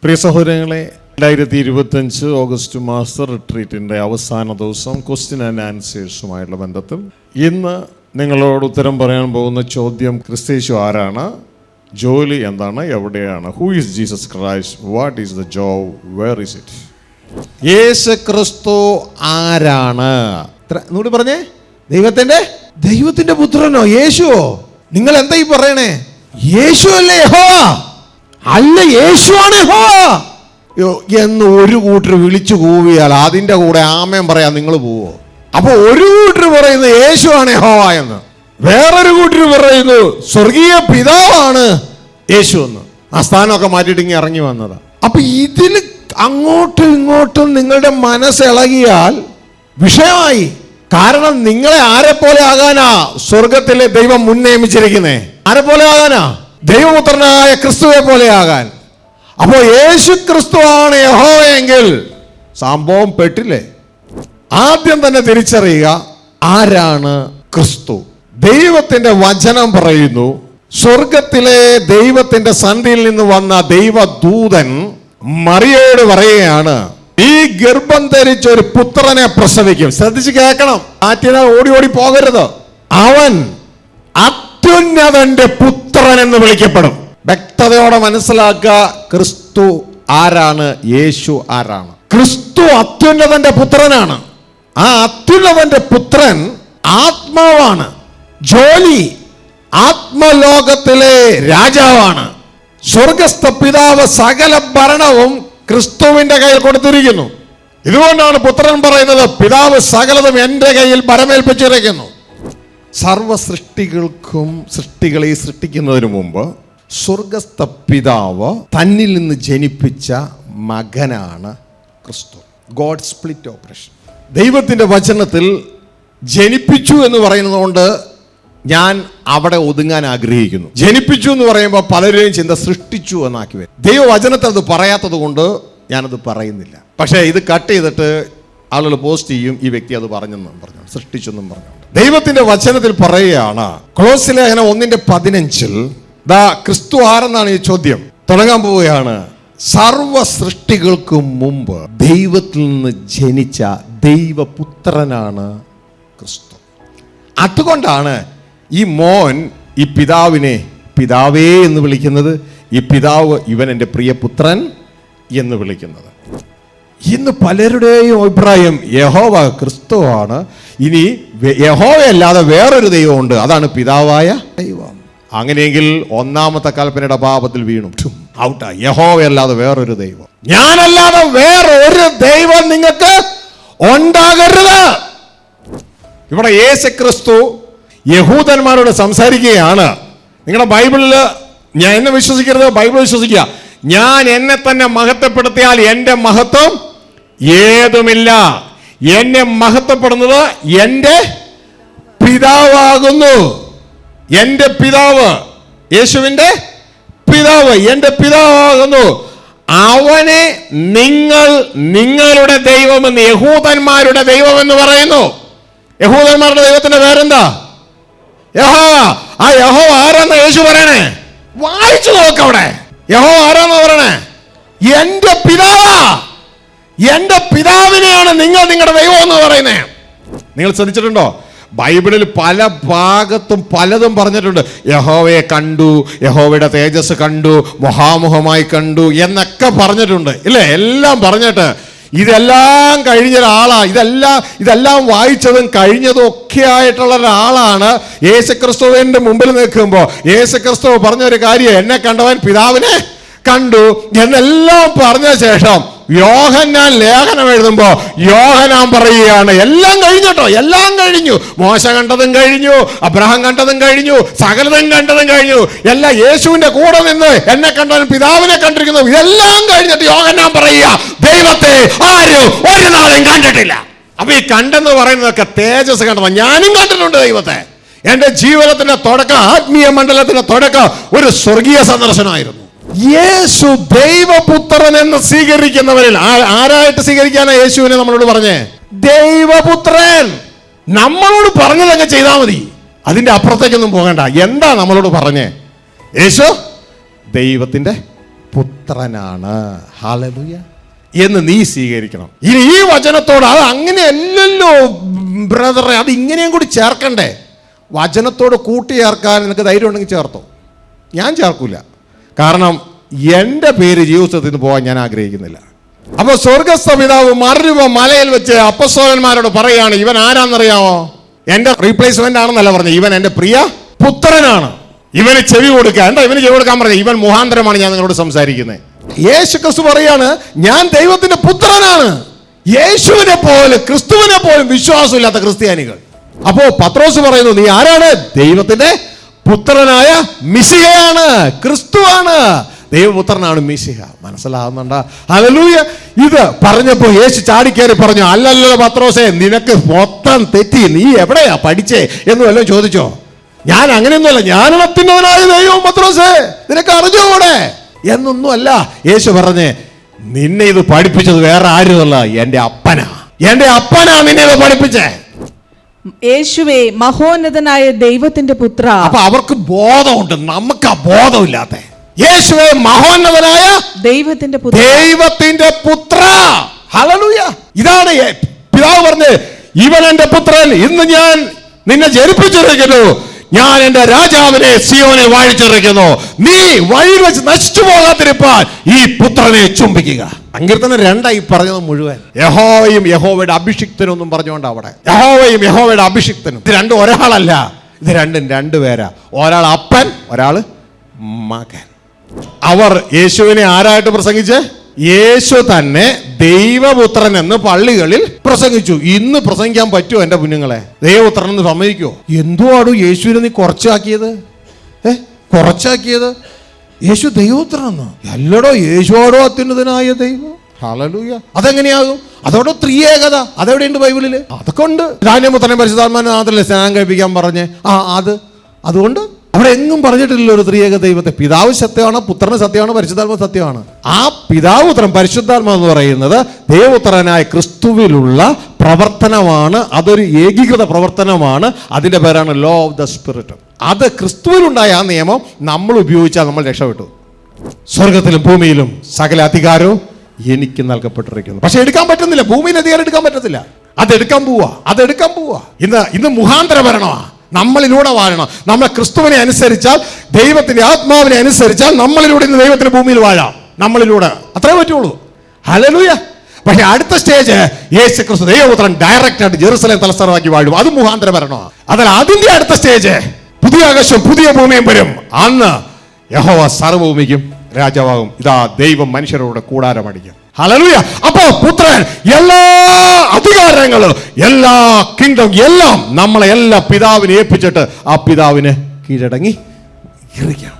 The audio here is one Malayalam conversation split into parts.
പ്രിയ സഹോദരങ്ങളെ, 2025 ഓഗസ്റ്റ് മാസം റിട്രീറ്റിൻ്റെ അവസാന ദിവസം ക്വസ്റ്റ്യൻ ആൻഡ് ആൻസേഴ്സുമായുള്ള ബന്ധത്തിൽ ഇന്ന് നിങ്ങളോട് ഉത്തരം പറയാൻ പോകുന്ന ചോദ്യം, ക്രിസ്തേശു ആരാണ്, ജോലി എന്താണ്, എവിടെയാണ്, who is Jesus Christ, what is the job, where is it. യേശു ക്രിസ്തു ആരാണ്? എന്നോട് പറഞ്ഞേ, ദൈവത്തിന്റെ പുത്രനോ, യേശുവോ? നിങ്ങൾ എന്താ ഈ പറയണേ? യേശു അല്ലേ യഹോവ? അല്ല, യേശുവാണ് യഹോവ എന്ന് ഒരു കൂട്ടർ വിളിച്ചു കൂവിയാൽ അതിന്റെ കൂടെ ആമേൻ പറയാൻ നിങ്ങൾ പോവോ? അപ്പൊ ഒരു കൂട്ടർ പറയുന്നു യേശുവാണ് യഹോവ എന്ന്, വേറൊരു കൂട്ടർ പറയുന്നു സ്വർഗീയ പിതാവാണ് യേശു എന്ന്. ആ സ്ഥാനമൊക്കെ മാറ്റിയിട്ട് ഇങ്ങനെ ഇറങ്ങി വന്നതാ. അപ്പൊ ഇതിൽ അങ്ങോട്ടും ഇങ്ങോട്ടും നിങ്ങളുടെ മനസ്സിളകിയാൽ വിഷയമായി. കാരണം നിങ്ങളെ ആരെ പോലെ ആകാനാ സ്വർഗത്തിലെ ദൈവം മുൻനിയമിച്ചിരിക്കുന്നേ? ആരെ പോലെ ആകാനാ? ദൈവപുത്രനായ ക്രിസ്തുവെ പോലെ ആകാൻ. അപ്പോ യേശു ക്രിസ്തുവാണ് യഹോവയെങ്കിൽ സംഭവം പെട്ടില്ലേ? ആദ്യം തന്നെ തിരിച്ചറിയുക, ആരാണ് ക്രിസ്തു. ദൈവത്തിന്റെ വചനം പറയുന്നു, സ്വർഗത്തിലെ ദൈവത്തിന്റെ സന്നിധിയിൽ നിന്ന് വന്ന ദൈവദൂതൻ മറിയയോട് പറയുകയാണ്, ഈ ഗർഭം ധരിച്ച ഒരു പുത്രനെ പ്രസവിക്കും. ശ്രദ്ധിച്ച് കേൾക്കണം, ആറ്റിനാൽ ഓടി ഓടി പോകരുത്. അവൻ അത്യുന്നതന്റെ പുത്രൻ എന്ന് വിളിക്കപ്പെടും. വ്യക്തതയോടെ മനസ്സിലാക്കുക, ക്രിസ്തു ആരാണ്, യേശു ആരാണ്. ക്രിസ്തു അത്യുന്നതന്റെ പുത്രനാണ്. ആ അത്യുന്നതന്റെ പുത്രൻ ആത്മാവാണ്. ജോലി ആത്മലോകത്തിലെ രാജാവാണ്. സ്വർഗസ്ഥ പിതാവ് സകല ഭരണവും ക്രിസ്തുവിന്റെ കയ്യിൽ കൊടുത്തിരിക്കുന്നു. ഇതുകൊണ്ടാണ് പുത്രൻ പറയുന്നത്, പിതാവ് സകലതും എൻ്റെ കയ്യിൽ ഭരമേൽപ്പിച്ചിരിക്കുന്നു. സർവ സൃഷ്ടികൾക്കും സൃഷ്ടികളെ സൃഷ്ടിക്കുന്നതിന് മുമ്പ് സ്വർഗസ്ഥ പിതാവ് തന്നിൽ നിന്ന് ജനിപ്പിച്ച മകനാണ് ക്രിസ്തു. God split operation. ദൈവത്തിന്റെ വചനത്തിൽ ജനിപ്പിച്ചു എന്ന് പറയുന്നത് കൊണ്ട് ഞാൻ അവിടെ ഒതുങ്ങാൻ ആഗ്രഹിക്കുന്നു. ജനിപ്പിച്ചു എന്ന് പറയുമ്പോൾ പലരെയും ചിന്ത സൃഷ്ടിച്ചു എന്നാക്കി വരും. ദൈവവചനത്തിൽ അത് പറയാത്തത് കൊണ്ട് ഞാനത് പറയുന്നില്ല. പക്ഷേ ഇത് കട്ട് ചെയ്തിട്ട് ആളുകൾ പോസ്റ്റ് ചെയ്യും, ഈ വ്യക്തി അത് പറഞ്ഞെന്നും പറഞ്ഞു, സൃഷ്ടിച്ചെന്നും പറഞ്ഞു. ദൈവത്തിന്റെ വചനത്തിൽ പറയുകയാണ്, കൊളോസ്യ ലേഖനം 1:15, ദാ ക്രിസ്തു ആരെന്നാണ് ഈ ചോദ്യം. തുടങ്ങാൻ പോവുകയാണ്. സർവ സൃഷ്ടികൾക്ക് മുമ്പ് ദൈവത്തിൽ നിന്ന് ജനിച്ച ദൈവപുത്രനാണ് ക്രിസ്തു. അതുകൊണ്ടാണ് ഈ മോൻ ഈ പിതാവിനെ പിതാവേ എന്ന് വിളിക്കുന്നത്, ഈ പിതാവ് ഇവൻ എൻ്റെ പ്രിയപുത്രൻ എന്ന് വിളിക്കുന്നത്. ഇന്ന് പലരുടെയും അഭിപ്രായം യഹോവ ക്രിസ്തുവാണ്, ഇനി യഹോവയല്ലാതെ വേറൊരു ദൈവമുണ്ട്, അതാണ് പിതാവായ ദൈവം. അങ്ങനെയെങ്കിൽ ഒന്നാമത്തെ കൽപ്പനയുടെ പാപത്തിൽ വീണു ഔട്ടാ. യഹോവയല്ലാതെ വേറൊരു ദൈവം, ഞാനല്ലാതെ വേറൊരു ദൈവം നിങ്ങൾക്ക് ഉണ്ടാകരുത്. ഇവിടെ യേശു ക്രിസ്തു യഹൂദന്മാരോട് സംസാരിക്കുകയാണ്. നിങ്ങളുടെ ബൈബിളിൽ ഞാൻ എന്നെ വിശ്വസിക്കരുത്, ബൈബിൾ വിശ്വസിക്കുക. ഞാൻ എന്നെ തന്നെ മഹത്വപ്പെടുത്തിയാൽ എൻ്റെ മഹത്വം ഏതുമില്ല. എന്നെ മഹത്വപ്പെടുന്നത് എൻ്റെ പിതാവാകുന്നു. എൻ്റെ പിതാവ്, യേശുവിൻ്റെ പിതാവ് എൻ്റെ പിതാവാകുന്നു. അവനെ നിങ്ങൾ നിങ്ങളുടെ ദൈവമെന്ന്, യഹൂദന്മാരുടെ ദൈവമെന്ന് പറയുന്നു. യഹൂദന്മാരുടെ ദൈവത്തിന്റെ പേരെന്താ? യഹോവ. ആ യഹോവ ആരാന്ന് യേശു പറയണേ? വായിച്ചു നോക്കവിടെ. യഹോവ ആരാന്ന് പറയണേ? എൻ്റെ പിതാവാ. എൻ്റെ പിതാവിനെയാണ് നിങ്ങൾ നിങ്ങളുടെ ദൈവം എന്ന് പറയുന്നേ. നിങ്ങൾ ശ്രദ്ധിച്ചിട്ടുണ്ടോ? ബൈബിളിൽ പല ഭാഗത്തും പലതും പറഞ്ഞിട്ടുണ്ട്. യഹോവയെ കണ്ടു, യഹോവയുടെ തേജസ് കണ്ടു, മുഖാമുഖമായി കണ്ടു എന്നൊക്കെ പറഞ്ഞിട്ടുണ്ട്, ഇല്ലേ? എല്ലാം പറഞ്ഞിട്ട് ഇതെല്ലാം കഴിഞ്ഞ ഒരാളാ, ഇതെല്ലാം വായിച്ചതും കഴിഞ്ഞതും ഒക്കെ ആയിട്ടുള്ള ഒരാളാണ് യേശുക്രിസ്തുവിന്റെ മുമ്പിൽ നിൽക്കുമ്പോൾ യേശുക്രിസ്തു പറഞ്ഞൊരു കാര്യം, എന്നെ കണ്ടവൻ പിതാവിനെ കണ്ടു എന്നെല്ലാം പറഞ്ഞ ശേഷം യോഹന്നാൻ ലേഖനം എഴുതുമ്പോ യോഹന്നാൻ പറയുകയാണ്, എല്ലാം കഴിഞ്ഞട്ടോ, എല്ലാം കഴിഞ്ഞു. മോശ കണ്ടതും കഴിഞ്ഞു, അബ്രഹാം കണ്ടതും കഴിഞ്ഞു, സകലതും കണ്ടതും കഴിഞ്ഞു. എല്ലാം യേശുവിന്റെ കൂടെ നിന്ന് എന്നെ കണ്ടവൻ പിതാവിനെ കണ്ടിരിക്കുന്നു. ഇതെല്ലാം കഴിഞ്ഞിട്ട് യോഹന്നാൻ പറയുക, ദൈവത്തെ ആരും ഒരു നാളും കണ്ടിട്ടില്ല. അപ്പൊ ഈ കണ്ടെന്ന് പറയുന്നതൊക്കെ തേജസ് കണ്ടതാണ്. ഞാനും കണ്ടിട്ടുണ്ട് ദൈവത്തെ. എന്റെ ജീവിതത്തിന്റെ തുടക്കം, ആത്മീയ മണ്ഡലത്തിന്റെ തുടക്കം ഒരു സ്വർഗീയ സന്ദർശനമായിരുന്നു. യേശു ദൈവപുത്രൻ എന്ന് സ്വീകരിക്കുന്നവരിൽ ആരായിട്ട് സ്വീകരിക്കാനാ യേശുവിനെ നമ്മളോട് പറഞ്ഞേ? ദൈവപുത്രൻ. നമ്മളോട് പറഞ്ഞതൊക്കെ ചെയ്താൽ മതി, അതിന്റെ അപ്പുറത്തേക്കൊന്നും പോകണ്ട. എന്താ നമ്മളോട് പറഞ്ഞേ? യേശു ദൈവത്തിന്റെ പുത്രനാണ്. ഹല്ലേലൂയ എന്ന് നീ സ്വീകരിക്കണം. ഇനി ഈ വചനത്തോട് അത് അങ്ങനെയല്ലല്ലോ ബ്രദറെ, അത് ഇങ്ങനെയും കൂടി ചേർക്കണ്ടേ? വചനത്തോട് കൂട്ടി ചേർക്കാൻ നിനക്ക് ധൈര്യം ഉണ്ടെങ്കിൽ ചേർത്തോ. ഞാൻ ചേർക്കൂല. കാരണം എൻ്റെ പേര് ജീവിതത്തിൽ നിന്ന് പോകാൻ ഞാൻ ആഗ്രഹിക്കുന്നില്ല. അപ്പോൾ സ്വർഗസ്ഥ പിതാവ് മറുരൂപ മലയിൽ വെച്ച് അപ്പസ്തോലന്മാരോട് പറയുകയാണ്, ഇവൻ ആരാന്നറിയാമോ? എൻ്റെ റീപ്ലേസ്മെന്റ് ആണെന്നല്ല പറഞ്ഞത്, ഇവൻ എൻ്റെ പ്രിയ പുത്രനാണ്. ഇവന് ചെവി കൊടുക്കുക. എന്താ ഇവന് ചെവി കൊടുക്കാൻ പറഞ്ഞത്? ഇവൻ മുഖാന്തരമാണ് ഞാൻ നിങ്ങളോട് സംസാരിക്കുന്നത്. യേശു ക്രിസ്തു പറയാണ്, ഞാൻ ദൈവത്തിന്റെ പുത്രനാണ്. യേശുവിനെ പോലെ ക്രിസ്തുവിനെ പോലും വിശ്വാസമില്ലാത്ത ക്രിസ്ത്യാനികൾ. അപ്പോ പത്രോസ് പറയുന്നു, നീ ആരാണ്? ദൈവത്തിന്റെ പുത്രനായ മിശിഹയാണ്, ക്രിസ്തുവാണ്. ദൈവപുത്രനാണ് മിശിഹ. മനസ്സിലാവുന്നുണ്ടോ? ഹല്ലേലൂയ. ഇത് പറഞ്ഞപ്പോ യേശു ചാടിക്കേറി പറഞ്ഞു, അല്ലല്ലോ പത്രോസേ, നിനക്ക് മൊത്തം തെറ്റി, നീ എവിടെയാ പഠിച്ചേ എന്ന് വല്ലതും ചോദിച്ചോ? ഞാൻ അങ്ങനെയൊന്നുമല്ല, ഞാനാണ് അത്യുന്നതനായ ദൈവം പത്രോസേ, നിനക്ക് അറിഞ്ഞുകൂടെ എന്നൊന്നുമല്ല യേശു പറഞ്ഞേ. നിന്നെ ഇത് പഠിപ്പിച്ചത് വേറെ ആരുമല്ല, എൻ്റെ അപ്പനാ. എൻ്റെ അപ്പനാ നിന്നെ ഇത് പഠിപ്പിച്ചേ. യേശുവേ മഹോന്നതനായ ദൈവത്തിന്റെ പുത്ര. അപ്പൊ അവർക്ക് ബോധമുണ്ട്, നമുക്ക് ആ ബോധമില്ലാത്ത. യേശുവേ മഹോന്നതനായ ദൈവത്തിന്റെ പുത്ര. ഹല്ലേലൂയ. ഇതാണ് പിതാവ് പറഞ്ഞത്, ഇവൻ എൻ്റെ പുത്രൻ, ഇന്ന് ഞാൻ നിന്നെ ജനിപ്പിച്ചിരിക്കുന്നു, ഞാൻ എൻ്റെ രാജാവിനെ സിയോനെ വാഴിച്ചിരിക്കുന്നു, നീ വഴി വെച്ച് നശിച്ചു പോകാതിരിപ്പാൻ ഈ പുത്രനെ ചുംബിക്കുക. സങ്കീർത്തനം 2 പറഞ്ഞത് മുഴുവൻ യഹോവയും യഹോവയുടെ അഭിഷിക്തനും ഒന്നും പറഞ്ഞുകൊണ്ട് അവിടെ യഹോവയും യഹോവയുടെ അഭിഷിക്തനും. ഇത് രണ്ടും ഒരാളല്ല, ഇത് രണ്ടും രണ്ടുപേരാ. ഒരാൾ അപ്പൻ, ഒരാൾ മകൻ. അവർ യേശുവിനെ ആരായിട്ട് പ്രസംഗിച്ച്? യേശു തന്നെ ദൈവപുത്രൻ എന്ന് പള്ളികളിൽ പ്രസംഗിച്ചു. ഇന്ന് പ്രസംഗിക്കാൻ പറ്റുമോ എൻ്റെ കുഞ്ഞുങ്ങളെ? ദൈവപുത്രൻ എന്ന് സമ്മതിക്കുമോ? എന്തുവാടോ യേശുവിനെ നീ കുറച്ചാക്കിയത്? കുറച്ചാക്കിയത് യേശു ദൈവപുത്രനെന്ന് അല്ലടോ, യേശുവാടോ അത്യുന്നതനായ ദൈവം. ഹല്ലേലൂയ. അതെങ്ങനെയാകും? അതോടെ ത്രിയേകത അതെവിടെയുണ്ട് ബൈബിളിൽ? അതൊക്കെ ഉണ്ട്. ധാന്യപുത്രനെ പരിശുദ്ധാത്മാവിനെ മാത്രമല്ലേ സ്നാനം കഴിപ്പിക്കാൻ പറഞ്ഞേ? അതുകൊണ്ട് അവിടെ എങ്ങും പറഞ്ഞിട്ടില്ലല്ലോ ഒരു ത്രിയേക ദൈവത്തെ. പിതാവ് സത്യമാണ്, പുത്രന് സത്യമാണ്, പരിശുദ്ധാത്മ സത്യമാണ്. ആ പിതാവ് പുത്രൻ പരിശുദ്ധാത്മ എന്ന് പറയുന്നത് ദൈവപുത്രനായ ക്രിസ്തുവിലുള്ള പ്രവർത്തനമാണ്. അതൊരു ഏകീകൃത പ്രവർത്തനമാണ്. അതിൻ്റെ പേരാണ് ലോ ഓഫ് ദ സ്പിരിറ്റ്. അത് ക്രിസ്തുവിലുണ്ടായ ആ നിയമം നമ്മൾ ഉപയോഗിച്ചാൽ നമ്മൾ രക്ഷപ്പെട്ടു. സ്വർഗത്തിലും ഭൂമിയിലും സകല അധികാരവും എനിക്ക് നൽകപ്പെട്ടിരിക്കുന്നു. പക്ഷെ എടുക്കാൻ പറ്റുന്നില്ല. ഭൂമിയിൽ അധികാരം എടുക്കാൻ പറ്റത്തില്ല. അതെടുക്കാൻ പോവാ. ഇന്ന് മുഖാന്തര ഭരണമാണ്. നമ്മളിലൂടെ വാഴണം. നമ്മൾ ക്രിസ്തുവിനെ അനുസരിച്ചാൽ, ദൈവത്തിന്റെ ആത്മാവിനെ അനുസരിച്ചാൽ നമ്മളിലൂടെ ഇന്ന് ദൈവത്തിന്റെ ഭൂമിയിൽ വാഴാം. നമ്മളിലൂടെ അത്രേ പറ്റുള്ളൂ. ഹല്ലേലൂയ. പക്ഷെ അടുത്ത സ്റ്റേജ് യേശു ക്രിസ്തു ദൈവപുത്രൻ ഡയറക്റ്റ് ആയിട്ട് ജെറുസലേം തലസ്ഥാനമാക്കി വാഴും. അത് മുഖാന്തര ഭരണമാണ്. അതല്ല, അതിന്റെ അടുത്ത സ്റ്റേജ് പുതിയ ആകാശം പുതിയ ഭൂമിയും വരും. അന്ന് യഹോവ സർവ്വഭൂമിക്കും രാജാവാകും. ഇതാ ദൈവം മനുഷ്യരോട് കൂടാരമടിക്കും. ഹല്ലേലൂയ. അപ്പോ പുത്രൻ എല്ലാ അധികാരങ്ങളും എല്ലാ കിങ്ഡം എല്ലാം നമ്മളെ എല്ലാ പിതാവിനെ ഏൽപ്പിച്ചിട്ട് ആ പിതാവിന് കീഴടങ്ങി ഇരിക്കാം.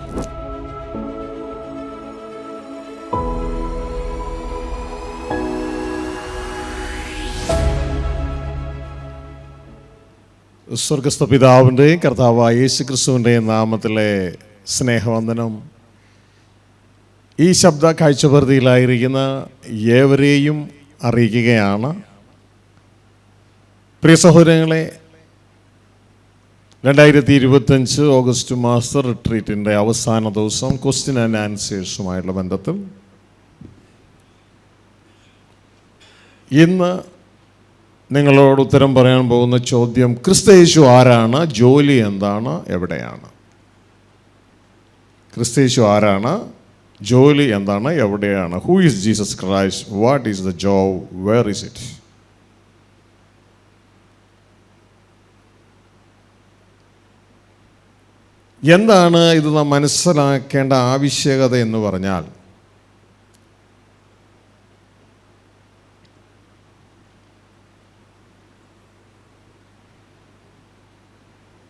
സ്വർഗസ്ഥ പിതാവിൻ്റെയും കർത്താവായ യേശു ക്രിസ്തുവിൻ്റെയും നാമത്തിലെ സ്നേഹവന്ദനം ഈ ശബ്ദ കാഴ്ചപരിധിയിലായിരിക്കുന്ന ഏവരെയും അറിയിക്കുകയാണ്. പ്രിയ സഹോദരങ്ങളെ, 2025 ഓഗസ്റ്റ് മാസ റിട്രീറ്റിൻ്റെ അവസാന ദിവസം ക്വസ്റ്റ്യൻ ആൻഡ് ആൻസേഴ്സുമായുള്ള ബന്ധത്തിൽ ഇന്ന് നിങ്ങളോട് ഉത്തരം പറയാൻ പോകുന്ന ചോദ്യം, ക്രിസ്തുയേശു ആരാണ്? ജോലി എന്താണ്? എവിടെയാണ്? ക്രിസ്തുയേശു ആരാണ്? ജോലി എന്താണ്? എവിടെയാണ്? Who is Jesus Christ? What is the job? Where is it? എന്താണ് ഇത് നാം മനസ്സിലാക്കേണ്ട ആവശ്യകത എന്ന് പറഞ്ഞാൽ,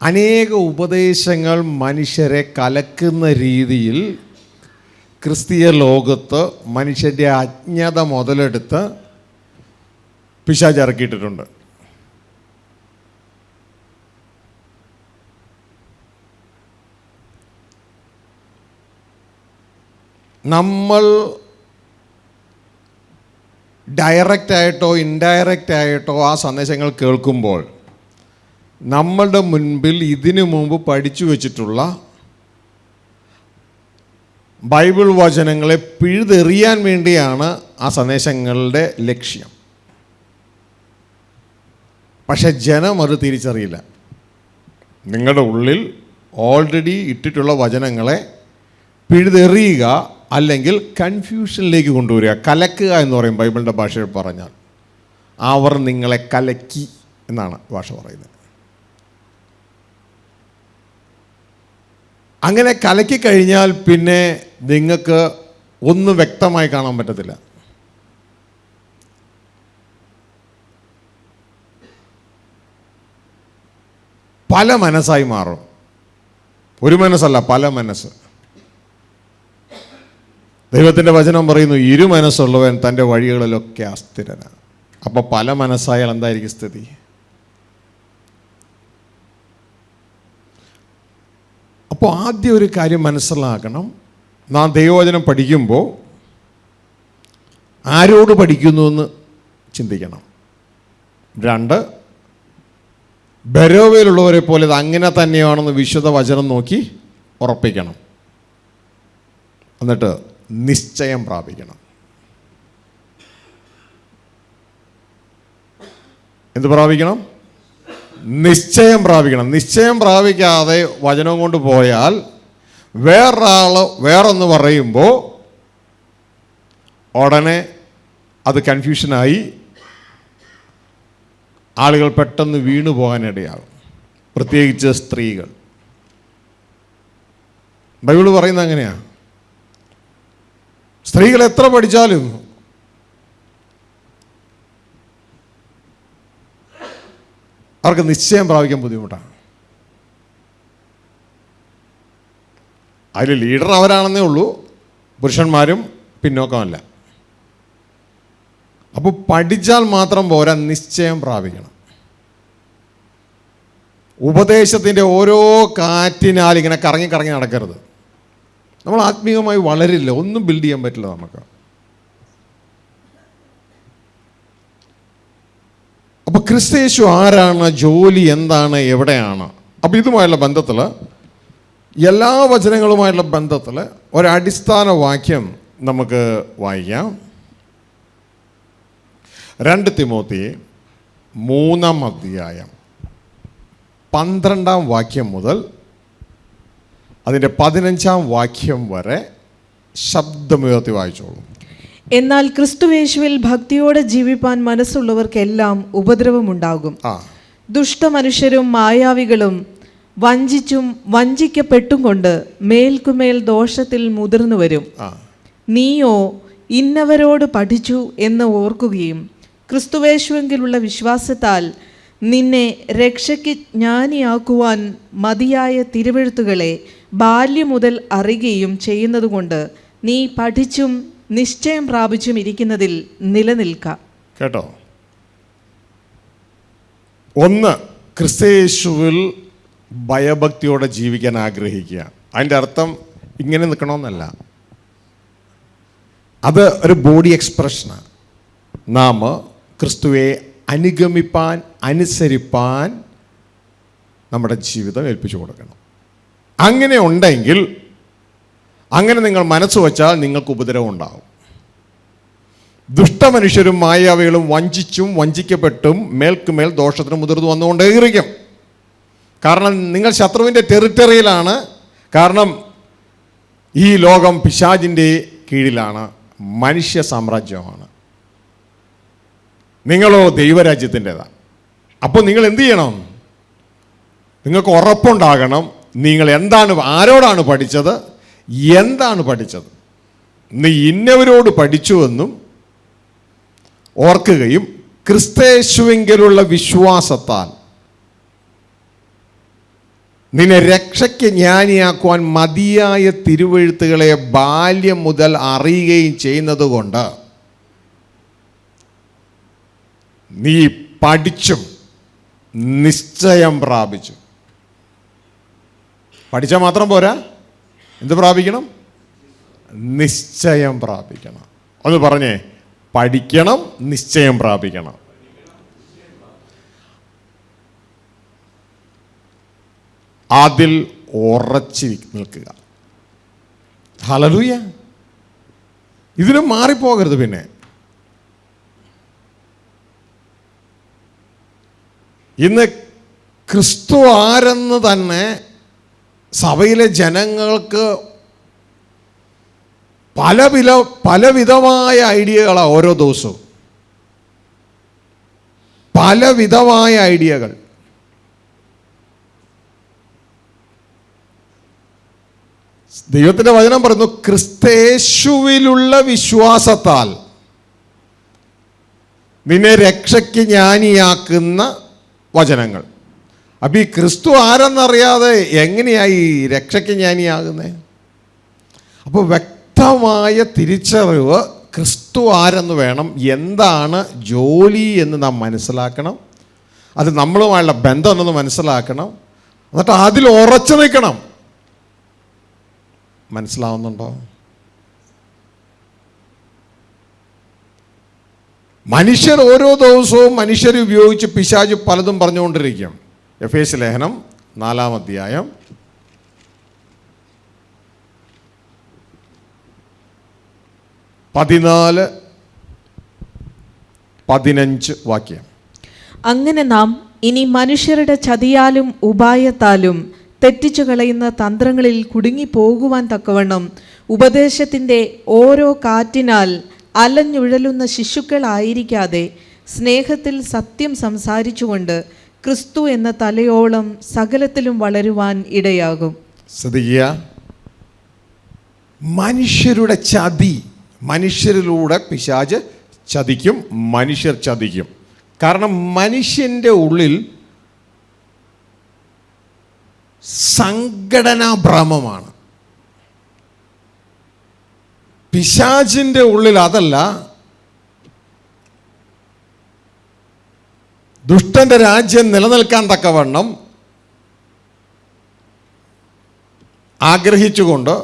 അനേക ഉപദേശങ്ങൾ മനുഷ്യരെ കലക്കുന്ന രീതിയിൽ ക്രിസ്തീയ ലോകത്ത് മനുഷ്യൻ്റെ അജ്ഞത മുതലെടുത്ത് പിശാച് ഇറക്കിയിട്ടിട്ടുണ്ട്. നമ്മൾ ഡയറക്റ്റായിട്ടോ ഇൻഡയറക്റ്റ് ആയിട്ടോ ആ സന്ദേശങ്ങൾ കേൾക്കുമ്പോൾ നമ്മളുടെ മുൻപിൽ ഇതിനു മുമ്പ് പഠിച്ചു വച്ചിട്ടുള്ള ബൈബിൾ വചനങ്ങളെ പിഴുതെറിയാൻ വേണ്ടിയാണ് ആ സന്ദേശങ്ങളുടെ ലക്ഷ്യം. പക്ഷെ ജനം അത് തിരിച്ചറിയില്ല. നിങ്ങളുടെ ഉള്ളിൽ ഓൾറെഡി ഇട്ടിട്ടുള്ള വചനങ്ങളെ പിഴുതെറിയുക, അല്ലെങ്കിൽ കൺഫ്യൂഷനിലേക്ക് കൊണ്ടുവരിക. കലക്കുക എന്ന് പറയും ബൈബിളിൻ്റെ ഭാഷയിൽ പറഞ്ഞാൽ. അവർ നിങ്ങളെ കലക്കി എന്നാണ് ഭാഷ പറയുന്നത്. അങ്ങനെ കലക്കി കഴിഞ്ഞാൽ പിന്നെ നിങ്ങൾക്ക് ഒന്നും വ്യക്തമായി കാണാൻ പറ്റത്തില്ല. പല മനസ്സായി മാറും. ഒരു മനസ്സല്ല, പല മനസ്സ്. ദൈവത്തിൻ്റെ വചനം പറയുന്നു, ഇരു മനസ്സുള്ളവൻ തൻ്റെ വഴികളിലൊക്കെ അസ്ഥിരനാണ്. അപ്പോൾ പല മനസ്സായാൽ എന്തായിരിക്കും സ്ഥിതി? അപ്പോൾ ആദ്യം ഒരു കാര്യം മനസ്സിലാക്കണം, നാം ദൈവവചനം പഠിക്കുമ്പോൾ ആരോട് പഠിക്കുന്നു എന്ന് ചിന്തിക്കണം. 2, ബെരോവയിലുള്ളവരെ പോലെ ഇത് അങ്ങനെ തന്നെയാണെന്ന് വിശുദ്ധ വചനം നോക്കി ഉറപ്പിക്കണം. എന്നിട്ട് നിശ്ചയം പ്രാപിക്കണം. എന്ത് പ്രാപിക്കണം? നിശ്ചയം പ്രാപിക്കണം. നിശ്ചയം പ്രാപിക്കാതെ വചനം കൊണ്ട് പോയാൽ വേറൊരാൾ വേറൊന്ന് പറയുമ്പോൾ ഉടനെ അത് കൺഫ്യൂഷനായി ആളുകൾ പെട്ടെന്ന് വീണു പോകാനിടയാകും, പ്രത്യേകിച്ച് സ്ത്രീകൾ. ബൈബിൾ പറയുന്നത് അങ്ങനെയാണ്. സ്ത്രീകൾ എത്ര പഠിച്ചാലും അവർക്ക് നിശ്ചയം പ്രാപിക്കാൻ ബുദ്ധിമുട്ടാണ്. അതിൽ ലീഡർ അവരാണെന്നേ ഉള്ളൂ, പുരുഷന്മാരും പിന്നോക്കമല്ല. അപ്പോൾ പഠിച്ചാൽ മാത്രം പോരാ, നിശ്ചയം പ്രാപിക്കണം. ഉപദേശത്തിൻ്റെ ഓരോ കാറ്റിനാൽ ഇങ്ങനെ കറങ്ങി കറങ്ങി നടക്കരുത്. നമ്മൾ ആത്മീയമായി വളരില്ല, ഒന്നും ബിൽഡ് ചെയ്യാൻ പറ്റില്ല നമുക്ക്. അപ്പോൾ ക്രിസ്തയേശു ആരാണ്, ജോലി എന്താണ്, എവിടെയാണ്? അപ്പോൾ ഇതുമായുള്ള ബന്ധത്തിൽ, എല്ലാ വചനങ്ങളുമായുള്ള ബന്ധത്തിൽ ഒരടിസ്ഥാന വാക്യം നമുക്ക് വായിക്കാം. 2 തിമോത്തി 3-ാം അധ്യായം 12-ാം വാക്യം മുതൽ അതിൻ്റെ 15-ാം വാക്യം വരെ ശബ്ദമുയർത്തി വായിച്ചോളൂ. എന്നാൽ ക്രിസ്തുയേശുവിൽ ഭക്തിയോടെ ജീവിപ്പാൻ മനസ്സുള്ളവർക്കെല്ലാം ഉപദ്രവമുണ്ടാകും. ദുഷ്ടമനുഷ്യരും മായാവികളും വഞ്ചിച്ചും വഞ്ചിക്കപ്പെട്ടും കൊണ്ട് മേൽക്കുമേൽ ദോഷത്തിൽ മുതിർന്നു വരും. നീയോ ഇന്നവരോട് പഠിച്ചു എന്ന് ഓർക്കുകയും ക്രിസ്തുയേശുവിലുള്ള വിശ്വാസത്താൽ നിന്നെ രക്ഷയ്ക്ക് ജ്ഞാനിയാക്കുവാൻ മതിയായ തിരുവെഴുത്തുകളെ ബാല്യം മുതൽ അറിയുകയും ചെയ്യുന്നതുകൊണ്ട് നീ പഠിച്ചും നിശ്ചയം പ്രാപിച്ചും ഇരിക്കുന്നതിൽ നിലനിൽക്കാം. കേട്ടോ? 1, ക്രിസ്തയേശുവിൽ ഭയഭക്തിയോടെ ജീവിക്കാൻ ആഗ്രഹിക്കുക. അതിൻ്റെ അർത്ഥം ഇങ്ങനെ നിൽക്കണമെന്നല്ല, അത് ഒരു ബോഡി എക്സ്പ്രഷനാണ്. നാം ക്രിസ്തുവെ അനുഗമിപ്പാൻ, അനുസരിപ്പാൻ നമ്മുടെ ജീവിതം ഏൽപ്പിച്ചു കൊടുക്കണം. അങ്ങനെ ഉണ്ടെങ്കിൽ, അങ്ങനെ നിങ്ങൾ മനസ്സ് വച്ചാൽ നിങ്ങൾക്ക് ഉപദ്രവം ഉണ്ടാകും. ദുഷ്ടമനുഷ്യരും മായാവികളും വഞ്ചിച്ചും വഞ്ചിക്കപ്പെട്ടും മേൽക്കുമേൽ ദോഷത്തിന് മുതിർന്നു വന്നുകൊണ്ടേയിരിക്കും. കാരണം നിങ്ങൾ ശത്രുവിൻ്റെ ടെറിട്ടറിയിലാണ്. കാരണം ഈ ലോകം പിശാചിൻ്റെ കീഴിലാണ്, മനുഷ്യ സാമ്രാജ്യമാണ്. നിങ്ങളോ ദൈവരാജ്യത്തിൻ്റെതാണ്. അപ്പോൾ നിങ്ങൾ എന്ത് ചെയ്യണം? നിങ്ങൾക്ക് ഉറപ്പുണ്ടാകണം, നിങ്ങൾ എന്താണ്, ആരോടാണ് പഠിച്ചത്, എന്താണ് പഠിച്ചത്. നീ ഇന്നവരോട് പഠിച്ചുവെന്നും ഓർക്കുകയും ക്രിസ്തയേശുവിലുള്ള വിശ്വാസത്താൽ നിന്നെ രക്ഷയ്ക്ക് ജ്ഞാനിയാക്കുവാൻ മതിയായ തിരുവെഴുത്തുകളെ ബാല്യം മുതൽ അറിയുകയും ചെയ്യുന്നത് കൊണ്ട് നീ പഠിച്ചും നിശ്ചയം പ്രാപിച്ചു. പഠിച്ചാൽ മാത്രം പോരാ, എന്ത് പ്രാപിക്കണം? നിശ്ചയം പ്രാപിക്കണം. ഒന്ന് പറഞ്ഞേ, പഠിക്കണം, നിശ്ചയം പ്രാപിക്കണം. അതിൽ ഉറച്ചു നിൽക്കുക. ഹല്ലേലൂയ. ഇതിനും മാറിപ്പോകരുത്. പിന്നെ ഇന്ന് ക്രിസ്തു ആരെന്ന് തന്നെ സഭയിലെ ജനങ്ങൾക്ക് പലവിധമായ ഐഡിയകളാണ്. ഓരോ ദിവസവും പലവിധമായ ഐഡിയകൾ. ദൈവത്തിൻ്റെ വചനം പറയുന്നു, ക്രിസ്തയേശുവിലുള്ള വിശ്വാസത്താൽ നിന്നെ രക്ഷയ്ക്ക് ജ്ഞാനിയാക്കുന്ന വചനങ്ങൾ. അപ്പം ഈ ക്രിസ്തു ആരെന്നറിയാതെ എങ്ങനെയായി രക്ഷയ്ക്ക് ജ്ഞാനിയാകുന്നത്? അപ്പോൾ വ്യക്തമായ തിരിച്ചറിവ്, ക്രിസ്തു ആരെന്ന് വേണം, എന്താണ് ജോലി എന്ന് നാം മനസ്സിലാക്കണം, അത് നമ്മളുമായുള്ള ബന്ധം എന്നത് മനസ്സിലാക്കണം, എന്നിട്ട് അതിൽ ഉറച്ചു നിൽക്കണം. മനസ്സിലാവുന്നുണ്ടോ? മനുഷ്യർ ഓരോ ദിവസവും മനുഷ്യരെ ഉപയോഗിച്ച് പിശാച് പലതും പറഞ്ഞുകൊണ്ടിരിക്കും. എഫേസ്യ ലേഖനം 4-ാം അധ്യായം 14-15 വാക്യം. അങ്ങനെ നാം ഇനി മനുഷ്യരുടെ ചതിയാലും ഉപായത്താലും തെറ്റിച്ചു കളയുന്ന തന്ത്രങ്ങളിൽ കുടുങ്ങിപ്പോകുവാൻ തക്കവണ്ണം ഉപദേശത്തിൻ്റെ ഓരോ കാറ്റിനാൽ അലഞ്ഞുഴലുന്ന ശിശുക്കളായിരിക്കാതെ സ്നേഹത്തിൽ സത്യം സംസാരിച്ചുകൊണ്ട് ക്രിസ്തു എന്ന തലയോളം സകലത്തിലും വളരുവാൻ ഇടയാകും. ശ്രദ്ധിക്കുക, മനുഷ്യരുടെ ചതി, മനുഷ്യരിലൂടെ പിശാച് ചതിക്കും, മനുഷ്യർ ചതിക്കും. കാരണം മനുഷ്യൻ്റെ ഉള്ളിൽ സംഘടനാ ഭ്രമമാണ്. പിശാചിൻ്റെ ഉള്ളിൽ അതല്ല. ദുഷ്ടന്റെ രാജ്യം നിലനിൽക്കാൻ തക്കവണ്ണം ആഗ്രഹിച്ചുകൊണ്ട്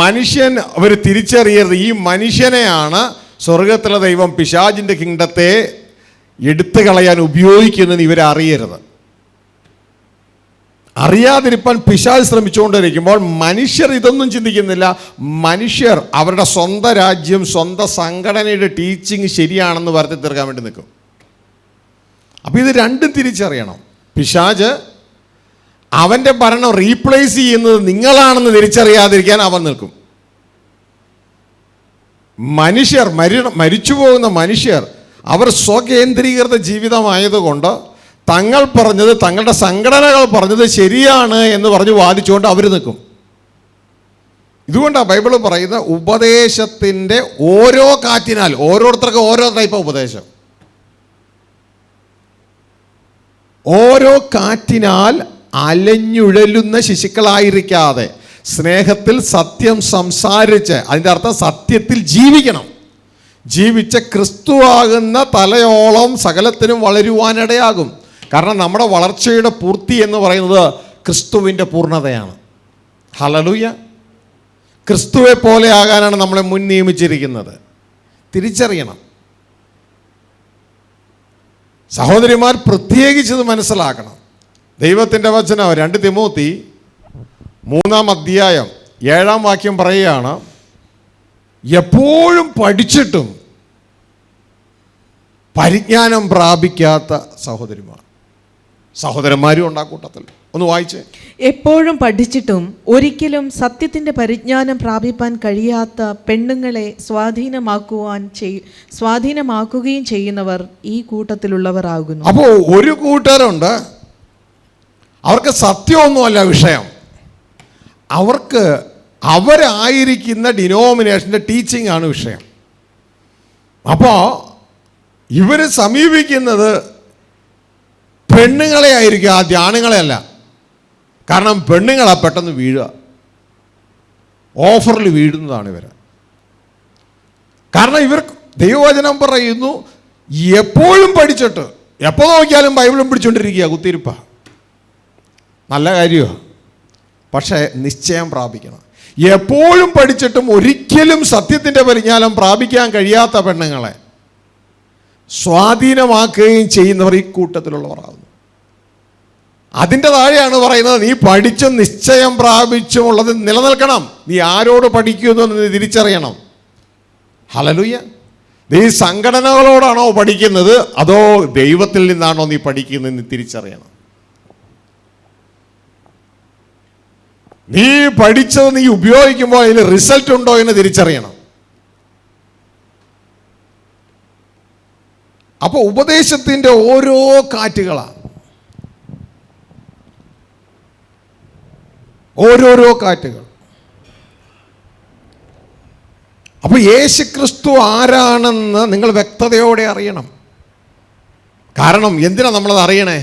മനുഷ്യൻ അവർ തിരിച്ചറിയരുത്, ഈ മനുഷ്യനെയാണ് സ്വർഗത്തിലെ ദൈവം പിശാചിൻ്റെ കിങ്ഡത്തെ എടുത്തു കളയാൻ ഉപയോഗിക്കുന്നത്. ഇവരെ അറിയരുത്. അറിയാതിരിപ്പാൻ പിശാച് ശ്രമിച്ചുകൊണ്ടിരിക്കുമ്പോൾ മനുഷ്യർ ഇതൊന്നും ചിന്തിക്കുന്നില്ല. മനുഷ്യർ അവരുടെ സ്വന്തം രാജ്യം, സ്വന്തം സംഘടനയുടെ ടീച്ചിങ് ശരിയാണെന്ന് വരുത്തി തീർക്കാൻ വേണ്ടി നിൽക്കും. അപ്പോൾ ഇത് രണ്ടും തിരിച്ചറിയണം. പിശാച് അവൻ്റെ ഭരണം റീപ്ലേസ് ചെയ്യുന്നത് നിങ്ങളാണെന്ന് തിരിച്ചറിയാതിരിക്കാൻ അവൻ നിൽക്കും. മനുഷ്യർ മരിച്ചു പോകുന്ന മനുഷ്യർ അവർ സ്വകേന്ദ്രീകൃത ജീവിതമായതുകൊണ്ട് തങ്ങൾ പറഞ്ഞത്, തങ്ങളുടെ സംഘടനകൾ പറഞ്ഞത് ശരിയാണ് എന്ന് പറഞ്ഞ് വാദിച്ചുകൊണ്ട് അവർ നിൽക്കും. ഇതുകൊണ്ടാണ് ബൈബിൾ പറയുന്ന ഉപദേശത്തിൻ്റെ ഓരോ കാറ്റിനാൽ, ഓരോരുത്തർക്കും ഓരോ ടൈപ്പ് ഉപദേശം, ഓരോ കാറ്റിനാൽ അലഞ്ഞുഴലുന്ന ശിശുക്കളായിരിക്കാതെ സ്നേഹത്തിൽ സത്യം സംസാരിച്ച്, അതിൻ്റെ അർത്ഥം സത്യത്തിൽ ജീവിക്കണം, ജീവിച്ച ക്രിസ്തുവാകുന്ന തലയോളം സകലത്തിനും വളരുവാനിടയാകും. കാരണം നമ്മുടെ വളർച്ചയുടെ പൂർത്തി എന്ന് പറയുന്നത് ക്രിസ്തുവിൻ്റെ പൂർണ്ണതയാണ്. ഹല്ലേലൂയ. ക്രിസ്തുവെ പോലെ ആകാനാണ് നമ്മളെ മുൻ നിയമിച്ചിരിക്കുന്നത്. തിരിച്ചറിയണം. സഹോദരിമാർ പ്രത്യേകിച്ചത് മനസ്സിലാക്കണം. ദൈവത്തിൻ്റെ വചനം 2 തിമോത്തി 3-ാം അധ്യായം 7-ാം വാക്യം പറയുകയാണ്, എപ്പോഴും പഠിച്ചിട്ടും പരിജ്ഞാനം പ്രാപിക്കാത്ത സഹോദരന്മാരും ഉണ്ട് ആ കൂട്ടത്തിൽ. ഒന്ന് വായിച്ചേ. എപ്പോഴും പഠിച്ചിട്ടും ഒരിക്കലും സത്യത്തിന്റെ പരിജ്ഞാനം പ്രാപിപ്പാൻ കഴിയാത്ത പെണ്ണുങ്ങളെ സ്വാധീനമാക്കുകയും ചെയ്യുന്നവർ ഈ കൂട്ടത്തിലുള്ളവർ ആകുന്നു. അപ്പോൾ ഒരു കൂട്ടരുണ്ട്, അവർക്ക് സത്യമൊന്നുമല്ല വിഷയം, അവർക്ക് അവരായിരിക്കുന്ന ഡിനോമിനേഷൻ്റെ ടീച്ചിങ് ആണ് വിഷയം. അപ്പോൾ ഇവർ സമീപിക്കുന്നത് പെണ്ണുങ്ങളെ ആയിരിക്കും ആദ്യം, ആണുങ്ങളെ അല്ല. കാരണം പെണ്ണുങ്ങളാ പെട്ടെന്ന് വീഴുക, ഓഫറിൽ വീഴുന്നതാണ് ഇവർ. കാരണം ഇവർ ദൈവവചനം പറയുന്നു എപ്പോഴും പഠിച്ചിട്ട്, എപ്പോൾ നോക്കിയാലും ബൈബിളും പിടിച്ചുകൊണ്ടിരിക്കുക, കുത്തിരിപ്പ. നല്ല കാര്യമാണ്, പക്ഷേ നിശ്ചയം പ്രാപിക്കണം. എപ്പോഴും പഠിച്ചിട്ടും ഒരിക്കലും സത്യത്തിൻ്റെ പരിജ്ഞാനം പ്രാപിക്കാൻ കഴിയാത്ത പെണ്ണുങ്ങളെ സ്വാധീനമാക്കുകയും ചെയ്യുന്നവർ ഈ കൂട്ടത്തിലുള്ളവരാകുന്നു. അതിൻ്റെ താഴെയാണ് പറയുന്നത്, നീ പഠിച്ചും നിശ്ചയം പ്രാപിച്ചും ഉള്ളത് നിലനിൽക്കണം. നീ ആരോട് പഠിക്കുന്നു എന്ന് തിരിച്ചറിയണം. ഹല്ലേലൂയ. നീ സംഘടനകളോടാണോ പഠിക്കുന്നത്, അതോ ദൈവത്തിൽ നിന്നാണോ നീ പഠിക്കുന്നതെന്ന് തിരിച്ചറിയണം. നീ പഠിച്ചത് നീ ഉപയോഗിക്കുമ്പോൾ അതിൽ റിസൾട്ട് ഉണ്ടോ എന്ന് തിരിച്ചറിയണം. അപ്പോൾ ഉപദേശത്തിൻ്റെ ഓരോ കാറ്റുകളാണ്, ഓരോരോ കാറ്റുകൾ. അപ്പോൾ യേശുക്രിസ്തു ആരാണെന്ന് നിങ്ങൾ വ്യക്തതയോടെ അറിയണം. കാരണം എന്തിനാ നമ്മളത് അറിയണേ?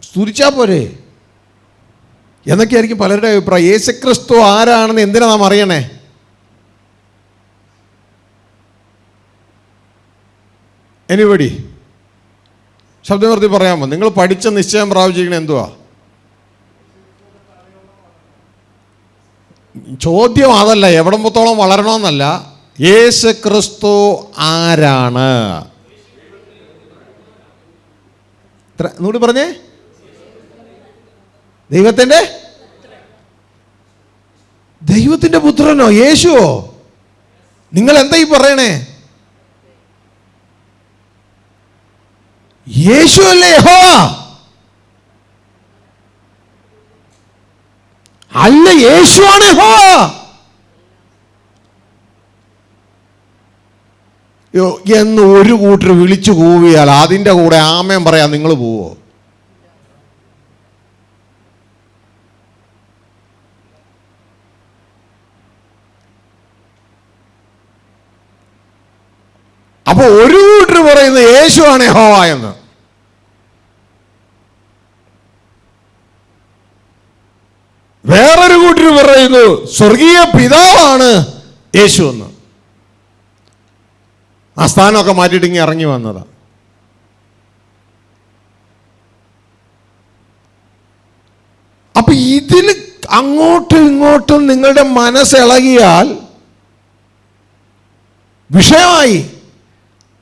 സ്തുതിച്ചാ പോരെ എന്നൊക്കെയായിരിക്കും പലരുടെ അഭിപ്രായം. യേശുക്രിസ്തു ആരാണെന്ന് എന്തിനാ നാം അറിയണേ? എനിബഡി ശബ്ദമൂർത്തി പറയാമോ? നിങ്ങൾ പഠിച്ച നിശ്ചയം പ്രാപിച്ചിരിക്കണ എന്തുവാ? ചോദ്യം അതല്ല, എവിടമ്പത്തോളം വളരണമെന്നല്ല. യേശുക്രിസ്തു ആരാണ്? എന്നൂടി പറഞ്ഞേ. ദൈവത്തിന്റെ പുത്രനോ? യേശുവോ? നിങ്ങൾ എന്താ ഈ പറയണേ? യേശു അല്ലേ യഹോവ? അല്ല, യേശുവാണ് യഹോവ. എന്ന് ഒരു കൂട്ടർ വിളിച്ചു കൂവിയാൽ അതിൻ്റെ കൂടെ ആമേൻ പറയാൻ നിങ്ങൾ പോവോ? അപ്പൊ ഒരു കൂട്ടർ പറയുന്നത് യേശുവാണ് യഹോവ എന്ന്, വേറൊരു കൂട്ടർ പറയുന്നു സ്വർഗീയ പിതാവാണ് യേശു എന്ന്. ആ സ്ഥാനമൊക്കെ മാറ്റിയിട്ട് ഇങ്ങനെ ഇറങ്ങി വന്നതാ. അപ്പൊ ഇതിൽ അങ്ങോട്ടും ഇങ്ങോട്ടും നിങ്ങളുടെ മനസ്സിളകിയാൽ വിഷയമായി.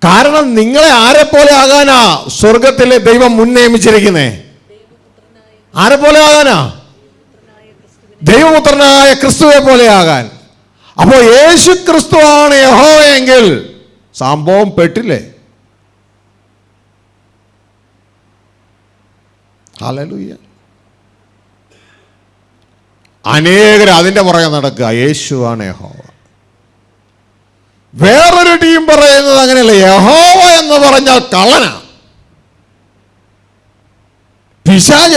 കാരണം നിങ്ങളെ ആരെ പോലെ ആകാനാ സ്വർഗത്തിലെ ദൈവം മുൻനിയമിച്ചിരിക്കുന്നേ? ആരെ പോലെ ആകാനാ? ദൈവപുത്രനായ ക്രിസ്തുവെ പോലെ ആകാൻ. അപ്പോ യേശു ക്രിസ്തുവാണ് യഹോവയെങ്കിൽ സംഭവം പെട്ടില്ലേ? ഹല്ലേലൂയ. അനേകർ അതിന്റെ പുറകെ നടക്കുക, യേശുവാണ് യഹോവ. വേറൊരു ടീം പറയുന്നത് അങ്ങനെയല്ല, യഹോവ എന്ന് പറഞ്ഞാൽ കള്ളനാ, പിശാച.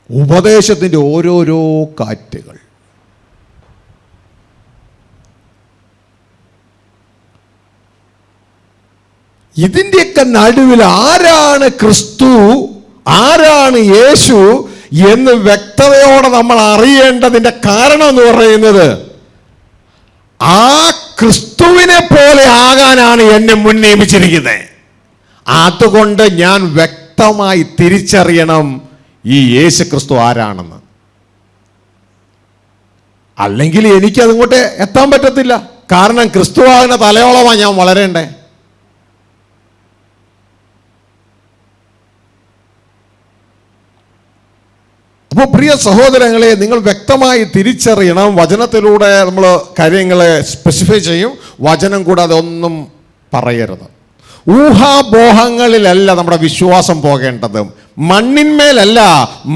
ഉപദേശത്തിന്റെ ഓരോരോ കാറ്റുകൾ. ഇതിൻ്റെയൊക്കെ നടുവിൽ ആരാണ് ക്രിസ്തു, ആരാണ് യേശു എന്ന് വ്യക്തതയോടെ നമ്മൾ അറിയേണ്ടതിൻ്റെ കാരണം എന്ന് പറയുന്നത്, ആ ക്രിസ്തുവിനെ പോലെ ആകാനാണ് എന്നെ മുൻ നിയമിച്ചിരിക്കുന്നത്. അതുകൊണ്ട് ഞാൻ വ്യക്തമായി തിരിച്ചറിയണം ഈ യേശു ക്രിസ്തു ആരാണെന്ന്. അല്ലെങ്കിൽ എനിക്കതിങ്ങോട്ട് എത്താൻ പറ്റത്തില്ല. കാരണം ക്രിസ്തുവാകുന്ന തലയോളമാണ് ഞാൻ വളരേണ്ടേ. അപ്പോൾ പ്രിയ സഹോദരങ്ങളെ, നിങ്ങൾ വ്യക്തമായി തിരിച്ചറിയണം. വചനത്തിലൂടെ നമ്മൾ കാര്യങ്ങളെ സ്പെസിഫൈ ചെയ്യും, വചനം കൂടാതെ ഒന്നും പറയരുത്. ഊഹാപോഹങ്ങളിലല്ല നമ്മുടെ വിശ്വാസം പോകേണ്ടത്, മണ്ണിന്മേലല്ല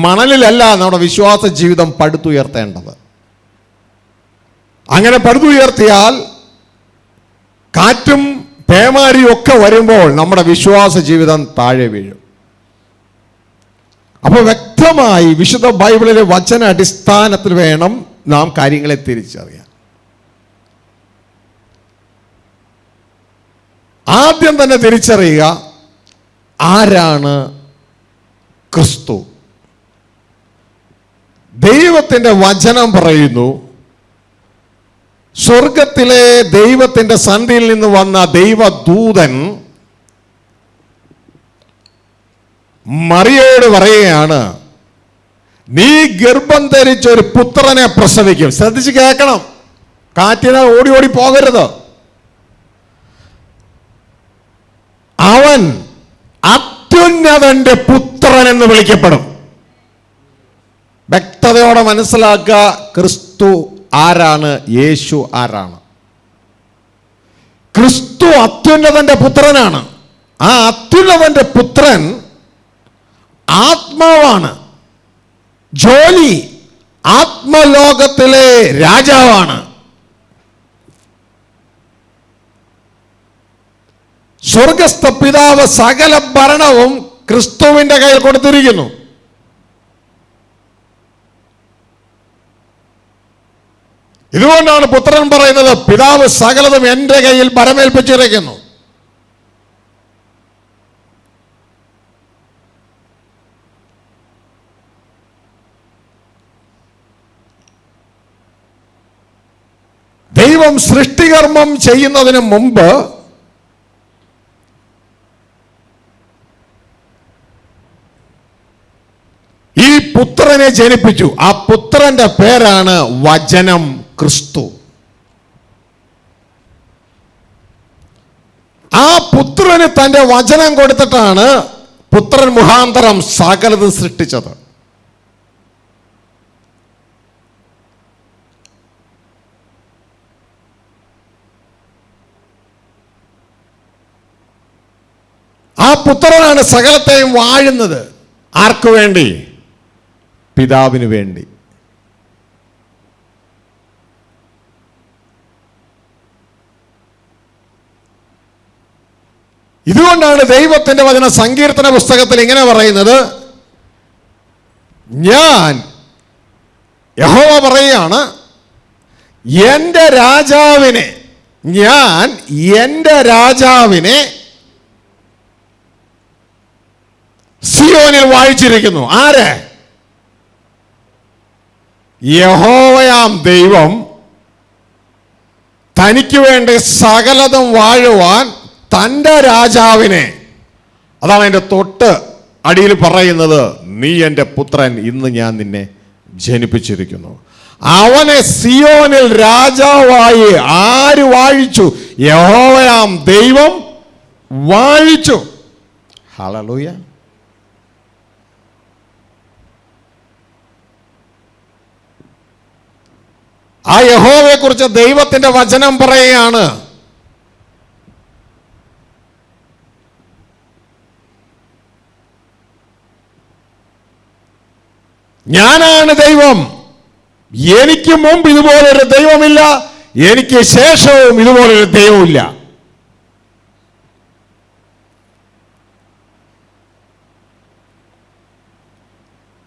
മണലിലല്ല നമ്മുടെ വിശ്വാസ ജീവിതം പടുത്തുയർത്തേണ്ടത്. അങ്ങനെ പടുത്തുയർത്തിയാൽ കാറ്റും പേമാരിയും ഒക്കെ വരുമ്പോൾ നമ്മുടെ വിശ്വാസ ജീവിതം താഴെ വീഴും. അപ്പോൾ വ്യക്തമായി വിശുദ്ധ ബൈബിളിലെ വചന അടിസ്ഥാനത്തിൽ വേണം നാം കാര്യങ്ങളെ തിരിച്ചറിയാൻ. ആദ്യം തന്നെ തിരിച്ചറിയുക, ആരാണ് ക്രിസ്തു. ദൈവത്തിൻ്റെ വചനം പറയുന്നു, സ്വർഗത്തിലെ ദൈവത്തിൻ്റെ സന്നിധിയിൽ നിന്ന് വന്ന ദൈവദൂതൻ മറിയയോട് പറയുകയാണ്, നീ ഗർഭം ധരിച്ച ഒരു പുത്രനെ പ്രസവിക്കും. ശ്രദ്ധിച്ച് കേൾക്കണം, കാറ്റിനാൽ ഓടി ഓടി പോകരുത്. അവൻ അത്യുന്നതന്റെ പുത്രൻ എന്ന് വിളിക്കപ്പെടും. വ്യക്തതയോടെ മനസ്സിലാക്കുക, ക്രിസ്തു ആരാണ്, യേശു ആരാണ്. ക്രിസ്തു അത്യുന്നതന്റെ പുത്രനാണ്. ആ അത്യുന്നതന്റെ പുത്രൻ ആത്മാവാണ്. ജോലി ആത്മലോകത്തിലെ രാജാവാണ്. സ്വർഗസ്ഥ പിതാവ് സകല ഭരണവും ക്രിസ്തുവിന്റെ കയ്യിൽ കൊടുത്തിരിക്കുന്നു. ഇതുകൊണ്ടാണ് പുത്രൻ പറയുന്നത്, പിതാവ് സകലതും എൻ്റെ കയ്യിൽ ഭരമേൽപ്പിച്ചിരിക്കുന്നു. ദൈവം സൃഷ്ടികർമ്മം ചെയ്യുന്നതിന് മുമ്പ് ഈ പുത്രനെ ജനിപ്പിച്ചു. ആ പുത്രന്റെ പേരാണ് വചനം, ക്രിസ്തു. ആ പുത്രന് തന്റെ വചനം കൊടുത്തിട്ടാണ് പുത്രൻ മുഖാന്തരം സകലതും സൃഷ്ടിച്ചത്. ആ പുത്രനാണ് സകലത്തെയും വാഴുന്നത്. ആർക്കു വേണ്ടി? പിതാവിന് വേണ്ടി. ഇതുകൊണ്ടാണ് ദൈവത്തിന്റെ വചന സങ്കീർത്തന പുസ്തകത്തിൽ ഇങ്ങനെ പറയുന്നത്, യഹോവ പറയുകയാണ്, എൻ്റെ രാജാവിനെ സിയോനിൽ വാഴിച്ചിരിക്കുന്നു. ആര്? യഹോവയാം ദൈവം തനിക്ക് വേണ്ടി സകലതും വാഴുവാൻ തൻ്റെ രാജാവിനെ, അതാണ് എൻ്റെ തൊട്ട് അടിയിൽ പറയുന്നത്, നീ എൻ്റെ പുത്രൻ, ഇന്ന് ഞാൻ നിന്നെ ജനിപ്പിച്ചിരിക്കുന്നു. അവനെ സിയോനിൽ രാജാവായി ആര് വാഴിച്ചു? യഹോവയാം ദൈവം വാഴിച്ചു. ഹല്ലേലൂയ. ആ യഹോവയെ കുറിച്ച് ദൈവത്തിന്റെ വചനം പറയുകയാണ്, ഞാനാണ് ദൈവം, എനിക്ക് മുമ്പ് ഇതുപോലൊരു ദൈവമില്ല, എനിക്ക് ശേഷവും ഇതുപോലൊരു ദൈവമില്ല.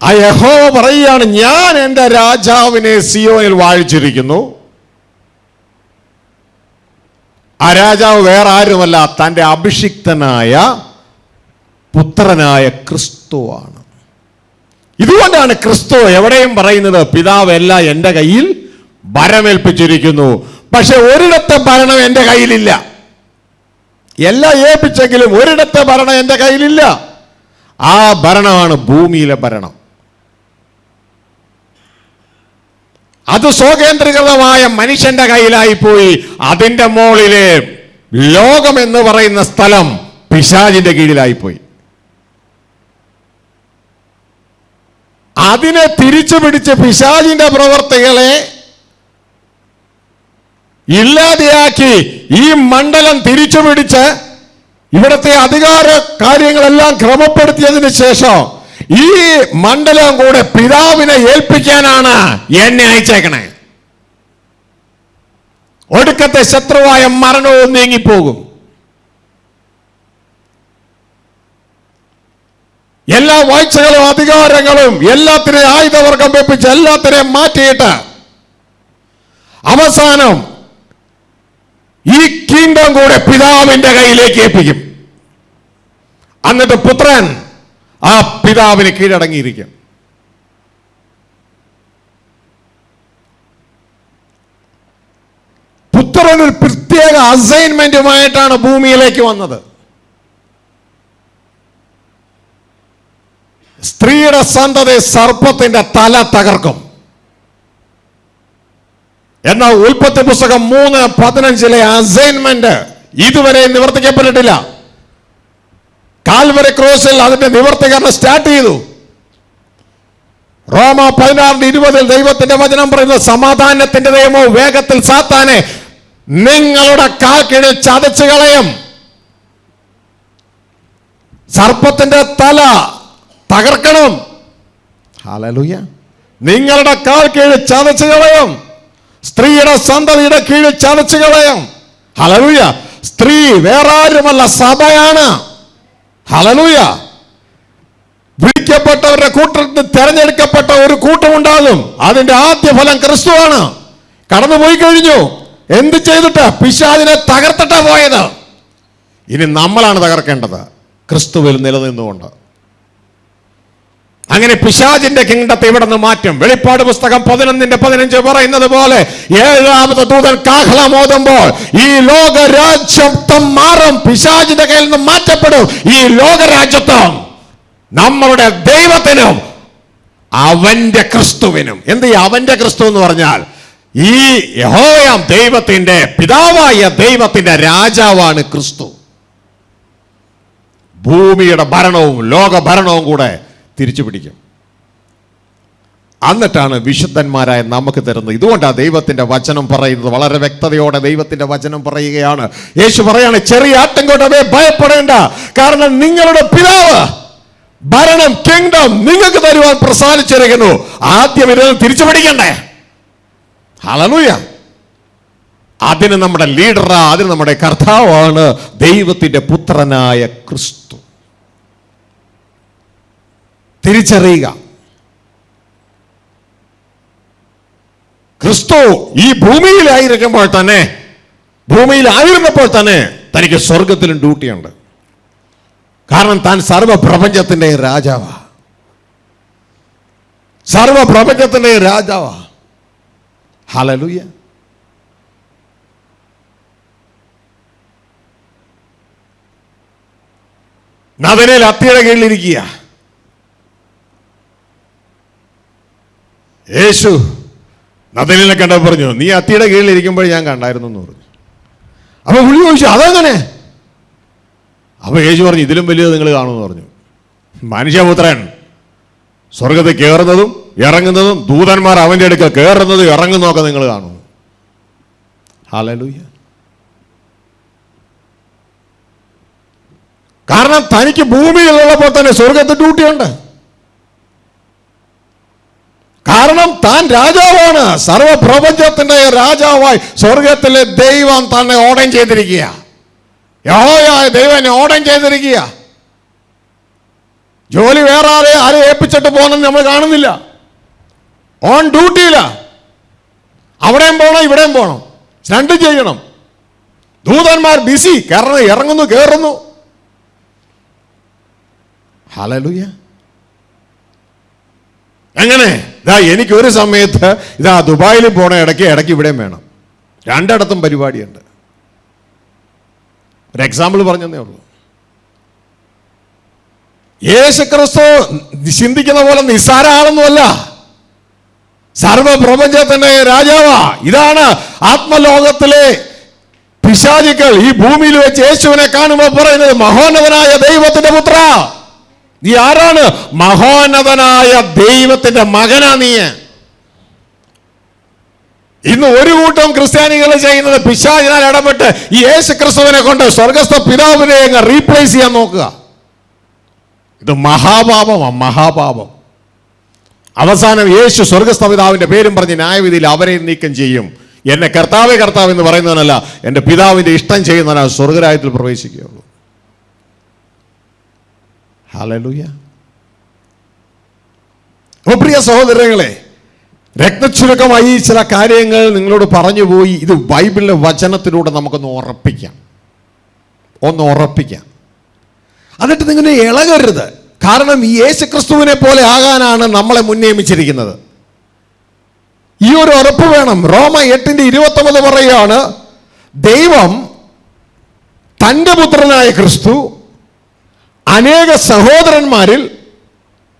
ആ യഹോവ പറയുകയാണ്, ഞാൻ എൻ്റെ രാജാവിനെ സിയോനിൽ വാഴിച്ചിരിക്കുന്നു. ആ രാജാവ് വേറെ ആരുമല്ല, തൻ്റെ അഭിഷിക്തനായ പുത്രനായ ക്രിസ്തുവാണ്. ഇതുകൊണ്ടാണ് ക്രിസ്തു എവിടെയും പറയുന്നത്, പിതാവ് എല്ലാം എൻ്റെ കയ്യിൽ ഭരമേൽപ്പിച്ചിരിക്കുന്നു. പക്ഷെ ഒരിടത്തെ ഭരണം എൻ്റെ കയ്യിലില്ല. എല്ലാം ഏൽപ്പിച്ചെങ്കിലും ഒരിടത്തെ ഭരണം എൻ്റെ കയ്യിലില്ല. ആ ഭരണമാണ് ഭൂമിയിലെ ഭരണം. അത് സ്വകേന്ദ്രീകൃതമായ മനുഷ്യന്റെ കയ്യിലായി പോയി. അതിൻ്റെ മുകളിലെ ലോകം എന്ന് പറയുന്ന സ്ഥലം പിശാചിന്റെ കീഴിലായിപ്പോയി. അതിനെ തിരിച്ചു പിടിച്ച് പിശാചിന്റെ പ്രവർത്തികളെ ഇല്ലാതെയാക്കി ഈ മണ്ഡലം തിരിച്ചു പിടിച്ച് ഇവിടുത്തെ അധികാര കാര്യങ്ങളെല്ലാം ക്രമപ്പെടുത്തിയതിന് ശേഷം ഈ മണ്ഡലം കൂടെ പിതാവിനെ ഏൽപ്പിക്കാനാണ് എന്നെ അയച്ചേക്കണേ. ഒടുക്കത്തെ ശത്രുവായ മരണവും നീങ്ങിപ്പോകും. എല്ലാ വാഴ്ചകളും അധികാരങ്ങളും എല്ലാത്തിനെയും ആയുധവർഗം വെപ്പിച്ച് എല്ലാത്തിനെയും മാറ്റിയിട്ട് അവസാനം ഈ കിങ്ഡം കൂടെ പിതാവിന്റെ കയ്യിലേക്ക് ഏൽപ്പിക്കും. എന്നിട്ട് പുത്രൻ ആ പിതാവിന് കീഴടങ്ങിയിരിക്കും. പുത്രൻ ഒരു പ്രത്യേക അസൈൻമെന്റുമായിട്ടാണ് ഭൂമിയിലേക്ക് വന്നത്. സ്ത്രീയുടെ സന്തതി സർപ്പത്തിന്റെ തല തകർക്കും. എന്നാൽ ഉൽപ്പത്തി പുസ്തകം 3:15 അസൈൻമെന്റ് ഇതുവരെ നിവർത്തിക്കപ്പെട്ടിട്ടില്ല. കാൽവരി ക്രോസിൽ അതിന്റെ നിവർത്തീകരണം സ്റ്റാർട്ട് ചെയ്തു. റോമ 16:20 ദൈവത്തിന്റെ വചനം പറയുന്നത്, സമാധാനത്തിന്റെ ദൈവമോ വേഗത്തിൽ സാത്താനെ നിങ്ങളുടെ കാൽ കീഴിൽ ചതച്ചു കളയും. സർപ്പത്തിന്റെ തല തകർക്കണം. ഹല്ലേലൂയ. നിങ്ങളുടെ കാൽ കീഴിൽ ചതച്ചു കളയും. സ്ത്രീയുടെ സന്തതിയുടെ കീഴിൽ ചതച്ചു കളയും. ഹല്ലേലൂയ. സ്ത്രീ വേറെ ആരുമല്ല, സഭയാണ്. ഹല്ലേലൂയ. വിളിക്കപ്പെട്ടവരുടെ കൂട്ടത്തിൽ തെരഞ്ഞെടുക്കപ്പെട്ട ഒരു കൂട്ടമുണ്ടാകും. അതിന്റെ ആദ്യ ഫലം ക്രിസ്തുവാണ്. കടന്നുപോയി കഴിഞ്ഞു. എന്ത് ചെയ്തിട്ട്? പിശാചിനെ തകർത്തിട്ടാ പോയത്. ഇനി നമ്മളാണ് തകർക്കേണ്ടത്, ക്രിസ്തുവിൽ നിലനിന്നുകൊണ്ട്. അങ്ങനെ പിശാചിന്റെ കിങ്ഡത്തെ ഇവിടെ നിന്ന് മാറ്റും. വെളിപ്പാട് പുസ്തകം 11:15 പറയുന്നത് പോലെ, ഏഴാമത്തെ ദൂതൻ കാഹളമോതുമ്പോൾ ഈ ലോകരാജ്യത്വം മാറും. പിശാചിന്റെ കയ്യിൽ നിന്ന് മാറ്റപ്പെടും ഈ ലോകരാജ്യത്വം നമ്മളുടെ ദൈവത്തിനും അവന്റെ ക്രിസ്തുവിനും. എന്ത് ഈ അവന്റെ ക്രിസ്തു എന്ന് പറഞ്ഞാൽ, ഈ യഹോവയാം ദൈവത്തിന്റെ പിതാവായ ദൈവത്തിന്റെ രാജാവാണ് ക്രിസ്തു. ഭൂമിയുടെ ഭരണവും ലോക ഭരണവും കൂടെ തിരിച്ചു പിടിക്കും. എന്നിട്ടാണ് വിശുദ്ധന്മാരായ നമുക്ക് തരുന്നത്. ഇതുകൊണ്ടാണ് ദൈവത്തിന്റെ വചനം പറയുന്നത്, വളരെ വ്യക്തതയോടെ ദൈവത്തിന്റെ വചനം പറയുകയാണ്. യേശു പറയാണ്, ചെറിയ ആട്ടിൻകൂട്ടമേ ഭയപ്പെടേണ്ട, കാരണം നിങ്ങളുടെ പിതാവ് ഭരണം, കിങ്ഡം നിങ്ങൾക്ക് തരുവാൻ പ്രസാദിച്ചിരിക്കുന്നു. ആദ്യം ഇത് തിരിച്ചു പിടിക്കണ്ടേ? ഹല്ലേലൂയ. അതിന് നമ്മുടെ ലീഡറാ, അതിന് നമ്മുടെ കർത്താവാണ് ദൈവത്തിന്റെ പുത്രനായ ക്രിസ്തു. തിരിച്ചറിയുക, ക്രിസ്തു ഈ ഭൂമിയിലായിരുന്നപ്പോൾ തന്നെ തനിക്ക് സ്വർഗത്തിലും ഡ്യൂട്ടിയുണ്ട്. കാരണം താൻ സർവപ്രപഞ്ചത്തിന്റെ രാജാവാ. സർവപ്രപഞ്ചത്തിന്റെ രാജാവാ. ഹല്ലേലൂയ. നദനേൽ അത്തിയുടെ കീഴിലിരിക്കുക. യേശു നദനേലിനെ കണ്ടപ്പോൾ പറഞ്ഞു, നീ അത്തിയുടെ കീഴിലിരിക്കുമ്പോൾ ഞാൻ കണ്ടായിരുന്നു എന്ന് പറഞ്ഞു. അപ്പൊ പുള്ളി ചോദിച്ചു, അതെങ്ങനെ? അപ്പൊ യേശു പറഞ്ഞു, ഇതിലും വലിയത് നിങ്ങൾ കാണുമെന്ന് പറഞ്ഞു. മനുഷ്യപുത്രൻ സ്വർഗത്തിൽ കയറുന്നതും ഇറങ്ങുന്നതും, ദൂതന്മാർ അവന്റെ അടുക്കൽ കയറുന്നതും ഇറങ്ങുന്നതൊക്കെ നിങ്ങൾ കാണുന്നു. ഹല്ലേലൂയ. കാരണം തനിക്ക് ഭൂമിയിലുള്ളപ്പോൾ തന്നെ സ്വർഗത്തിൽ ഡ്യൂട്ടിയുണ്ട്. കാരണം താൻ രാജാവാണ്, സർവപ്രപഞ്ചത്തിന്റെ രാജാവായി സ്വർഗത്തിലെ ദൈവം തന്നെ ഓർഡർ ചെയ്തിരിക്കുക. യഹോവയായ ദൈവം എന്നെ ഓർഡർ ചെയ്തിരിക്കുക. ജോലി വേറെ ആരെ ഏൽപ്പിച്ചിട്ട് പോകുന്നത് നമ്മൾ കാണുന്നില്ല. ഓൺ ഡ്യൂട്ടിയില്ല. അവിടെയും പോകണം, ഇവിടെയും പോകണം, രണ്ടും ചെയ്യണം. ദൂതന്മാർ ബിസി, കാരണം ഇറങ്ങുന്നു കയറുന്നു. ഹല്ലേലൂയ. എങ്ങനെ? എനിക്കൊരു സമയത്ത് ദുബായിൽ പോണ ഇടയ്ക്ക് ഇവിടെയും വേണം, രണ്ടിടത്തും പരിപാടിയുണ്ട്. ഒരു എക്സാമ്പിൾ പറഞ്ഞതേ ഉള്ളൂ. യേശുക്രിസ്തു ചിന്തിക്കുന്ന പോലെ നിസ്സാര ആളൊന്നുമല്ല, സർവപ്രപഞ്ചത്തിന്റെ രാജാവാ. ഇതാണ് ആത്മലോകത്തിലെ പിശാചുക്കൾ ഈ ഭൂമിയിൽ വെച്ച് യേശുവിനെ കാണുമ്പോൾ പറയുന്നത്, മഹോന്നതനായ ദൈവത്തിന്റെ പുത്ര. നീ ആരാണ്? മഹോന്നതനായ ദൈവത്തിന്റെ മകനാ നീ. ഇന്ന് ഒരു കൂട്ടം ക്രിസ്ത്യാനികൾ ചെയ്യുന്നത്, പിശാചിനാൽ ഇടപെട്ട് ഈ യേശു ക്രിസ്തുവിനെ കൊണ്ട് സ്വർഗസ്ഥ പിതാവിനെ അങ്ങ് റീപ്ലേസ് ചെയ്യാൻ നോക്കുക. ഇത് മഹാപാപമാണ്, മഹാപാപം. അവസാനം യേശു സ്വർഗസ്ഥ പിതാവിന്റെ പേരും പറഞ്ഞ് ന്യായവിധിയിൽ അവരെ നീക്കം ചെയ്യും. എന്നെ കർത്താവേ കർത്താവ് എന്ന് പറയുന്നവനല്ല, എൻ്റെ പിതാവിന്റെ ഇഷ്ടം ചെയ്യുന്നവനാണ് സ്വർഗരാജ്യത്തിൽ പ്രവേശിക്കുകയുള്ളൂ. ഹല്ലേലൂയ. പ്രിയ സഹോദരങ്ങളെ, രത്നച്ചുരുക്കമായി ചില കാര്യങ്ങൾ നിങ്ങളോട് പറഞ്ഞു പോയി. ഇത് ബൈബിളിലെ വചനത്തിലൂടെ നമുക്കൊന്ന് ഉറപ്പിക്കാം. എന്നിട്ട് നിങ്ങൾ ഇളകരുത്. കാരണം ഈ യേശുക്രിസ്തുവിനെ പോലെ ആകാനാണ് നമ്മളെ മുന്നേമിച്ചിരിക്കുന്നത്. ഈ ഒരു ഉറപ്പ് വേണം. റോമ 8:29 പറയുകയാണ്, ദൈവം തൻ്റെ പുത്രനായ ക്രിസ്തു അനേക സഹോദരന്മാരിൽ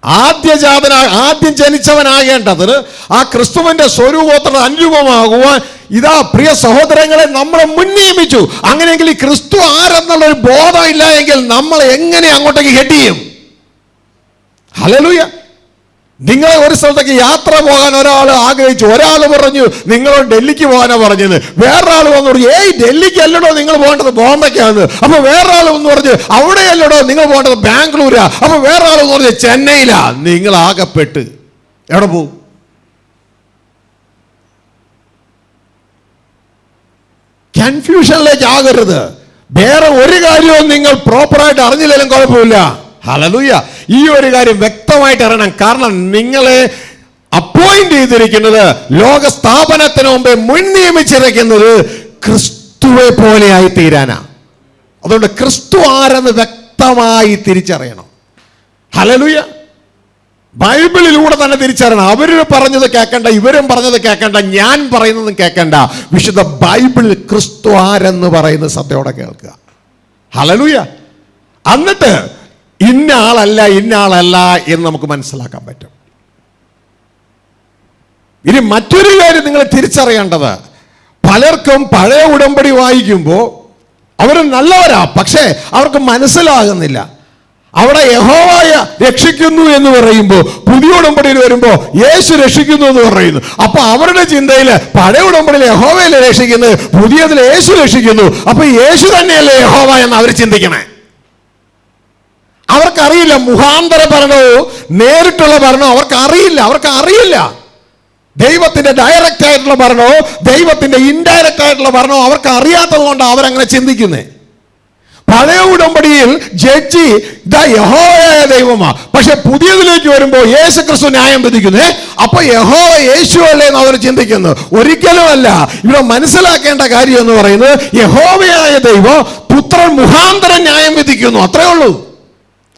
ആദ്യം ജനിച്ചവനാകേണ്ടതിന് ആ ക്രിസ്തുവിന്റെ സ്വരൂപത്തിന് അനുരൂപമാകുവാൻ ഇതാ പ്രിയ സഹോദരങ്ങളെ, നമ്മളെ മുൻ നിയമിച്ചു. അങ്ങനെയെങ്കിൽ ഈ ക്രിസ്തു ആരെന്നുള്ളൊരു ബോധം ഇല്ല എങ്കിൽ നമ്മൾ എങ്ങനെ അങ്ങോട്ടേക്ക് ഹെഡ് ചെയ്യും? ഹല്ലേലൂയ. നിങ്ങളെ ഒരു സ്ഥലത്തേക്ക് യാത്ര പോകാൻ ഒരാൾ ആഗ്രഹിച്ചു. ഒരാൾ പറഞ്ഞു നിങ്ങളോട് ഡൽഹിക്ക് പോകാനാണ് പറഞ്ഞത്. വേറൊരാൾ വന്നു പറഞ്ഞു ഏയ് ഡൽഹിക്ക് അല്ലടോ നിങ്ങൾ പോകേണ്ടത് ബോംബെക്കാണ്. അപ്പൊ വേറൊരാൾ എന്ന് പറഞ്ഞു അവിടെ അല്ലടോ നിങ്ങൾ പോകേണ്ടത് ബാംഗ്ലൂരാ. അപ്പൊ വേറൊരാൾ എന്ന് പറഞ്ഞു ചെന്നൈയിലാ. നിങ്ങൾ ആകെപ്പെട്ട് എവിടെ പോകും? കൺഫ്യൂഷനിലേക്ക് ആകരുത്. വേറെ ഒരു കാര്യവും നിങ്ങൾ പ്രോപ്പറായിട്ട് അറിഞ്ഞില്ലെങ്കിലും കുഴപ്പമില്ല. ഹല്ലേലൂയ. ഈ ഒരു കാര്യം വ്യക്തമായിട്ട് അറിയണം. കാരണം നിങ്ങളെ അപ്പോയിന്റ് ചെയ്തിരിക്കുന്നത്, ലോക സ്ഥാപനത്തിന് മുമ്പേ മുൻ നിയമിച്ചിരിക്കുന്നത് ക്രിസ്തുവെ പോലെയായി തീരാനാ. അതുകൊണ്ട് ക്രിസ്തു ആരെന്ന് വ്യക്തമായി തിരിച്ചറിയണം. ഹല്ലേലൂയ. ബൈബിളിലൂടെ തന്നെ തിരിച്ചറിയണം. അവര് പറഞ്ഞത് കേൾക്കണ്ട, ഇവരും പറഞ്ഞത് കേൾക്കണ്ട, ഞാൻ പറയുന്നത് കേൾക്കണ്ട. വിശുദ്ധ ബൈബിളിൽ ക്രിസ്തു ആരെന്ന് പറയുന്നത് സത്യത്തോടെ കേൾക്കുക. ഹല്ലേലൂയ. എന്നിട്ട് ഇന്ന ആളല്ല എന്ന് നമുക്ക് മനസ്സിലാക്കാൻ പറ്റും. ഇനി മറ്റൊരു കാര്യം നിങ്ങൾ തിരിച്ചറിയേണ്ടത്, പലർക്കും പഴയ ഉടമ്പടി വായിക്കുമ്പോൾ അവർ നല്ലവരാ, പക്ഷേ അവർക്ക് മനസ്സിലാകുന്നില്ല. അവിടെ യഹോവ രക്ഷിക്കുന്നു എന്ന് പറയുമ്പോൾ, പുതിയ ഉടമ്പടിയിൽ വരുമ്പോൾ യേശു രക്ഷിക്കുന്നു എന്ന് പറയുന്നു. അപ്പൊ അവരുടെ ചിന്തയിൽ പഴയ ഉടമ്പടിയിൽ യഹോവയല്ലേ രക്ഷിക്കുന്നത്, പുതിയതിൽ യേശു രക്ഷിക്കുന്നു. അപ്പൊ യേശു തന്നെയല്ലേ യഹോവ എന്ന് അവർ ചിന്തിക്കണേ. അവർക്കറിയില്ല മുഖാന്തര ഭരണവും നേരിട്ടുള്ള ഭരണവും അവർക്കറിയില്ല. ദൈവത്തിന്റെ ഡയറക്റ്റ് ആയിട്ടുള്ള ഭരണവും ദൈവത്തിന്റെ ഇൻഡയറക്റ്റ് ആയിട്ടുള്ള ഭരണവും അവർക്ക് അറിയാത്തത് കൊണ്ടാണ് അവരങ്ങനെ ചിന്തിക്കുന്നത്. പഴയ ഉടമ്പടിയിൽ ജഡ്ജി ഇതാ യഹോവയായ ദൈവമാ, പക്ഷെ പുതിയതിലേക്ക് വരുമ്പോൾ യേശു ക്രിസ്തു ന്യായം വിധിക്കുന്നു. അപ്പൊ യഹോവ യേശു അല്ലേ എന്ന് അവർ ചിന്തിക്കുന്നു. ഒരിക്കലും അല്ല. ഇവിടെ മനസ്സിലാക്കേണ്ട കാര്യം എന്ന് പറയുന്നത്, യഹോവയായ ദൈവം പുത്രൻ മുഖാന്തരം ന്യായം വിധിക്കുന്നു, അത്രേ ഉള്ളൂ.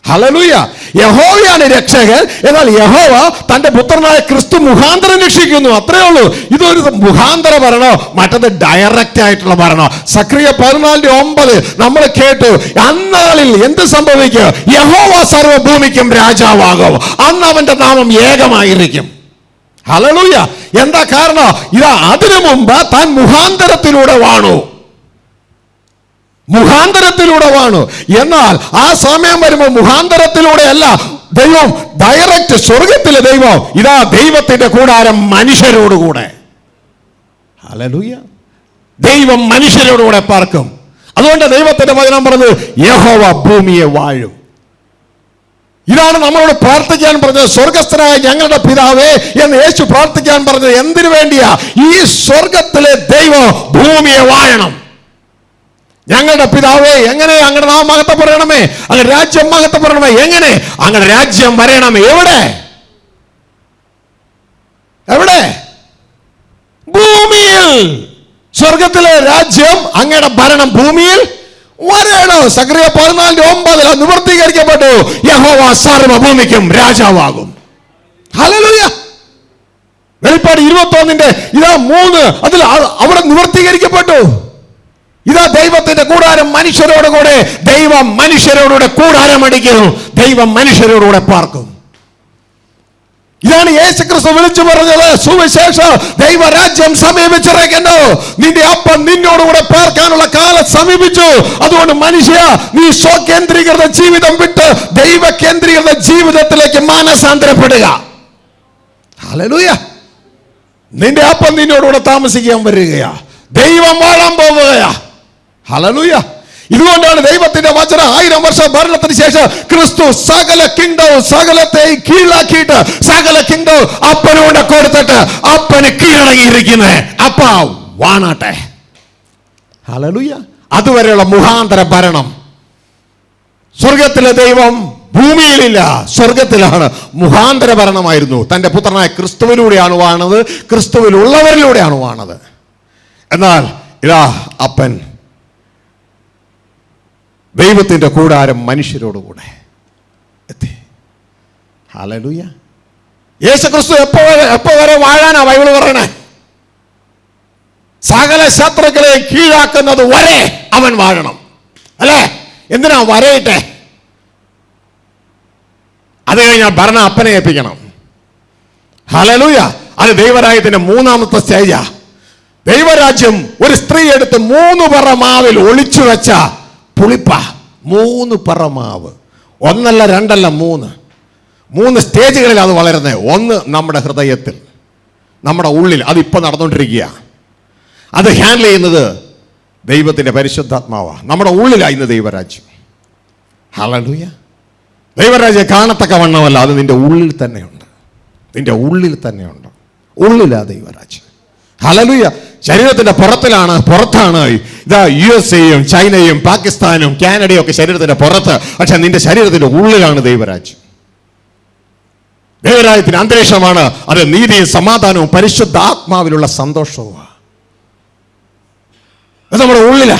ഹല്ലേലൂയ. യഹോവയാണ് രക്ഷകൻ, എന്നാൽ യഹോവ തന്റെ പുത്രനായ ക്രിസ്തു മുഖാന്തരം രക്ഷിക്കുന്നു, അത്രേ ഉള്ളൂ. ഇതൊരു മുഖാന്തര ഭരണോ മറ്റത് ഡയറക്റ്റ് ആയിട്ടുള്ള ഭരണോ. സക്രിയ 14:9 നമ്മൾ കേട്ടു. അന്നാളിൽ എന്ത് സംഭവിക്കും? യഹോവ സർവ്വഭൂമിക്കും രാജാവാകും, അന്ന് അവന്റെ നാമം ഏകമായിരിക്കും. ഹല്ലേലൂയ. എന്താ കാരണം? ഇതാ അതിനു മുമ്പ് താൻ മുഖാന്തരത്തിലൂടെ വാണു. എന്നാൽ ആ സമയം വരുമ്പോൾ മുഖാന്തരത്തിലൂടെ അല്ല, ദൈവം ഡയറക്റ്റ് സ്വർഗത്തിലെ ദൈവം ഇതാ ദൈവത്തിന്റെ കൂടാരം മനുഷ്യരോടുകൂടെ. ഹല്ലേലൂയ. ദൈവം മനുഷ്യരോടുകൂടെ പാർക്കും. അതുകൊണ്ട് ദൈവത്തിന്റെ വചനം പറഞ്ഞത് യഹോവ ഭൂമിയെ വാഴും. ഇതാണ് നമ്മളോട് പ്രാർത്ഥിക്കാൻ പറഞ്ഞത്. സ്വർഗസ്ഥനായ ഞങ്ങളുടെ പിതാവേ എന്ന് യേശു പ്രാർത്ഥിക്കാൻ പറഞ്ഞത് എന്തിനു വേണ്ടിയാ? ഈ സ്വർഗത്തിലെ ദൈവം ഭൂമിയെ വാഴണം. ഞങ്ങളുടെ പിതാവേ, എങ്ങനെ അങ്ങയുടെ നാമം മഹത്വപ്പെടണമേ, അങ്ങയുടെ രാജ്യം മഹത്വപ്പെടണമേ. എങ്ങനെ? അങ്ങയുടെ രാജ്യം വരണമേ. എവിടെ? ഭൂമിയിൽ. സ്വർഗത്തിലെ രാജ്യം, അങ്ങയുടെ ഭരണം ഭൂമിയിൽ വരണം. സക്രിയ 14:9 നിവർത്തീകരിക്കപ്പെട്ടു. യഹോവ സർവ്വഭൂമിക്കും രാജാവാകും. ഹല്ലേലൂയ. വെളിപ്പാട് 21 ഇതാ 3 അതിൽ അവിടെ നിവർത്തീകരിക്കപ്പെട്ടു. ഇതാ ദൈവത്തിന്റെ കൂടാരം മനുഷ്യരോടുകൂടെ. ദൈവം മനുഷ്യരോടുകൂടെ കൂടാരം അടിക്കുന്നു. ദൈവം മനുഷ്യരോടുകൂടെ പാർക്കും. ഇതാണ് യേശുക്രിസ്തു വിളിച്ചു പറഞ്ഞത്. സുവിശേഷം, ദൈവരാജ്യം സമീപിച്ചിരിക്കുന്നു, നിന്റെ അപ്പൻ നിന്നോടുകൂടെ പാർക്കാനുള്ള കാലം സമീപിച്ചു. അതുകൊണ്ട് മനുഷ്യ, നീ സ്വകേന്ദ്രീകൃത ജീവിതം വിട്ട് ദൈവ കേന്ദ്രീകൃത ജീവിതത്തിലേക്ക് മാനസാന്തരപ്പെടുക. ഹല്ലേലൂയ. നിന്റെ അപ്പൻ നിന്നോടുകൂടെ താമസിക്കാൻ വരികയാ. ദൈവം വാഴാൻ പോവുകയാ. ഹല്ലേലൂയ. ഇതുകൊണ്ടാണ് ദൈവത്തിന്റെ വചനം 1000 വർഷം ഭരണത്തിന് ശേഷം ക്രിസ്തു സകല കിങ്ഡവും സകലത്തെയും കീഴാക്കിയിട്ട് സകല കിങ്ഡവും അപ്പനോട് കൊടുത്തിട്ട് അപ്പന് കീഴടങ്ങിയിരിക്കുന്നത്. അപ്പ വാണാട്ടെ. ഹല്ലേലൂയ. അതുവരെയുള്ള മുഖാന്തര ഭരണം. സ്വർഗത്തിലെ ദൈവം ഭൂമിയിലില്ല, സ്വർഗത്തിലാണ്. മുഖാന്തര ഭരണമായിരുന്നു. തന്റെ പുത്രനായ ക്രിസ്തുവിലൂടെയാണ് വാണത്, ക്രിസ്തുവിലുള്ളവരിലൂടെയാണ് വാണത്. എന്നാൽ ഇതാ അപ്പൻ ദൈവത്തിന്റെ കൂടാരം മനുഷ്യരോടുകൂടെ എത്തി. ഹല്ലേലൂയ. യേശുക്രിസ്തു എപ്പോ വരെ വാഴാനാ ബൈബിൾ പറയണേ? സകല ശത്രുക്കളെ കീഴാക്കുന്നത് വരെ അവൻ വാഴണം, അല്ലേ? എന്തിനാ വരയിട്ടെ? അത് കഴിഞ്ഞാൽ ഭരണം അപ്പനെ ഏൽപ്പിക്കണം. ഹല്ലേലൂയ. അത് ദൈവരാജ്യത്തിന്റെ 3ാമത്തെ സ്റ്റേജാ. ദൈവരാജ്യം ഒരു സ്ത്രീ എടുത്ത് 3 പറ മാവിൽ ഒളിച്ചു വെച്ച പുളിപ്പ. 3 പറ മാവ്, 1 അല്ല 2 അല്ല 3 സ്റ്റേജുകളിൽ അത് വളരുന്നത്. ഒന്ന് നമ്മുടെ ഹൃദയത്തിൽ, നമ്മുടെ ഉള്ളിൽ, അതിപ്പോൾ നടന്നുകൊണ്ടിരിക്കുക. അത് ഹാൻഡിൽ ചെയ്യുന്നത് ദൈവത്തിൻ്റെ പരിശുദ്ധാത്മാവാണ്. നമ്മുടെ ഉള്ളിലാണ് ഇന്ന് ദൈവരാജ്യം. ഹല്ലേലൂയ. ദൈവരാജ്യം കാണത്തക്ക വണ്ണമല്ല, അത് നിന്റെ ഉള്ളിൽ തന്നെയുണ്ട്. നിന്റെ ഉള്ളിൽ തന്നെയുണ്ട്. ഉള്ളിലാ ദൈവരാജ്യം. ഹല്ലേലൂയ. ശരീരത്തിന്റെ പുറത്താണ് ഇതാ USA-യും ചൈനയും പാകിസ്ഥാനും കാനഡയും ഒക്കെ ശരീരത്തിന്റെ പുറത്ത്. പക്ഷെ നിന്റെ ശരീരത്തിന്റെ ഉള്ളിലാണ് ദൈവരാജ്യം. ദൈവരാജ്യത്തിന്റെ അന്തരീക്ഷമാണ് അത്. നീതിയും സമാധാനവും പരിശുദ്ധാത്മാവിലുള്ള സന്തോഷവും അത് നമ്മുടെ ഉള്ളിലാ.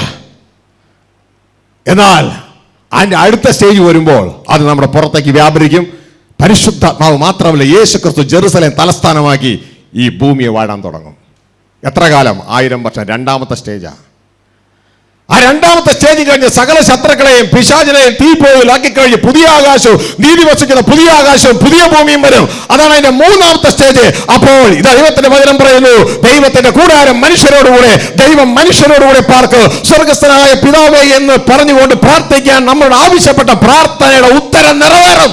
എന്നാൽ അതിന്റെ അടുത്ത സ്റ്റേജ് വരുമ്പോൾ അത് നമ്മുടെ പുറത്തേക്ക് വ്യാപരിക്കും. പരിശുദ്ധാത്മാവ് മാത്രമല്ല, യേശുക്രിസ്തു ജെറുസലേം തലസ്ഥാനമാക്കി ഈ ഭൂമിയെ വാഴാൻ തുടങ്ങും. എത്ര കാലം? 1000 വർഷം. 2ാമത്തെ സ്റ്റേജാണ്. ആ 2ാമത്തെ സ്റ്റേജ് കഴിഞ്ഞ് സകല ശത്രുക്കളെയും പിശാചിനെയും തീപ്പോയിലാക്കി കഴിഞ്ഞ് പുതിയ ആകാശവും നീതി വസിക്കുന്ന പുതിയ ആകാശവും പുതിയ ഭൂമിയും വരും. അതാണ് അതിന്റെ 3ാമത്തെ സ്റ്റേജ്. അപ്പോൾ ഇത് ദൈവത്തിന്റെ വചനം പറയുന്നു, ദൈവത്തിന്റെ കൂടാരം മനുഷ്യരോടുകൂടെ, ദൈവം മനുഷ്യരോടുകൂടെ പാർക്ക്. സ്വർഗസ്ഥനായ പിതാവേ എന്ന് പറഞ്ഞുകൊണ്ട് പ്രാർത്ഥിക്കാൻ നമ്മളോട് ആവശ്യപ്പെട്ട പ്രാർത്ഥനയുടെ ഉത്തരം നിറവേറും.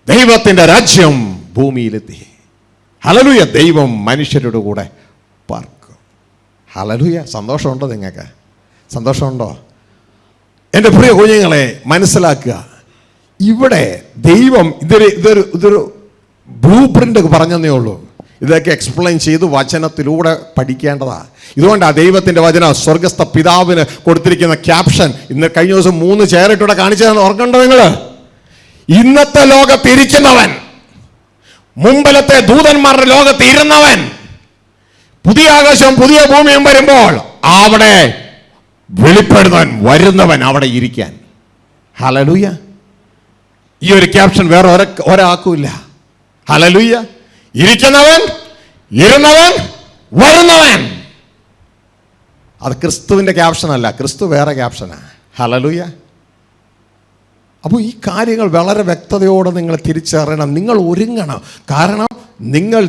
ദൈവത്തിന്റെ രാജ്യം ഭൂമിയിലെത്തി. ഹല്ലേലൂയ. ദൈവം മനുഷ്യരുടെ കൂടെ പാർക്കും. ഹല്ലേലൂയ. സന്തോഷമുണ്ടോ നിങ്ങൾക്ക്? സന്തോഷമുണ്ടോ? എൻ്റെ പ്രിയ കുഞ്ഞുങ്ങളെ, മനസ്സിലാക്കുക, ഇവിടെ ദൈവം ഇതൊരു ബ്ലൂ പ്രിന്റ് പറഞ്ഞതേ ഉള്ളൂ. ഇതൊക്കെ എക്സ്പ്ലെയിൻ ചെയ്ത് വചനത്തിലൂടെ പഠിക്കേണ്ടതാണ്. ഇതുകൊണ്ടാണ് ദൈവത്തിൻ്റെ വചനം സ്വർഗസ്ഥ പിതാവിന് കൊടുത്തിരിക്കുന്ന ക്യാപ്ഷൻ. ഇന്ന് കഴിഞ്ഞ ദിവസം 3 ചെയറിട്ടൂടെ കാണിച്ചതെന്ന് ഓർക്കണ്ടോ നിങ്ങൾ? ഇന്നത്തെ ലോകത്തിരിക്കുന്നവൻ, മുമ്പിലത്തെ ദൂതന്മാരുടെ ലോകത്ത് ഇരുന്നവൻ, പുതിയ ആകാശവും പുതിയ ഭൂമിയും വരുമ്പോൾ അവിടെ വെളിപ്പെടുന്നവൻ, വരുന്നവൻ അവിടെ ഇരിക്കാൻ. ഹല്ലേലൂയ. ഈ ഒരു ക്യാപ്ഷൻ വേറെ ഒരാൾക്കുമില്ല. ഹല്ലേലൂയ. ഇരിക്കുന്നവൻ, ഇരുന്നവൻ, വരുന്നവൻ. അത് ക്രിസ്തുവിൻ്റെ ക്യാപ്ഷനല്ല, ക്രിസ്തു വേറെ ക്യാപ്ഷനാണ്. ഹല്ലേലൂയ. അപ്പോൾ ഈ കാര്യങ്ങൾ വളരെ വ്യക്തതയോടെ നിങ്ങൾ തിരിച്ചറിയണം. നിങ്ങൾ ഒരുങ്ങണം. കാരണം നിങ്ങൾ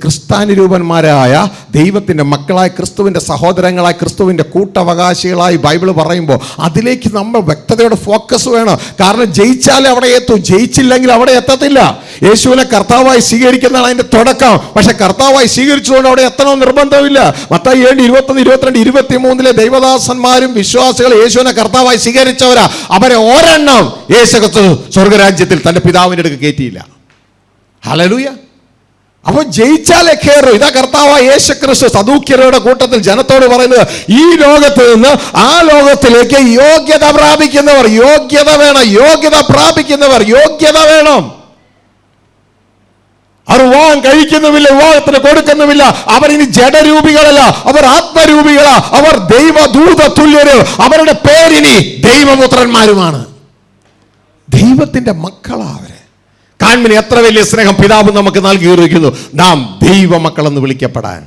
ക്രിസ്താനുരൂപന്മാരായ ദൈവത്തിൻ്റെ മക്കളായി, ക്രിസ്തുവിൻ്റെ സഹോദരങ്ങളായി, ക്രിസ്തുവിൻ്റെ കൂട്ടവകാശികളായി ബൈബിൾ പറയുമ്പോൾ അതിലേക്ക് നമ്മൾ വ്യക്തതയോടെ ഫോക്കസ് വേണം. കാരണം ജയിച്ചാലേ അവിടെ എത്തൂ, ജയിച്ചില്ലെങ്കിൽ അവിടെ എത്തത്തില്ല. യേശുവിനെ കർത്താവായി സ്വീകരിക്കുന്നതാണ് അതിൻ്റെ തുടക്കം. പക്ഷെ കർത്താവായി സ്വീകരിച്ചുകൊണ്ട് അവിടെ എത്തണമെന്ന് നിർബന്ധമില്ല. മത്തായി 7:21, 22, 23 ദൈവദാസന്മാരും വിശ്വാസികൾ യേശുവിനെ കർത്താവായി സ്വീകരിച്ചവരാ. അവരെ ഒരെണ്ണം യേശുക്രിസ്തു സ്വർഗരാജ്യത്തിൽ തൻ്റെ പിതാവിൻ്റെ അടുക്ക് കയറ്റിയില്ല. ഹല്ലേലൂയ. അപ്പോൾ ജയിച്ചാലേ കയറും. ഇതാ കർത്താവായ യേശുക്രിസ്തു സദൂക്യരുടെ കൂട്ടത്തിൽ ജനത്തോട് പറയുന്നത്, ഈ ലോകത്ത് നിന്ന് ആ ലോകത്തിലേക്ക് യോഗ്യത പ്രാപിക്കുന്നവർ, യോഗ്യത വേണം. യോഗ്യത പ്രാപിക്കുന്നവർ യോഗ്യത വേണം. അവർ വിവാഹം കഴിക്കുന്നുമില്ല, വിവാഹത്തിന് കൊടുക്കുന്നുമില്ല. അവർ ഇനി ജഡരൂപികളല്ല, അവർ ആത്മരൂപികളാ. അവർ ദൈവദൂത തുല്യര്. അവരുടെ പേരിനി ദൈവപുത്രന്മാരുമാണ്. ദൈവത്തിന്റെ മക്കളാ അവര്. കാൺമിന് എത്ര വലിയ സ്നേഹം പിതാവ് നമുക്ക് നൽകിയിരിക്കുന്നു, നാം ദൈവമക്കളെന്ന് വിളിക്കപ്പെടാൻ.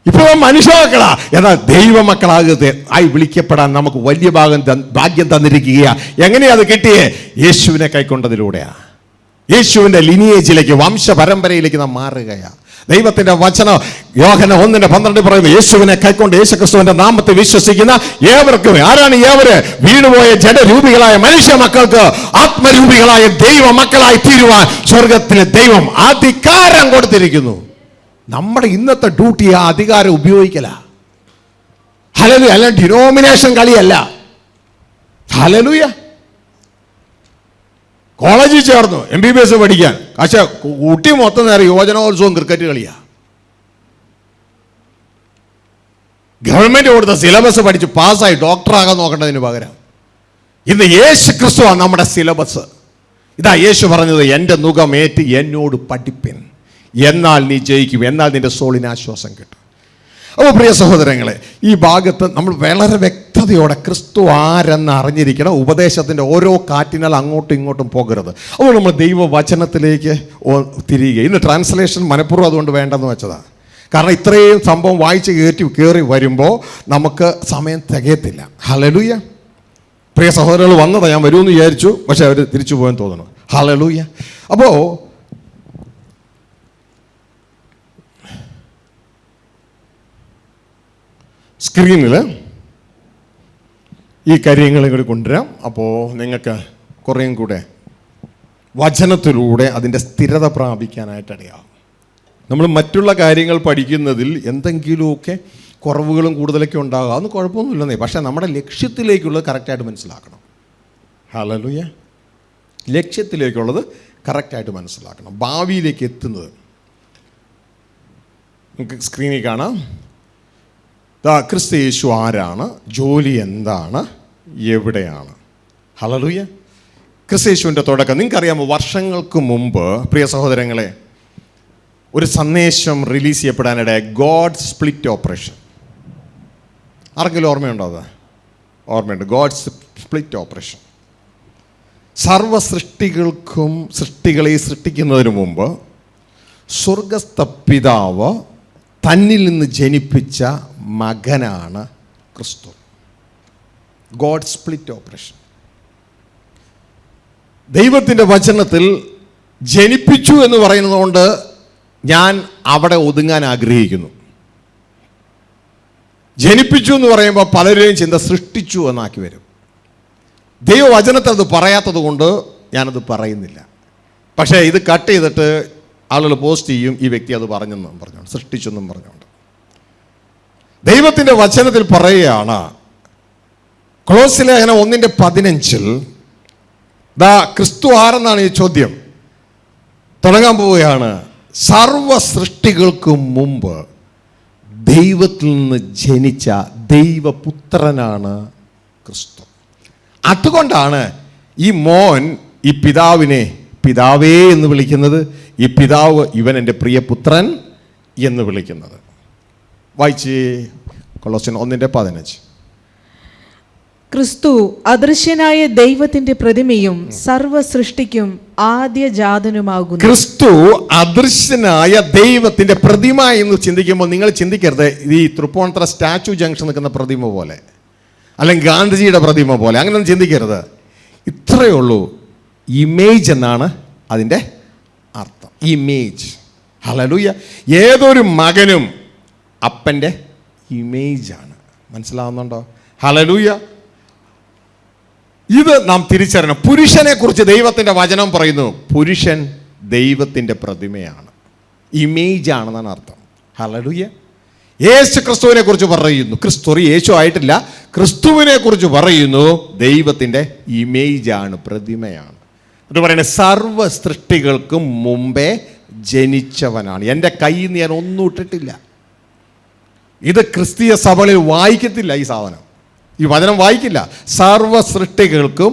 ഇപ്പോൾ മനുഷ്യമക്കളാ, എന്നാൽ ദൈവമക്കളായി വിളിക്കപ്പെടാൻ നമുക്ക് വലിയ ഭാഗ്യം തന്നിരിക്കുകയാ. എങ്ങനെയാ അത് കിട്ടിയേ? യേശുവിനെ കൈക്കൊണ്ടതിലൂടെയാ. യേശുവിൻ്റെ ലിനിയേജിലേക്ക്, വംശപരമ്പരയിലേക്ക് നാം മാറുകയാ. ദൈവത്തിന്റെ വചനം യോഹന്നാൻ 1:12 പറയുന്നു, യേശുവിനെ കൈക്കൊണ്ട് യേശുക്രിസ്തുവിന്റെ നാമത്തിൽ വിശ്വസിക്കുന്ന ഏവർക്കും. ആരാണ് ഏവര്? വീണുപോയ ജഡരൂപികളായ മനുഷ്യ മക്കൾക്ക് ആത്മരൂപികളായ ദൈവ മക്കളായി തീരുവാൻ സ്വർഗത്തിലെ ദൈവം അധികാരം കൊടുത്തിരിക്കുന്നു. നമ്മുടെ ഇന്നത്തെ ഡ്യൂട്ടി ആ അധികാരം ഉപയോഗിക്കല. ഹല്ലേലൂയ. അല്ല ഡിനോമിനേഷൻ കളിയല്ല. ഹല്ലേലൂയ. കോളേജിൽ ചേർന്നു MBBS പഠിക്കാൻ. പക്ഷെ കുട്ടി മൊത്തം നേരം യുവജനോത്സവം ക്രിക്കറ്റ് കളിയാ. ഗവൺമെന്റ് കൊടുത്ത സിലബസ് പഠിച്ച് പാസ്സായി ഡോക്ടറാകാൻ നോക്കേണ്ടതിന് പകരം ഇന്ന് യേശു ക്രിസ്തുവാണ് നമ്മുടെ സിലബസ്. ഇതാ യേശു പറഞ്ഞത്, എൻ്റെ നുകമേറ്റ് എന്നോട് പഠിപ്പിൻ, എന്നാൽ നീ ജയിക്കും, എന്നാൽ നിന്റെ സോളിന് ആശ്വാസം കിട്ടും. അപ്പോൾ പ്രിയ സഹോദരങ്ങളെ, ഈ ഭാഗത്ത് നമ്മൾ വളരെ വ്യക്തതയോടെ ക്രിസ്തു ആരെന്ന് അറിഞ്ഞിരിക്കണം. ഉപദേശത്തിൻ്റെ ഓരോ കാറ്റിനാൽ അങ്ങോട്ടും ഇങ്ങോട്ടും പോകരുത്. അപ്പോൾ നമ്മൾ ദൈവവചനത്തിലേക്ക് തിരിയുക. ഇന്ന് ട്രാൻസ്ലേഷൻ മനഃപൂർവ്വം അതുകൊണ്ട് വേണ്ടെന്ന് വെച്ചതാണ്. കാരണം ഇത്രയും സംഭവം വായിച്ച് കയറി വരുമ്പോൾ നമുക്ക് സമയം തികയത്തില്ല. ഹല്ലേലൂയ. പ്രിയ സഹോദരങ്ങൾ വന്നതാണ്, ഞാൻ വരുമെന്ന് വിചാരിച്ചു, പക്ഷെ അവർ തിരിച്ചു പോയെന്ന് തോന്നുന്നു. ഹല്ലേലൂയ. അപ്പോൾ സ്ക്രീനിൽ ഈ കാര്യങ്ങളും കൂടി കൊണ്ടുവരാം. അപ്പോൾ നിങ്ങൾക്ക് കുറേയും കൂടെ വചനത്തിലൂടെ അതിൻ്റെ സ്ഥിരത പ്രാപിക്കാനായിട്ടിടയാകും. നമ്മൾ മറ്റുള്ള കാര്യങ്ങൾ പഠിക്കുന്നതിൽ എന്തെങ്കിലുമൊക്കെ കുറവുകളും കൂടുതലൊക്കെ ഉണ്ടാകുക, അതൊന്നും കുഴപ്പമൊന്നുമില്ലെന്നേ. പക്ഷേ നമ്മുടെ ലക്ഷ്യത്തിലേക്കുള്ളത് കറക്റ്റായിട്ട് മനസ്സിലാക്കണം. ഹല്ലേലൂയ. ലക്ഷ്യത്തിലേക്കുള്ളത് കറക്റ്റായിട്ട് മനസ്സിലാക്കണം. ഭാവിയിലേക്ക് എത്തുന്നത് നമുക്ക് സ്ക്രീനിൽ കാണാം. ക്രിസ്തു യേശു ആരാണ്, ജോലി എന്താണ്, എവിടെയാണ്. ഹല്ലേലൂയ. ക്രിസ്തു യേശുവിൻ്റെ തുടക്കം നിങ്ങൾക്കറിയാമോ? വർഷങ്ങൾക്ക് മുമ്പ് പ്രിയ സഹോദരങ്ങളെ ഒരു സന്ദേശം റിലീസ് ചെയ്യപ്പെടാനിടയായ ഗോഡ് സ്പ്ലിറ്റ് ഓപ്പറേഷൻ. ആർക്കെങ്കിലും ഓർമ്മയുണ്ടോ? അത് ഓർമ്മയുണ്ട്. God split operation. സർവ സൃഷ്ടികളെ സൃഷ്ടിക്കുന്നതിന് മുമ്പ് സ്വർഗസ്ഥ പിതാവ് തന്നിൽ നിന്ന് ജനിപ്പിച്ച മകനാണ് ക്രിസ്തു. God split operation. ദൈവത്തിൻ്റെ വചനത്തിൽ ജനിപ്പിച്ചു എന്ന് പറയുന്നതുകൊണ്ട് ഞാൻ അവിടെ ഒതുങ്ങാൻ ആഗ്രഹിക്കുന്നു. ജനിപ്പിച്ചു എന്ന് പറയുമ്പോൾ പലരെയും ചിന്ത സൃഷ്ടിച്ചു എന്നാക്കി വരും. ദൈവവചനത്തിൽ അത് പറയാത്തത് കൊണ്ട് ഞാനത് പറയുന്നില്ല. പക്ഷേ ഇത് കട്ട് ചെയ്തിട്ട് ആളുകൾ പോസ്റ്റ് ചെയ്യും, ഈ വ്യക്തി അത് പറഞ്ഞെന്നും പറഞ്ഞുകൊണ്ട്, സൃഷ്ടിച്ചെന്നും പറഞ്ഞുകൊണ്ട്. ദൈവത്തിൻ്റെ വചനത്തിൽ പറയുകയാണ്, കൊളോസ്യ ലേഖനം 1:15 ക്രിസ്തു ആരെന്നാണ് ഈ ചോദ്യം തുടങ്ങാൻ പോവുകയാണ്. സർവ സൃഷ്ടികൾക്കും മുമ്പ് ദൈവത്തിൽ നിന്ന് ജനിച്ച ദൈവപുത്രനാണ് ക്രിസ്തു. അതുകൊണ്ടാണ് ഈ മോൻ ഈ പിതാവിനെ പിതാവേ എന്ന് വിളിക്കുന്നത്, ഈ പിതാവ് ഇവൻ എൻ്റെ പ്രിയപുത്രൻ എന്ന് വിളിക്കുന്നത്. വായിച്ച് കൊളോസ്യൻ 1:15. ക്രിസ്തു അദൃശ്യനായ ദൈവത്തിന്റെ പ്രതിമയും സർവ സൃഷ്ടിക്കും ആദ്യജാതനുമാകുന്നു. ക്രിസ്തു അദൃശ്യനായ ദൈവത്തിന്റെ പ്രതിമ എന്ന് ചിന്തിക്കുമ്പോൾ നിങ്ങൾ ചിന്തിക്കരുത് ഈ തൃപ്പൂണിത്തുറ സ്റ്റാച്യു ജംഗ്ഷൻ നിൽക്കുന്ന പ്രതിമ പോലെ, അല്ലെങ്കിൽ ഗാന്ധിജിയുടെ പ്രതിമ പോലെ, അങ്ങനെയൊന്നും ചിന്തിക്കരുത്. ഇത്രയേ ഉള്ളൂ. ഇമേജ് എന്നാണ് അതിൻ്റെ അർത്ഥം. ഇമേജ്. ഹല്ലേലൂയ. ഏതൊരു മകനും അപ്പൻ്റെ ഇമേജാണ്. മനസ്സിലാവുന്നുണ്ടോ? ഹല്ലേലൂയ. ഇത് നാം തിരിച്ചറിയണം. പുരുഷനെ കുറിച്ച് ദൈവത്തിൻ്റെ വചനം പറയുന്നു, പുരുഷൻ ദൈവത്തിൻ്റെ പ്രതിമയാണ്, ഇമേജ് ആണെന്നാണ് അർത്ഥം. ഹല്ലേലൂയ. യേശു ക്രിസ്തുവിനെ കുറിച്ച് പറയുന്നു, യേശു ആയിട്ടില്ല, ക്രിസ്തുവിനെ കുറിച്ച് പറയുന്നു, ദൈവത്തിൻ്റെ ഇമേജാണ്, പ്രതിമയാണ്. എന്ന് പറയുന്നത് സർവ സൃഷ്ടികൾക്കും മുമ്പേ ജനിച്ചവനാണ്. എൻ്റെ കയ്യിൽ നിന്ന് ഞാൻ ഒന്നും ഇട്ടിട്ടില്ല. ഇത് ക്രിസ്തീയ സഭകളിൽ വായിക്കത്തില്ല. ഈ സാധനം, ഈ വചനം വായിക്കില്ല. സർവ സൃഷ്ടികൾക്കും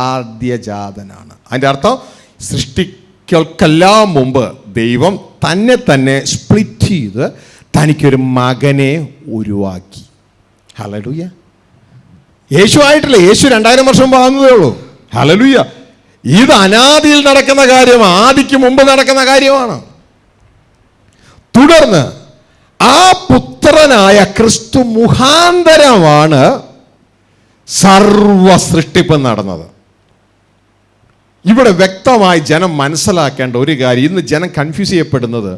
ആദ്യജാതനാണ്. അതിൻ്റെ അർത്ഥം സൃഷ്ടികൾക്കെല്ലാം മുമ്പ് ദൈവം തന്നെ സ്പ്ലിറ്റ് ചെയ്ത് തനിക്കൊരു മകനെ ഉരുവാക്കി. ഹല്ലേലൂയ. യേശു ആയിട്ടില്ല, യേശു 2000 വർഷം മുമ്പ് ആകുന്നതേ ഉള്ളൂ. ഹല്ലേലൂയ. ഇത് അനാദിയിൽ നടക്കുന്ന കാര്യമാണ്, ആദിക്ക് മുമ്പ് നടക്കുന്ന കാര്യമാണ്. തുടർന്ന് ആ പുത്രനായ ക്രിസ്തു മുഖാന്തരമാണ് സർവ സൃഷ്ടിപ്പ് നടന്നത്. ഇവിടെ വ്യക്തമായി ജനം മനസ്സിലാക്കേണ്ട ഒരു കാര്യം, ഇന്ന് ജനം കൺഫ്യൂസ് ചെയ്യപ്പെടുന്നത്,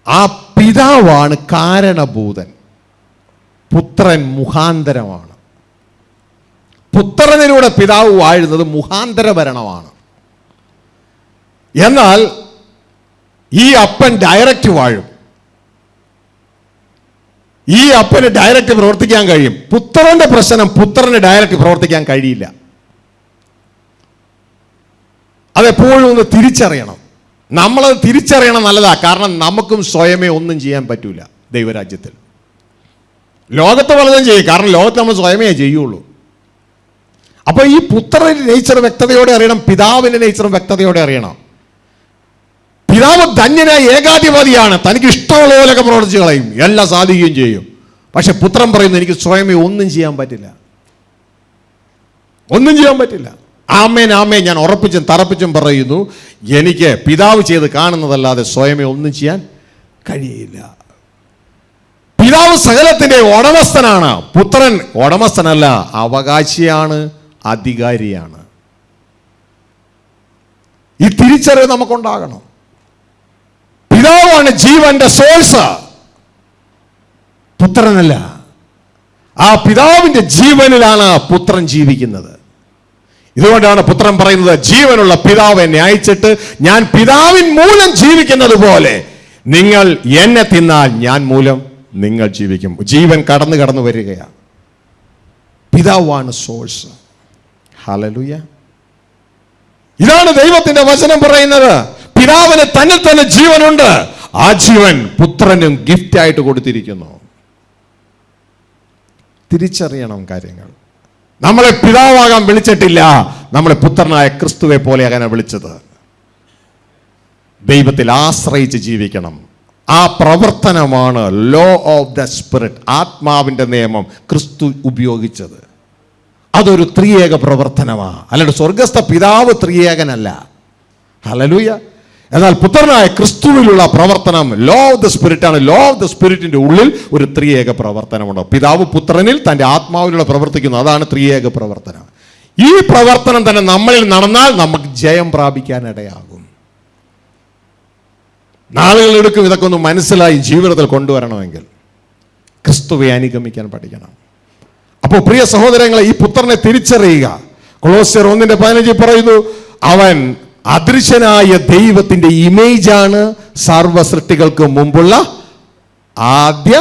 ആ പിതാവാണ് കാരണഭൂതൻ, പുത്രൻ മുഖാന്തരമാണ്. പുത്രനിലൂടെ പിതാവ് വാഴുന്നത് മുഖാന്തര ഭരണമാണ്. എന്നാൽ ഈ അപ്പൻ ഡയറക്റ്റ് വാഴും. ഈ അപ്പന് ഡയറക്റ്റ് പ്രവർത്തിക്കാൻ കഴിയും. പുത്രന്റെ പ്രശ്നം, പുത്രന് ഡയറക്റ്റ് പ്രവർത്തിക്കാൻ കഴിയില്ല. അതെപ്പോഴും ഒന്ന് തിരിച്ചറിയണം. നമ്മളത് തിരിച്ചറിയണം. നല്ലതാ. കാരണം നമുക്കും സ്വയമേ ഒന്നും ചെയ്യാൻ പറ്റൂല ദൈവരാജ്യത്തിൽ. ലോകത്ത് പലതും ചെയ്യും, കാരണം ലോകത്ത് നമ്മൾ സ്വയമേ ചെയ്യുള്ളൂ. അപ്പോൾ ഈ പുത്രന്റെ നേച്ചർ വ്യക്തതയോടെ അറിയണം, പിതാവിന്റെ നേച്ചർ വ്യക്തതയോടെ അറിയണം. പിതാവ് ധന്യനായ ഏകാധിപതിയാണ്, തനിക്ക് ഇഷ്ടമുള്ള പോലെയൊക്കെ പ്രവർത്തിച്ച് കളയും, എല്ലാം സാധിക്കുകയും ചെയ്യും. പക്ഷെ പുത്രൻ പറയുന്നു, എനിക്ക് സ്വയമേ ഒന്നും ചെയ്യാൻ പറ്റില്ല, ഒന്നും ചെയ്യാൻ പറ്റില്ല. ആമേൻ ആമേൻ, ഞാൻ ഉറപ്പിച്ചും തറപ്പിച്ചും പറയുന്നു, എനിക്ക് പിതാവ് ചെയ്ത് കാണുന്നതല്ലാതെ സ്വയമേ ഒന്നും ചെയ്യാൻ കഴിയില്ല. പിതാവ് സകലത്തിന്റെ ഉടമസ്ഥനാണ്, പുത്രൻ ഉടമസ്ഥനല്ല, അവകാശിയാണ്, അധികാരിയാണ്. ഈ തിരിച്ചറിവ് നമുക്കുണ്ടാകണം. പിതാവാണ് ജീവന്റെ സോഴ്സ്, പുത്രനല്ല. ആ പിതാവിന്റെ ജീവനിലാണ് പുത്രൻ ജീവിക്കുന്നത്. ഇതുകൊണ്ടാണ് പുത്രൻ പറയുന്നത്, ജീവനുള്ള പിതാവ് എന്നെ അയച്ചിട്ട് ഞാൻ പിതാവിൻ മൂലം ജീവിക്കുന്നത് പോലെ നിങ്ങൾ എന്നെ തിന്നാൽ ഞാൻ മൂലം നിങ്ങൾ ജീവിക്കും. ജീവൻ കടന്നു കടന്നു വരികയാണ്. പിതാവാണ് സോഴ്സ്. ഹല്ലേലൂയ. ഇതാണ് ദൈവത്തിന്റെ വചനം പറയുന്നത്. പിതാവിന് തന്നിൽ തന്നെ ജീവനുണ്ട്. ആ ജീവൻ പുത്രനും ഗിഫ്റ്റ് ആയിട്ട് കൊടുത്തിരിക്കുന്നു. തിരിച്ചറിയണം കാര്യങ്ങൾ. നമ്മളെ പിതാവാകാൻ വിളിച്ചിട്ടില്ല, നമ്മളെ പുത്രനായ ക്രിസ്തുവെ പോലെയാകാനാണ് വിളിച്ചത്. ദൈവത്തിൽ ആശ്രയിച്ച് ജീവിക്കണം. ആ പ്രവർത്തനമാണ് ലോ ഓഫ് ദ സ്പിരിറ്റ്, ആത്മാവിന്റെ നിയമം ക്രിസ്തു ഉപയോഗിച്ചത്. അതൊരു ത്രിയേക പ്രവർത്തനമാണ്. അല്ലാണ്ട് സ്വർഗസ്ഥ പിതാവ് ത്രിയേകനല്ല. ഹല്ലേലൂയ. എന്നാൽ പുത്രനായ ക്രിസ്തുവിലുള്ള പ്രവർത്തനം ലോ ഓഫ് ദ സ്പിരിറ്റ് ആണ്. ലോ ഓഫ് ദ സ്പിരിറ്റിന്റെ ഉള്ളിൽ ഒരു ത്രിയേക പ്രവർത്തനമുണ്ട്. പിതാവ് പുത്രനിൽ തന്റെ ആത്മാവിലുള്ള പ്രവർത്തിക്കുന്നു. അതാണ് ത്രിയേക പ്രവർത്തനം. ഈ പ്രവർത്തനം തന്നെ നമ്മളിൽ നടന്നാൽ നമുക്ക് ജയം പ്രാപിക്കാൻ ഇടയാകും. നാളുകൾ എടുക്കും ഇതൊക്കെ ഒന്ന് മനസ്സിലായി ജീവിതത്തിൽ കൊണ്ടുവരണമെങ്കിൽ. ക്രിസ്തുവെ അനുഗമിക്കാൻ പഠിക്കണം. അപ്പോൾ പ്രിയ സഹോദരങ്ങളെ, ഈ പുത്രനെ തിരിച്ചറിയുക. കൊളോസ്യർ 1:15 പറയുന്നു, അവൻ അദൃശ്യനായ ദൈവത്തിന്റെ ഇമേജാണ്, സർവ്വ സൃഷ്ടികൾക്ക് മുമ്പുള്ള ആദ്യ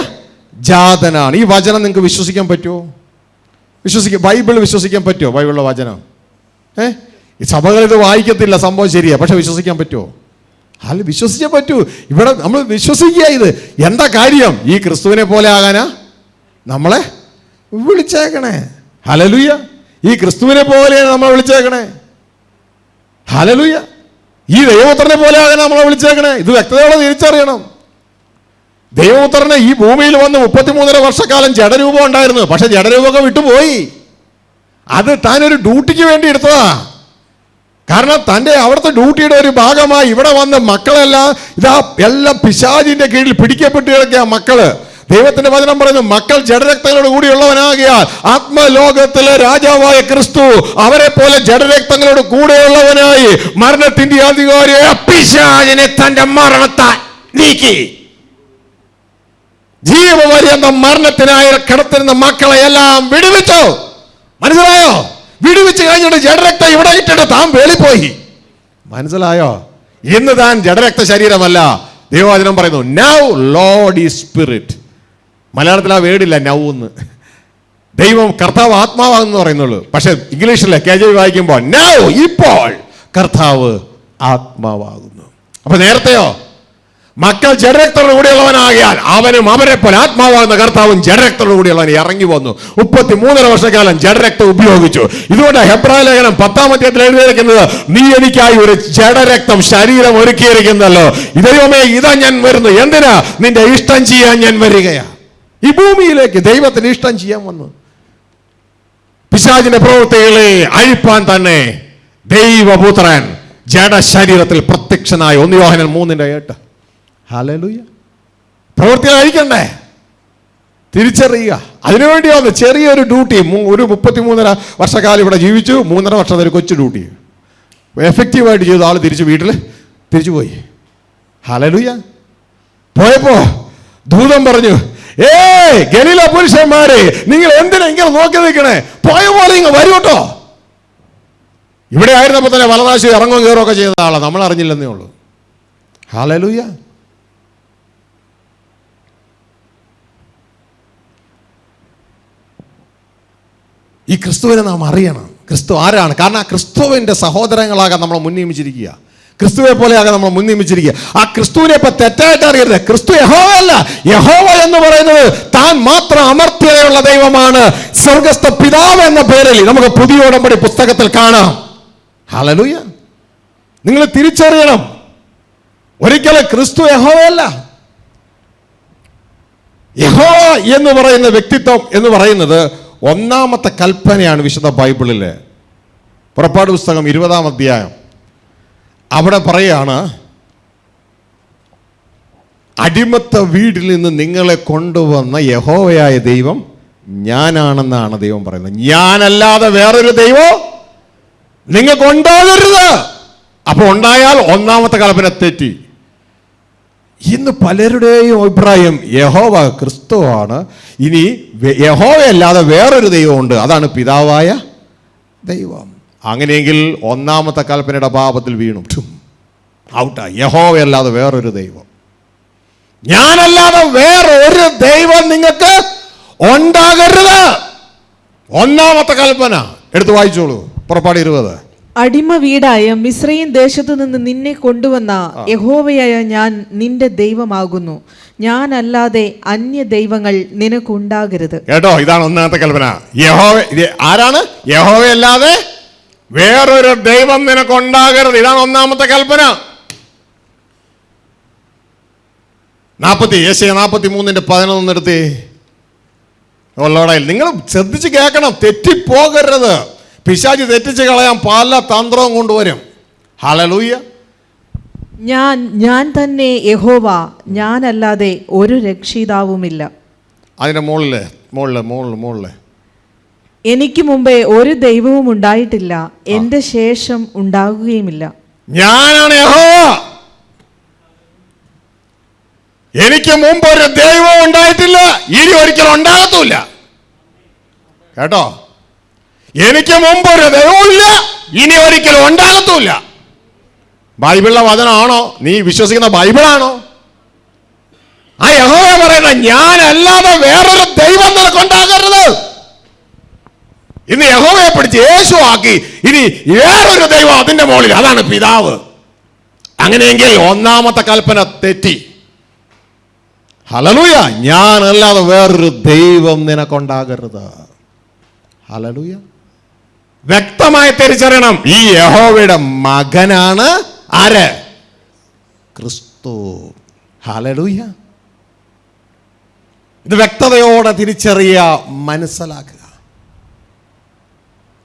ജാതനാണ്. ഈ വചനം നിങ്ങൾക്ക് വിശ്വസിക്കാൻ പറ്റുമോ? ബൈബിൾ വിശ്വസിക്കാൻ പറ്റുമോ? ബൈബിളിലെ വചനം ഈ സഭകൾ ഇത് വായിക്കത്തില്ല, സംഭവം ശരിയാ, പക്ഷെ വിശ്വസിക്കാൻ പറ്റുമോ? അല്ല, വിശ്വസിച്ചേ പറ്റൂ. ഇവിടെ നമ്മൾ വിശ്വസിക്കുക. ഇത് എന്താ കാര്യം? ഈ ക്രിസ്തുവിനെ പോലെ ആകാനാ നമ്മളെ വിളിച്ചേക്കണേ. ഹല്ലേലൂയ. ഈ ക്രിസ്തുവിനെ പോലെയാണ് നമ്മളെ വിളിച്ചേക്കണേ. ഹല്ലേലൂയ. ഈ ദൈവപുത്രനെ പോലെ ആകാനാ നമ്മളെ വിളിച്ചേക്കണേ. ഇത് വ്യക്തതയോടെ തിരിച്ചറിയണം. ദൈവപുത്രനെ ഈ ഭൂമിയിൽ വന്ന് 33.5 വർഷക്കാലം ജഡരൂപം ഉണ്ടായിരുന്നു. പക്ഷെ ജഡരൂപമൊക്കെ വിട്ടുപോയി. അത് താനൊരു ഡ്യൂട്ടിക്ക് വേണ്ടി എടുത്തതാ. കാരണം തൻ്റെ അവിടുത്തെ ഡ്യൂട്ടിയുടെ ഒരു ഭാഗമായി ഇവിടെ വന്ന് മക്കളെല്ലാം ഇതാ എല്ലാം പിശാചിന്റെ കീഴിൽ പിടിക്കപ്പെട്ട് കിടക്കുക മക്കള്. ദൈവത്തിന്റെ വചനം പറയുന്നു, മക്കൾ ജഡരക്തങ്ങളോട് കൂടിയുള്ളവനാകിയാൽ ആത്മലോകത്തിലെ രാജാവായ ക്രിസ്തു അവരെ പോലെ ജഡരക്തങ്ങളോട് കൂടെയുള്ളവനായി മരണത്തിന്റെ അധികാരിയെ പിശാചിനെ തന്റെ മരണത്താൽ നീക്കി ജീവപര്യന്ത മരണത്തിനായി കിടത്തിരുന്ന മക്കളെ എല്ലാം വിടുവിച്ചു. മനസ്സിലായോ? വിടുവിച്ച് കഴിഞ്ഞിട്ട് ജഡരക്തം ഇവിടെ ഇട്ടിട്ട് താൻ വേളിപ്പോയി. മനസ്സിലായോ? ഇന്ന് താൻ ജഡരക്ത ശരീരമല്ല. ദൈവവചനം പറയുന്നു, നൗ ലോർഡ് ഈസ് സ്പിരിറ്റ്. മലയാളത്തിൽ ആ വേടില്ല നൗ എന്ന്. ദൈവം കർത്താവ് ആത്മാവാണെന്ന് പറയുന്നുള്ളൂ. പക്ഷെ ഇംഗ്ലീഷിലെ KJV വായിക്കുമ്പോൾ നൗ, ഇപ്പോൾ കർത്താവ് ആത്മാവാകുന്നു. അപ്പൊ നേരത്തെയോ മക്കൾ ജഡരക്തരുടെ കൂടെയുള്ളവനാകിയാൽ അവനും അവരെ പോലെ ആത്മാവാകുന്ന കർത്താവും ജഡരക്തരുടെ കൂടെയുള്ളവൻ ഇറങ്ങി വന്നു. 33.5 വർഷക്കാലം ജഡരക്തം ഉപയോഗിച്ചു. ഇതുകൊണ്ട് ഹെബ്രായ ലേഖനം 10-ാം അധ്യായത്തിൽ എഴുതിയിരിക്കുന്നത്, നീ എനിക്കായി ഒരു ജഡരക്തം ശരീരം ഒരുക്കിയിരിക്കുന്നല്ലോ. ദൈവമേ, ഇതാ ഞാൻ വരുന്നു. എന്തിനാ? നിന്റെ ഇഷ്ടം ചെയ്യാൻ ഞാൻ വരികയാ. ഈ ഭൂമിയിലേക്ക് ദൈവത്തിന് ഇഷ്ടം ചെയ്യാൻ വന്നു. പിശാചിന്റെ പ്രവൃത്തികളെ അഴിപ്പാൻ തന്നെ ദൈവപുത്രൻ ജഡശരീരത്തിൽ പ്രത്യക്ഷനായി. 1 യോഹന്നാൻ 3:8. ഹല്ലേലൂയ. പ്രവൃത്തികൾ അഴിക്കണ്ടേ? തിരിച്ചറിയുക. അതിനുവേണ്ടി വന്ന് ചെറിയൊരു ഡ്യൂട്ടി. ഒരു 33.5 വർഷക്കാലം ഇവിടെ ജീവിച്ചു. 3.5 വർഷത്തെ ഒരു കൊച്ചു ഡ്യൂട്ടി എഫക്റ്റീവായിട്ട് ചെയ്ത ആൾ തിരിച്ചു പോയി. ഹല്ലേലൂയ. പോയപ്പോ ദൂതൻ പറഞ്ഞു, ഗലീല പുരുഷന്മാരെ, നിങ്ങൾ എന്തിനാ ഇങ്ങനെ നോക്കി നിൽക്കണേ? പോയ പോലെ ഇങ്ങ് വരൂ കേട്ടോ. ഇവിടെ ആയിരുന്നപ്പോ തന്നെ വലതാശം ഇറങ്ങുകയും കയറുകയൊക്കെ ചെയ്ത ആളാണ്. നമ്മൾ അറിഞ്ഞില്ലെന്നേ ഉള്ളൂ. ഹല്ലേലൂയ. ഈ ക്രിസ്തുവിനെ നാം അറിയണം. ക്രിസ്തു ആരാണ്? കാരണം ആ ക്രിസ്തുവിന്റെ സഹോദരങ്ങളാകാൻ നമ്മളെ മുൻനിയമിച്ചിരിക്കുക. ക്രിസ്തുവെ പോലെയാകാൻ നമ്മൾ മുൻനിയമിച്ചിരിക്കുക. ആ ക്രിസ്തുവിനെ ഇപ്പൊ തെറ്റായിട്ട് അറിയരുത്. ക്രിസ്തു യഹോവയല്ല. യഹോവ എന്ന് പറയുന്നത് താൻ മാത്രം അമർത്യതയുള്ള ദൈവമാണ്. സ്വർഗസ്ഥ പിതാവ് എന്ന പേരിൽ നമുക്ക് പുതിയ ഉടമ്പടി പുസ്തകത്തിൽ കാണാം. ഹല്ലേലൂയ. നിങ്ങൾ തിരിച്ചറിയണം, ഒരിക്കലും ക്രിസ്തു യഹോവയല്ല. യഹോവ എന്ന് പറയുന്ന വ്യക്തിത്വം എന്ന് പറയുന്നത് 1-ാമത്തെ കൽപ്പനയാണ് വിശുദ്ധ ബൈബിളിലെ. പുറപ്പാട് പുസ്തകം 20-ാം അധ്യായം. അവിടെ പറയാണ്, അടിമത്ത വീട്ടിൽ നിന്ന് നിങ്ങളെ കൊണ്ടുവന്ന യഹോവയായ ദൈവം ഞാനാണെന്നാണ് ദൈവം പറയുന്നത്. ഞാനല്ലാതെ വേറൊരു ദൈവം നിങ്ങൾക്ക് ഉണ്ടാകരുത്. അപ്പൊ ഉണ്ടായാൽ 1-ാമത്തെ കൽപ്പന തെറ്റി. ഇന്ന് പലരുടെയും അഭിപ്രായം യഹോവ ക്രിസ്തുവാണ്, ഇനി യഹോവയല്ലാതെ വേറൊരു ദൈവമുണ്ട്, അതാണ് പിതാവായ ദൈവം. അങ്ങനെയെങ്കിൽ ഒന്നാമത്തെ കൽപ്പനയുടെ പാപത്തിൽ വീണു, ഔട്ടാ. യഹോവയല്ലാതെ വേറൊരു ദൈവം, ഞാനല്ലാതെ വേറൊരു ദൈവം നിങ്ങൾക്ക് ഉണ്ടാകരുത്. ഒന്നാമത്തെ കൽപ്പന എടുത്ത് വായിച്ചോളൂ, പുറപ്പാട് 20. അടിമ വീടായ മിസ്രയീം ദേശത്തു നിന്ന് നിന്നെ കൊണ്ടുവന്ന യഹോവയായ ഞാൻ നിന്റെ ദൈവമാകുന്നു, ഞാനല്ലാതെ അന്യ ദൈവങ്ങൾ നിനക്കുണ്ടാകരുത്. കേട്ടോ, ഇതാണ് ഒന്നാമത്തെ കൽപ്പന. ആരാണ്? യഹോവയല്ലാതെ വേറൊരു ദൈവം നിനക്കുണ്ടാകരുത്. ഇതാണ് ഒന്നാമത്തെ കൽപ്പന. 43:11 എടുത്തേ. ഉള്ളോടയിൽ നിങ്ങൾ ശ്രദ്ധിച്ച് കേൾക്കണം, തെറ്റിപ്പോകരുത്. പിശാചി തെറ്റിച്ച് കളയാൻ പല തന്ത്രവും കൊണ്ടുവരും. ഹല്ലേലൂയ. ഞാൻ തന്നെ യഹോവ, ഞാനല്ലാതെ ഒരു രക്ഷിതാവുമില്ല. അതിന്റെ മുകളില് എനിക്ക് മുമ്പേ ഒരു ദൈവവും ഉണ്ടായിട്ടില്ല, എന്റെ ശേഷം ഉണ്ടാകുകയുമില്ല. ഞാനാണ് യഹോവ, എനിക്ക് മുമ്പ് ഒരു ദൈവം ഉണ്ടായിട്ടില്ല, ഇനി ഒരിക്കലും ഉണ്ടാകത്തുമില്ല. കേട്ടോ, എനിക്ക് മുമ്പ് ഒരു ദൈവമില്ല, ഇനി ഒരിക്കലും ഉണ്ടാകത്തുമില്ല. ബൈബിളിലെ വചനമാണോ? നീ വിശ്വസിക്കുന്ന ബൈബിളാണോ? ആ യഹോവ പറയുന്ന ഞാനല്ലാതെ വേറൊരു ദൈവം നിനക്കുണ്ടാകരുത്. ഇന്ന് യഹോവയെ പിടിച്ച് യേശു ആക്കി, ഇനി വേറൊരു ദൈവം അതിന്റെ മുകളിൽ, അതാണ് പിതാവ്. അങ്ങനെയെങ്കിൽ ഒന്നാമത്തെ കൽപ്പന തെറ്റി. ഹല്ലേലൂയ. ഞാനല്ലാതെ വേറൊരു ദൈവം നിനക്കുണ്ടാകരുത്. ഹല്ലേലൂയ. വ്യക്തമായി തിരിച്ചറിയണം, ഈ യഹോവയുടെ മകനാണ് ആര്? ക്രിസ്തു. ഹല്ലേലൂയ. ഇത് വ്യക്തതയോടെ തിരിച്ചറിയുക, മനസ്സിലാക്കുക.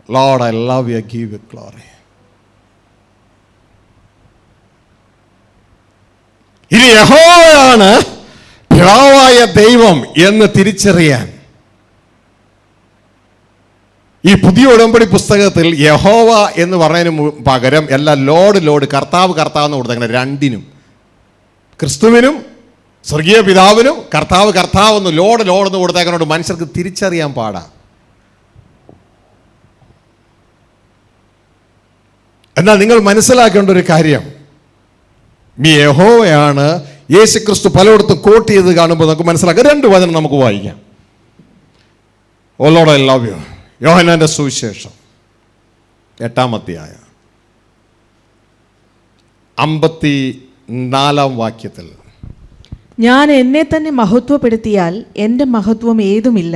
Lord, I love you, give you glory. ഇനി യഹോവയാണ് പിതാവായ ദൈവം എന്ന് തിരിച്ചറിയാൻ ഈ പുതിയ ഉടമ്പടി പുസ്തകത്തിൽ യഹോവ എന്ന് പറയുന്നതിന് പകരം എല്ലാം ലോഡ് കർത്താവ് എന്ന് കൊടുത്തേക്കണം. രണ്ടിനും, ക്രിസ്തുവിനും സ്വർഗീയ പിതാവിനും കർത്താവ് എന്ന് ലോഡ് എന്ന് കൊടുത്തേക്കുന്നതുകൊണ്ട് മനുഷ്യർക്ക് തിരിച്ചറിയാൻ പാടാ. എന്നാൽ നിങ്ങൾ മനസ്സിലാക്കേണ്ട ഒരു കാര്യം, ഈ യഹോവയാണ് യേശു ക്രിസ്തു പലയിടത്തും കോട്ട് ചെയ്ത് കാണുമ്പോൾ നമുക്ക് മനസ്സിലാക്കാം. 2 വചനം നമുക്ക് വായിക്കാം. ഓ ലോർഡ്, ഐ ലവ് യു. യോഹന്നാന്റെ സുവിശേഷം 8-ാം അധ്യായം 54-ാം വാക്യത്തിൽ, ഞാൻ എന്നെ തന്നെ മഹത്വപ്പെടുത്തിയാൽ എൻ്റെ മഹത്വം ഏതുമില്ല.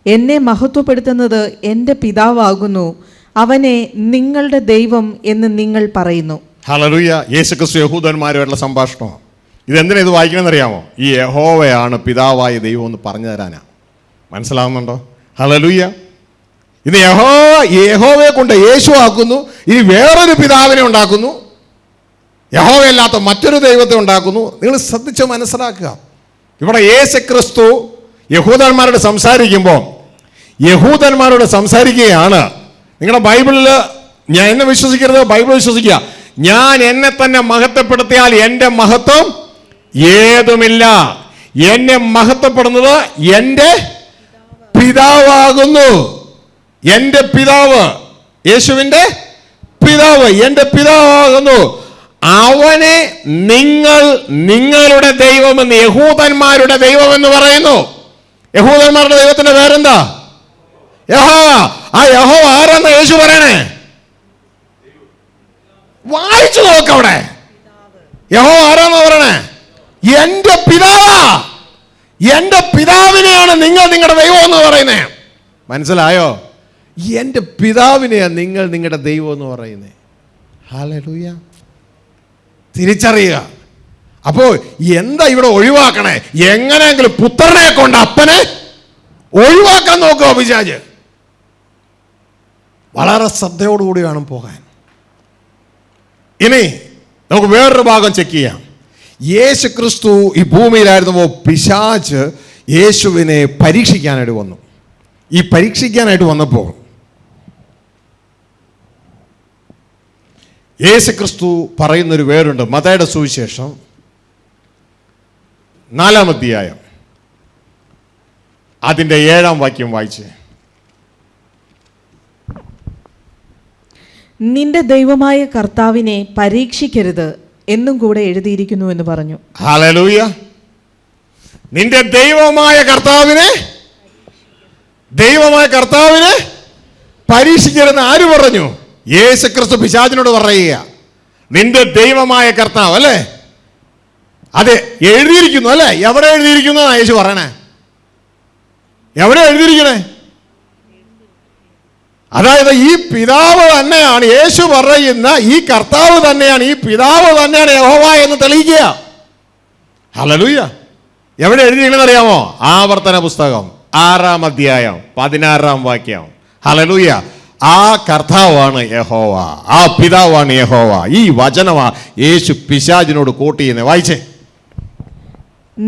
എന്നെ മഹത്വപ്പെടുത്തുന്നത് എൻ്റെ പിതാവാകുന്നു, അവനെ നിങ്ങളുടെ ദൈവം എന്ന് നിങ്ങൾ പറയുന്നു. ഹല്ലേലൂയ. യേശുക്രിസ്തു യഹൂദന്മാരുമായിട്ടുള്ള സംഭാഷണമാണ്. ഇതെന്തിനാ ഇത് വായിക്കണമെന്ന് അറിയാമോ? ഈ യഹോവയാണ് പിതാവായ ദൈവം എന്ന് പറഞ്ഞു തരാനാ. മനസ്സിലാവുന്നുണ്ടോ? ഹല്ലേലൂയ. ഇത് യഹോവയെ കൊണ്ട് യേശു ആക്കുന്നു, ഇനി വേറൊരു പിതാവിനെ ഉണ്ടാക്കുന്നു, യഹോവയല്ലാത്ത മറ്റൊരു ദൈവത്തെ ഉണ്ടാക്കുന്നു. നിങ്ങൾ ശ്രദ്ധിച്ച് മനസ്സിലാക്കുക. ഇവിടെ യേശുക്രിസ്തു യഹൂദന്മാരോട് സംസാരിക്കുകയാണ്. നിങ്ങളുടെ ബൈബിളിൽ ഞാൻ എന്നെ വിശ്വസിക്കരുത്, ബൈബിൾ വിശ്വസിക്കുക. ഞാൻ എന്നെ തന്നെ മഹത്വപ്പെടുത്തിയാൽ എൻ്റെ മഹത്വം ഏതുമില്ല. എന്നെ മഹത്വപ്പെടുന്നത് എൻ്റെ പിതാവാകുന്നു. എൻ്റെ പിതാവ്, യേശുവിൻ്റെ പിതാവ് എൻ്റെ പിതാവാകുന്നു. അവനെ നിങ്ങൾ നിങ്ങളുടെ ദൈവമെന്ന്, യഹൂദന്മാരുടെ ദൈവമെന്ന് പറയുന്നു. യഹൂദന്മാരുടെ ദൈവത്തിന്റെ പേരെന്താ? യഹോവ. ആ യഹോവ ആരാന്ന് യേശു പറയണേ? വായിച്ചു നോക്കവിടെ. യഹോവ ആരാന്ന് പറയണേ? എന്റെ പിതാവാ. എന്റെ പിതാവിനെയാണ് നിങ്ങൾ നിങ്ങളുടെ ദൈവം എന്ന് പറയുന്നേ. മനസ്സിലായോ? എന്റെ പിതാവിനെയാണ് നിങ്ങൾ നിങ്ങളുടെ ദൈവം എന്ന് പറയുന്നേ. ഹല്ലേലൂയ. തിരിച്ചറിയുക. അപ്പോ എന്താ ഇവിടെ ഒഴിവാക്കണേ? എങ്ങനെയെങ്കിലും പുത്രനെ കൊണ്ട് അപ്പനെ ഒഴിവാക്കാൻ നോക്കുക പിശാച്. വളരെ ശ്രദ്ധയോടുകൂടി വേണം പോകാൻ. ഇനി നമുക്ക് വേറൊരു ഭാഗം ചെക്ക് ചെയ്യാം. യേശു ക്രിസ്തു ഈ ഭൂമിയിലായിരുന്നപ്പോൾ പിശാച് യേശുവിനെ പരീക്ഷിക്കാനായിട്ട് വന്നു. ഈ പരീക്ഷിക്കാനായിട്ട് വന്നപ്പോൾ യേശു ക്രിസ്തു പറയുന്നൊരു വേറുണ്ട്. മത്തായിയുടെ സുവിശേഷം 4-ാം അധ്യായം അതിൻ്റെ 7-ാം വാക്യം വായിച്ച്. നിന്റെ ദൈവമായ കർത്താവിനെ പരീക്ഷിക്കരുത് എന്നും കൂടെ എഴുതിയിരിക്കുന്നു എന്ന് പറഞ്ഞു. ഹല്ലേലൂയ. നിന്റെ ദൈവമായ കർത്താവിനെ പരീക്ഷിക്കരുതെന്ന് ആര് പറഞ്ഞു? യേശുക്രിസ്തു പിശാചിനോട് പറയുക. നിന്റെ ദൈവമായ കർത്താവ്, അല്ലേ? അതെ, എഴുതിയിരിക്കുന്നു, അല്ലേ? എവിടെ എഴുതിയിരിക്കുന്നു എന്നാ യേശു പറയണേ? എവിടെ എഴുതിയിരിക്കണേ? അതായത് ഈ പിതാവ് തന്നെയാണ്, യേശു പറയുന്ന ഈ കർത്താവ് തന്നെയാണ്, ഈ പിതാവ് തന്നെയാണ് യഹോവ എന്ന് തെളിയിക്കുക. ഹല്ലേലൂയ. എവിടെ എഴുതിയിരിക്കണമെന്ന് അറിയാമോ? ആവർത്തന പുസ്തകം 6-ാം അധ്യായം 16-ാം വാക്യം. ഹല്ലേലൂയ. ആ കർത്താവാണ് യഹോവ, ആ പിതാവാണ് യഹോവ. ഈ വചനമാ യേശു പിശാചിനോട് കോട്ട് ചെയ്യുന്നത്. വായിച്ചേ.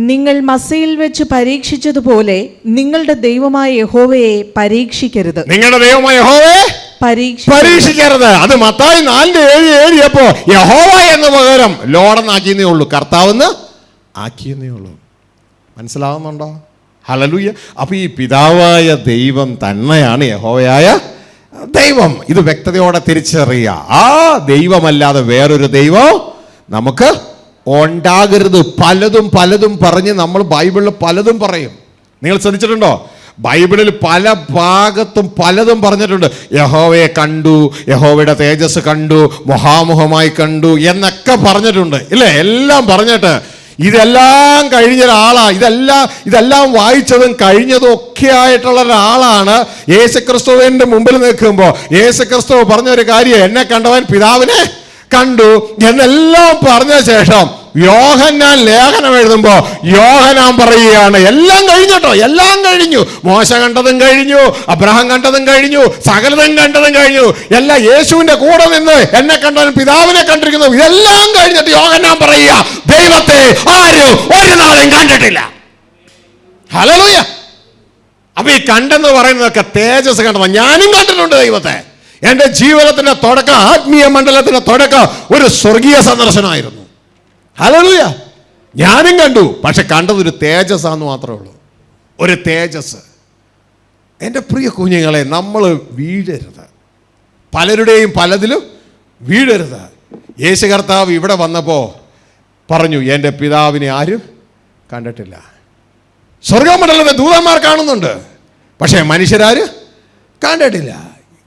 നിങ്ങൾ മസ്സയിൽ വെച്ച് പരീക്ഷിച്ചതുപോലെ നിങ്ങളുടെ ദൈവമായ യഹോവയെ പരീക്ഷിക്കരുത്. നിങ്ങളുടെ ദൈവമായ യഹോവയെ പരീക്ഷിക്കരുത്. അത് മത്തായി 4:7 എഴുതിയപ്പോ യഹോവ എന്ന് പകരം ലോഡെന്നാക്കിയെന്നേ ഉള്ളൂ, കർത്താവെന്ന് ആക്കിയെന്നേ ഉള്ളൂ. മനസ്സിലാവുന്നുണ്ടോ? ഹല്ലേലൂയ. അപ്പൊ ഈ പിതാവായ ദൈവം തന്നെയാണ് യഹോവയായ ദൈവം. ഇത് വ്യക്തതയോടെ തിരിച്ചറിയുക. ആ ദൈവമല്ലാതെ വേറൊരു ദൈവം നമുക്ക് ഉണ്ടാകരുത്. പലതും പറഞ്ഞ് നമ്മൾ ബൈബിളിൽ പലതും പറയും. നിങ്ങൾ ശ്രദ്ധിച്ചിട്ടുണ്ടോ? ബൈബിളിൽ പല ഭാഗത്തും പലതും പറഞ്ഞിട്ടുണ്ട്. യഹോവയെ കണ്ടു, യഹോവയുടെ തേജസ് കണ്ടു, മുഖാമുഖമായി കണ്ടു എന്നൊക്കെ പറഞ്ഞിട്ടുണ്ട്, ഇല്ലേ? എല്ലാം പറഞ്ഞിട്ട് ഇതെല്ലാം കഴിഞ്ഞ ഒരാളാണ്, ഇതെല്ലാം വായിച്ചതും കഴിഞ്ഞതും ഒക്കെ ആയിട്ടുള്ള ഒരാളാണ് യേശുക്രിസ്തുവിന്റെ മുമ്പിൽ നിൽക്കുമ്പോൾ യേശുക്രിസ്തു പറഞ്ഞൊരു കാര്യം, എന്നെ കണ്ടവൻ പിതാവിനെ കണ്ടു എന്നെല്ലാം പറഞ്ഞ ശേഷം യോഹന്നാൻ ലേഖനം എഴുതുമ്പോ യോഹന്നാൻ പറയുകയാണ്, എല്ലാം കഴിഞ്ഞട്ടോ, എല്ലാം കഴിഞ്ഞു. മോശ കണ്ടതും കഴിഞ്ഞു, അബ്രഹാം കണ്ടതും കഴിഞ്ഞു, സകലതും കണ്ടതും കഴിഞ്ഞു. എല്ലാം യേശുവിന്റെ കൂടെ നിന്ന് എന്നെ കണ്ടവൻ പിതാവിനെ കണ്ടിരിക്കുന്നു. ഇതെല്ലാം കഴിഞ്ഞിട്ട് യോഹന്നാൻ പറയുക, ദൈവത്തെ ആരും ഒരു നാളും കണ്ടിട്ടില്ല. ഹല്ലേലൂയ. അപ്പൊ ഈ കണ്ടെന്ന് പറയുന്നതൊക്കെ തേജസ് കണ്ടതാണ്. ഞാനും കണ്ടിട്ടുണ്ട് ദൈവത്തെ. എന്റെ ജീവിതത്തിന്റെ തുടക്കം, ആത്മീയ മണ്ഡലത്തിന്റെ തുടക്കം ഒരു സ്വർഗീയ സന്ദർശനമായിരുന്നു. ഹല്ലേലൂയ. ഞാനും കണ്ടു, പക്ഷെ കണ്ടതൊരു തേജസ്സാന്ന് മാത്രമേ ഉള്ളൂ, ഒരു തേജസ്. എൻ്റെ പ്രിയ കുഞ്ഞുങ്ങളെ, നമ്മൾ വീഴരുത്, പലരുടെയും പലതിലും വീഴരുത്. യേശു കർത്താവ് ഇവിടെ വന്നപ്പോൾ പറഞ്ഞു, എൻ്റെ പിതാവിനെ ആരും കണ്ടിട്ടില്ല. സ്വർഗമണ്ഡലത്തെ ദൂതന്മാർ കാണുന്നുണ്ട്, പക്ഷേ മനുഷ്യരാര് കണ്ടിട്ടില്ല.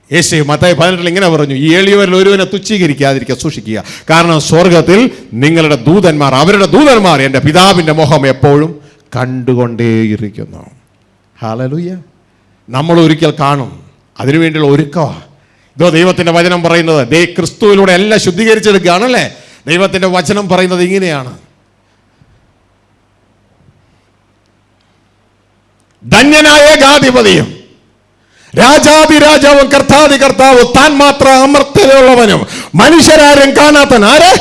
യേശു മത്തായി 18 ഇങ്ങനെ പറഞ്ഞു, ഈ എളിയവരിൽ ഒരുവനെ തുച്ഛീകരിക്കാതിരിക്കുക, സൂക്ഷിക്കുക. കാരണം സ്വർഗത്തിൽ നിങ്ങളുടെ ദൂതന്മാർ, അവരുടെ ദൂതന്മാർ എൻ്റെ പിതാവിൻ്റെ മുഖം എപ്പോഴും കണ്ടുകൊണ്ടേയിരിക്കുന്നു. ഹല്ലേലൂയ. നമ്മൾ ഒരിക്കൽ കാണും, അതിനുവേണ്ടിയുള്ള ഒരുക്കമാണ്. ഇതോ ദൈവത്തിൻ്റെ വചനം പറയുന്നത്, ക്രിസ്തുവിലൂടെ എല്ലാം ശുദ്ധീകരിച്ചെടുക്കുകയാണല്ലേ. ദൈവത്തിൻ്റെ വചനം പറയുന്നത് ഇങ്ങനെയാണ്, ധന്യനായ ഏകാധിപതിയും രാജാതിരാജാവും കർത്താതി കർത്താവും താൻ മാത്രം അമർത്യതയുള്ളവനും മനുഷ്യരാരും കാണാത്തവൻ. ആര്?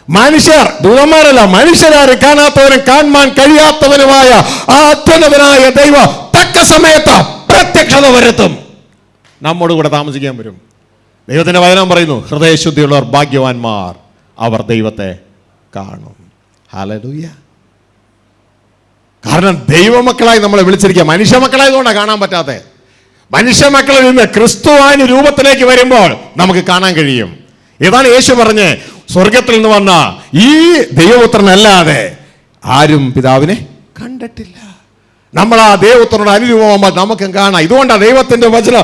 മനുഷ്യർ, ദൂതന്മാരല്ല, മനുഷ്യരാരും കാണാത്തവനും കാണാൻ കഴിയാത്തവനുമായ ആ അത്യുന്നതനായ ദൈവം തക്ക സമയത്ത് പ്രത്യക്ഷത വരുത്തും, നമ്മോട് കൂടെ താമസിക്കാൻ വരും. ദൈവത്തിന്റെ വചനം പറയുന്നു, ഹൃദയശുദ്ധിയുള്ളവർ ഭാഗ്യവാന്മാർ, അവർ ദൈവത്തെ കാണും. ഹല്ലേലൂയ. കാരണം ദൈവമക്കളായി നമ്മളെ വിളിച്ചിരിക്കുക. മനുഷ്യ മക്കളായതുകൊണ്ടാണ് കാണാൻ പറ്റാത്തത്. മനുഷ്യ മക്കളിൽ നിന്ന് ക്രിസ്തുവാനി രൂപത്തിലേക്ക് വരുമ്പോൾ നമുക്ക് കാണാൻ കഴിയും. ഇതാണ് യേശു പറഞ്ഞ്, സ്വർഗത്തിൽ നിന്ന് വന്ന ഈ ദൈവപുത്രനല്ലാതെ ആരും പിതാവിനെ കണ്ടിട്ടില്ല. നമ്മൾ ആ ദൈവപുത്രനോട് അനുരൂപമാകുമ്പോൾ നമുക്ക് കാണാം. ഇതുകൊണ്ടാണ് ദൈവത്തിന്റെ വചനം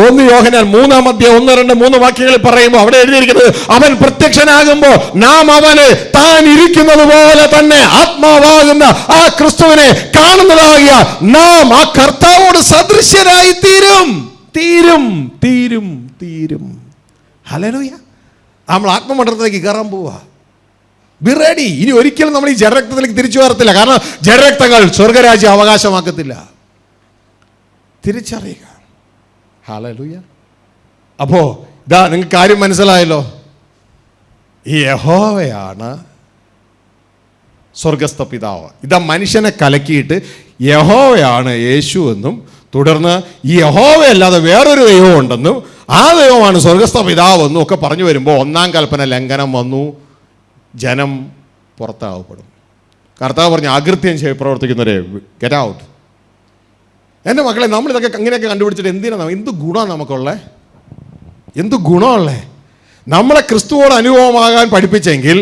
1 യോഹന്നാൻ 3-ാം അധ്യായം 1, 2, 3 വാക്യങ്ങളിൽ പറയുമ്പോൾ അവിടെ എഴുതിയിരിക്കുന്നത്, അവൻ പ്രത്യക്ഷനാകുമ്പോൾ നാം അവന് താൻ ഇരിക്കുന്നത് പോലെ തന്നെ ആത്മാവാകുന്ന ആ ക്രിസ്തുവിനെ കാണുന്നതാകിയ നാം ആ കർത്താവോട് സദൃശ്യരായി തീരും. ഹല്ലേലൂയ. നമ്മൾ ആത്മമണ്ഡലത്തിലേക്ക് കയറാൻ പോവാ. Be ready. ഇനി ഒരിക്കലും നമ്മൾ ഈ ജഡരക്തത്തിലേക്ക് തിരിച്ചു വരത്തില്ല. കാരണം ജഡരക്തങ്ങൾ സ്വർഗരാജ്യം അവകാശമാക്കത്തില്ല. തിരിച്ചറിയുക. ഹല്ലേലൂയ. അപ്പോ ഇതാ നിങ്ങൾക്ക് കാര്യം മനസ്സിലായല്ലോ. ഈ യഹോവയാണ് സ്വർഗസ്ഥ പിതാവ്. ഇതാ മനുഷ്യനെ കലക്കിയിട്ട് യഹോവയാണ് യേശു എന്നും, തുടർന്ന് ഈ യഹോവയല്ലാതെ വേറൊരു ദൈവം ഉണ്ടെന്നും ആ ദൈവമാണ് സ്വർഗസ്ഥ പിതാവ് എന്നും ഒക്കെ പറഞ്ഞു വരുമ്പോൾ 1-ാം കൽപ്പന ലംഘനം വന്നു, ജനം പുറത്താവപ്പെടും. കർത്താവ് പറഞ്ഞു അകൃത്യം പ്രവർത്തിക്കുന്നവരെ ഗെറ്റ് ഔട്ട്. എൻ്റെ മക്കളെ, നമ്മളിതൊക്കെ ഇങ്ങനെയൊക്കെ കണ്ടുപിടിച്ചിട്ട് എന്ത് ഗുണമാണ് നമുക്കുള്ളത്? എന്ത് ഗുണമുള്ളേ? നമ്മളെ ക്രിസ്തുവോട് അനുഭവമാകാൻ പഠിപ്പിച്ചെങ്കിൽ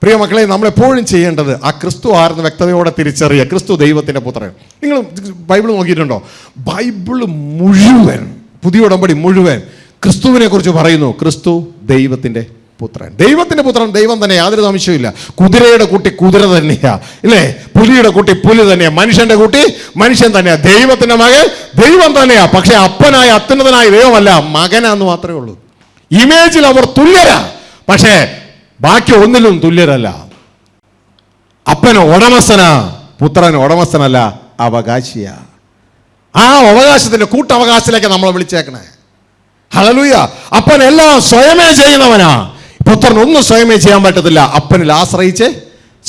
പ്രിയ മക്കളെ, നമ്മളെപ്പോഴും ചെയ്യേണ്ടത് ആ ക്രിസ്തു ആർന്ന് വ്യക്തതയോടെ തിരിച്ചറിയുക. ക്രിസ്തു ദൈവത്തിൻ്റെ പുത്രൻ. നിങ്ങൾ ബൈബിൾ നോക്കിയിട്ടുണ്ടോ? ബൈബിൾ മുഴുവൻ, പുതിയ ഉടമ്പടി മുഴുവൻ ക്രിസ്തുവിനെ കുറിച്ച് പറയുന്നു. ക്രിസ്തു ദൈവത്തിൻ്റെ പുത്രൻ. ദൈവത്തിൻ്റെ പുത്രൻ ദൈവം തന്നെ, യാതൊരു സംശയമില്ല. കുതിരയുടെ കുട്ടി കുതിര തന്നെയാ, ഇല്ലേ? പുലിയുടെ കുട്ടി പുലി തന്നെയാ. മനുഷ്യന്റെ കുട്ടി മനുഷ്യൻ തന്നെയാ. ദൈവത്തിന്റെ മകൻ ദൈവം തന്നെയാ. പക്ഷെ അപ്പനായ അത്യുന്നതനായ ദൈവമല്ല, മകനാന്ന് മാത്രമേ ഉള്ളൂ. ഇമേജിൽ അവർ തുല്യരാ, പക്ഷേ ബാക്കി ഒന്നിലും തുല്യരല്ല. അപ്പന് ഉടമസ്ഥനാ, പുത്രൻ ഉടമസ്ഥനല്ല, അവകാശിയാ. ആ അവകാശത്തിന്റെ കൂട്ടവകാശത്തിലേക്ക് നമ്മളെ വിളിച്ചേക്കണേ. ഹല്ലേലൂയ. അപ്പൻ എല്ലാം സ്വയമേ ചെയ്യുന്നവനാ. പുത്രൻ ഒന്നും സ്വയമേ ചെയ്യാൻ പറ്റത്തില്ല, അപ്പനിൽ ആശ്രയിച്ച്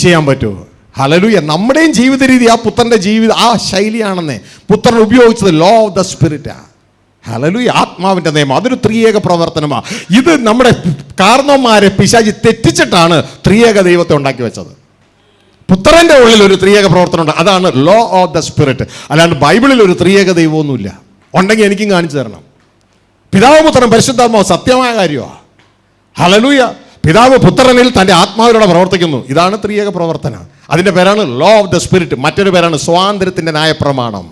ചെയ്യാൻ പറ്റൂ. ഹല്ലേലൂയ. നമ്മുടെയും ജീവിത രീതി ആ പുത്രന്റെ ജീവിത ആ ശൈലിയാണെന്നേ. പുത്രൻ ഉപയോഗിച്ചത് ലോ ഓഫ് ദ സ്പിരിറ്റാ. ഹല്ലേലൂയ. ആത്മാവിന്റെ നിയമം, അതൊരു ത്രിയേക പ്രവർത്തനമാണ്. ഇത് നമ്മുടെ കാരണവന്മാരെ പിശാചി തെറ്റിച്ചിട്ടാണ് ത്രിയേക ദൈവത്തെ ഉണ്ടാക്കി വെച്ചത്. പുത്രന്റെ ഉള്ളിൽ ഒരു ത്രിയേക പ്രവർത്തനം ഉണ്ട്, അതാണ് ലോ ഓഫ് ദ സ്പിരിറ്റ്. അല്ലാണ്ട് ബൈബിളിൽ ഒരു ത്രിയേക ദൈവമൊന്നുമില്ല. ഉണ്ടെങ്കിൽ എനിക്കും കാണിച്ചു തരണം. പിതാവ് പുത്രൻ പരിശുദ്ധാത്മാവ് സത്യമായ കാര്യമാണ്. ഹല്ലേലൂയ. പിതാവ് പുത്രനിൽ തൻ്റെ ആത്മാവിലൂടെ പ്രവർത്തിക്കുന്നു. ഇതാണ് ത്രിയേക പ്രവർത്തനം. അതിൻ്റെ പേരാണ് ലോ ഓഫ് ദ സ്പിരിറ്റ്. മറ്റൊരു പേരാണ് സ്വാതന്ത്ര്യത്തിൻ്റെ ന്യായപ്രമാണം.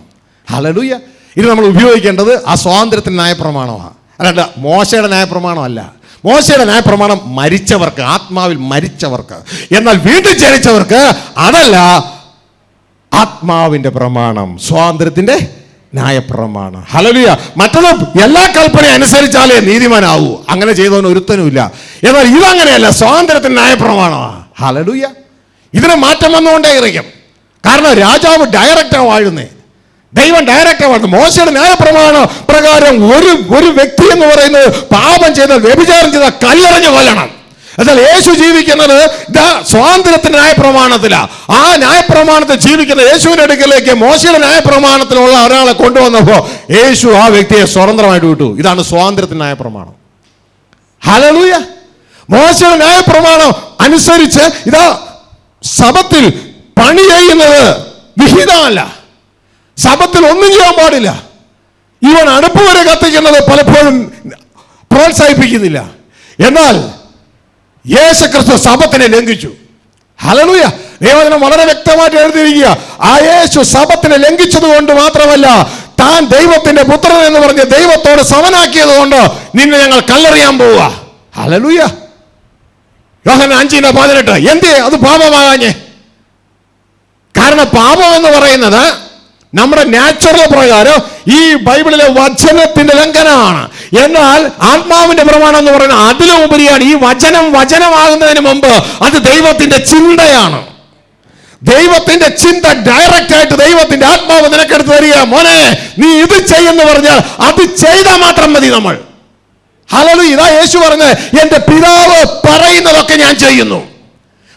ഹല്ലേലൂയ. ഇത് നമ്മൾ ഉപയോഗിക്കേണ്ടത് ആ സ്വാതന്ത്ര്യത്തിൻ്റെ ന്യായപ്രമാണമാണ്, അല്ലാണ്ട് മോശയുടെ ന്യായപ്രമാണമല്ല. മോശയുടെ ന്യായപ്രമാണം മരിച്ചവർക്ക്, ആത്മാവിൽ മരിച്ചവർക്ക്. എന്നാൽ വീണ്ടും ജനിച്ചവർക്ക് അതല്ല ആത്മാവിൻ്റെ പ്രമാണം, സ്വാതന്ത്ര്യത്തിൻ്റെ ന്യായപ്രമാണം. ഹല്ലേലൂയ. മറ്റത് എല്ലാ കൽപ്പനയും അനുസരിച്ചാലേ നീതിമാനാവൂ. അങ്ങനെ ചെയ്തവൻ ഒരുത്തനുമില്ല. എന്നാൽ ഇതങ്ങനെയല്ല, സ്വാതന്ത്ര്യത്തിന് ന്യായപ്രമാണമാണ്. ഹല്ലേലൂയ. ഇതിന് മാറ്റം വന്നുകൊണ്ടേ ഇരിക്കും. കാരണം രാജാവ് ഡയറക്റ്റാ വാഴുന്നേ, ദൈവം ഡയറക്റ്റാ വാഴുന്നത്. മോശയുടെ ന്യായപ്രമാണ പ്രകാരം ഒരു വ്യക്തി എന്ന് പറയുന്നത് പാപം ചെയ്താൽ, വ്യഭിചാരം ചെയ്താൽ കല്ലെറിഞ്ഞ് കൊല്ലണം. എന്നാൽ യേശു ജീവിക്കുന്നത് സ്വാതന്ത്ര്യത്തിന്റെ ന്യായപ്രമാണത്തിലാണ്. ആ ന്യായപ്രമാണത്തിൽ ജീവിക്കുന്ന യേശുവിന്റെ അടുക്കലേക്ക് മോശയുടെ ന്യായപ്രമാണത്തിലുള്ള ഒരാളെ കൊണ്ടുവന്നപ്പോൾ യേശു ആ വ്യക്തിയെ സ്വതന്ത്രമായിട്ട് വിട്ടു. ഇതാണ് സ്വാതന്ത്ര്യത്തിന്റെ ന്യായപ്രമാണം. ഹല്ലേലൂയ. മോശയുടെ ന്യായപ്രമാണം അനുസരിച്ച് ഇതാ സബത്തിൽ പണി ചെയ്യുന്നത് വിഹിതമല്ല. സബത്തിൽ ഒന്നും ചെയ്യാൻ പാടില്ല. ഇവൻ അടുപ്പ് വരെ കത്തിക്കുന്നത് പലപ്പോഴും പ്രോത്സാഹിപ്പിക്കുന്നില്ല. എന്നാൽ യേശുക്രിസ്തു സബത്തിനെ ലംഘിച്ചു. ഹല്ലേലൂയ. ദൈവവചനം വളരെ വ്യക്തമായിട്ട് എഴുതിയിരിക്കുക. ആ യേശു സബത്തിനെ ലംഘിച്ചത് കൊണ്ട് മാത്രമല്ല, താൻ ദൈവത്തിന്റെ പുത്രൻ എന്ന് പറഞ്ഞ് ദൈവത്തോട് സമനാക്കിയത് കൊണ്ട് നിന്നെ ഞങ്ങൾ കല്ലെറിയാൻ പോവുക. ഹല്ലേലൂയ. യോഹന്നാൻ 5:18. എന്തേ അത് പാപമാകാഞ്ഞേ? കാരണം പാപം എന്ന് പറയുന്നത് നമ്മുടെ നാച്ചുറൽ പ്രകാരം ഈ ബൈബിളിലെ വചനത്തിന്റെ ലംഘനമാണ്. എന്നാൽ ആത്മാവിന്റെ പ്രമാണം എന്ന് പറയുന്നത് അതിലും ഉപരിയാണ്. ഈ വചനമാകുന്നതിന് മുമ്പ് അത് ദൈവത്തിന്റെ ചിന്തയാണ്. ദൈവത്തിന്റെ ചിന്ത ഡയറക്റ്റ് ആയിട്ട് ദൈവത്തിന്റെ ആത്മാവ് നിനക്കെടുത്ത് തരിക. മോനെ, നീ ഇത് ചെയ്യുന്നു പറഞ്ഞാൽ അത് ചെയ്താൽ മാത്രം മതി നമ്മൾ. ഹല്ലേലൂയ. ഇതാ യേശു പറഞ്ഞത്, എന്റെ പിതാവ് പറയുന്നതൊക്കെ ഞാൻ ചെയ്യുന്നു.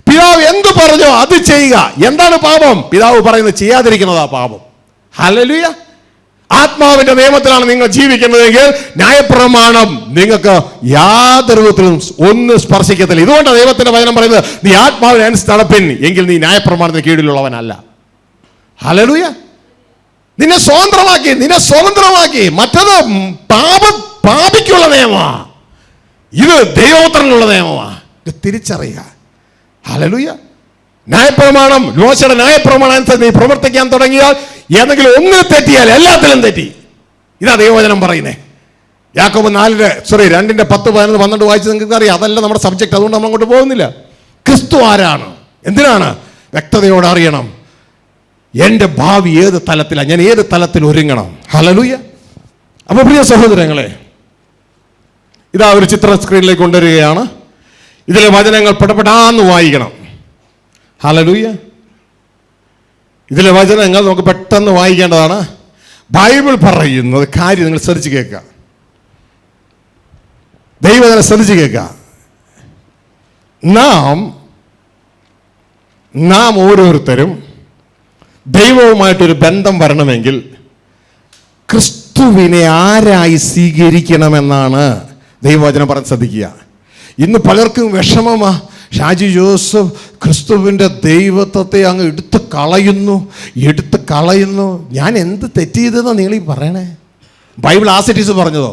പിതാവ് എന്ത് പറഞ്ഞോ അത് ചെയ്യുക. എന്താണ് പാപം? പിതാവ് പറയുന്നത് ചെയ്യാതിരിക്കുന്നതാ പാപം. ഹല്ലേലൂയ. ആത്മാവിന്റെ നിയമത്തിലാണ് നിങ്ങൾ ജീവിക്കുന്നതെങ്കിൽ ന്യായപ്രമാണം നിങ്ങൾക്ക് യാതൊരു വിധത്തിലും ഒന്നും സ്പർശിക്കത്തില്ല. ഇതുകൊണ്ടാണ് ദൈവത്തിന്റെ വചനം പറയുന്നത്, നീ ആത്മാവിനെ അനുസരിച്ച് നടപ്പിൻ, എങ്കിൽ നീ ന്യായപ്രമാണത്തിന് കീഴിലുള്ളവനല്ല. ഹല്ലേലൂയ. നിന്നെ സ്വതന്ത്രമാക്കി. മറ്റത് പാപിക്കുള്ള നിയമമാണ്, ഇത് ദൈവപുത്രനുള്ള നിയമമാണ്. ഇത് തിരിച്ചറിയുക. ഹല്ലേലൂയ. ന്യായപ്രമാണം, മോശയുടെ ന്യായപ്രമാണം അനുസരിച്ച് നീ പ്രവർത്തിക്കാൻ തുടങ്ങിയാൽ ഏതെങ്കിലും ഒന്നിൽ തെറ്റിയാൽ എല്ലാത്തിലും തെറ്റി. ഇതാ ദൈവവചനം പറയുന്നേ. യാക്കോബ് 2:10-12 വായിച്ച് നിങ്ങൾക്ക് അറിയാം. അതല്ല നമ്മുടെ സബ്ജക്ട്, അതുകൊണ്ട് നമ്മൾ അങ്ങോട്ട് പോകുന്നില്ല. ക്രിസ്തു ആരാണ്, എന്തിനാണ് വ്യക്തതയോടെ അറിയണം. എൻ്റെ ഭാവി ഏത് തലത്തിലാണ്, ഞാൻ ഏത് തലത്തിൽ ഒരുങ്ങണം. ഹല്ലേലൂയ. അപ്പോൾ പ്രിയ സഹോദരങ്ങളെ, ഇതാ ഒരു ചിത്രം സ്ക്രീനിലേക്ക് കൊണ്ടുവരികയാണ്. ഇതിലെ വചനങ്ങൾ പെടപ്പെടാന്ന് വായിക്കണം. ഹല്ലേലൂയ. ഇതിലെ വചനങ്ങൾ നമുക്ക് പെട്ടെന്ന് വായിക്കേണ്ടതാണ്. ബൈബിൾ പറയുന്നത് കാര്യം നിങ്ങൾ ശ്രദ്ധിച്ച് കേൾക്കുക. ദൈവത്തിനെ ശ്രദ്ധിച്ച് കേൾക്കുക. നാം ഓരോരുത്തരും ദൈവവുമായിട്ടൊരു ബന്ധം വരണമെങ്കിൽ ക്രിസ്തുവിനെ ആരായി സ്വീകരിക്കണമെന്നാണ് ദൈവവചനം പറഞ്ഞ് ശ്രദ്ധിക്കുക. ഇന്ന് പലർക്കും വിഷമമാ. ഷാജി ജോസഫ് ക്രിസ്തുവിൻ്റെ ദൈവത്വത്തെ അങ്ങ് എടുത്ത് കളയുന്നു. ഞാൻ എന്ത് തെറ്റ് ചെയ്തെന്നാ നിങ്ങൾ ഈ പറയണേ? ബൈബിൾ ആസിറ്റീസ് പറഞ്ഞതോ?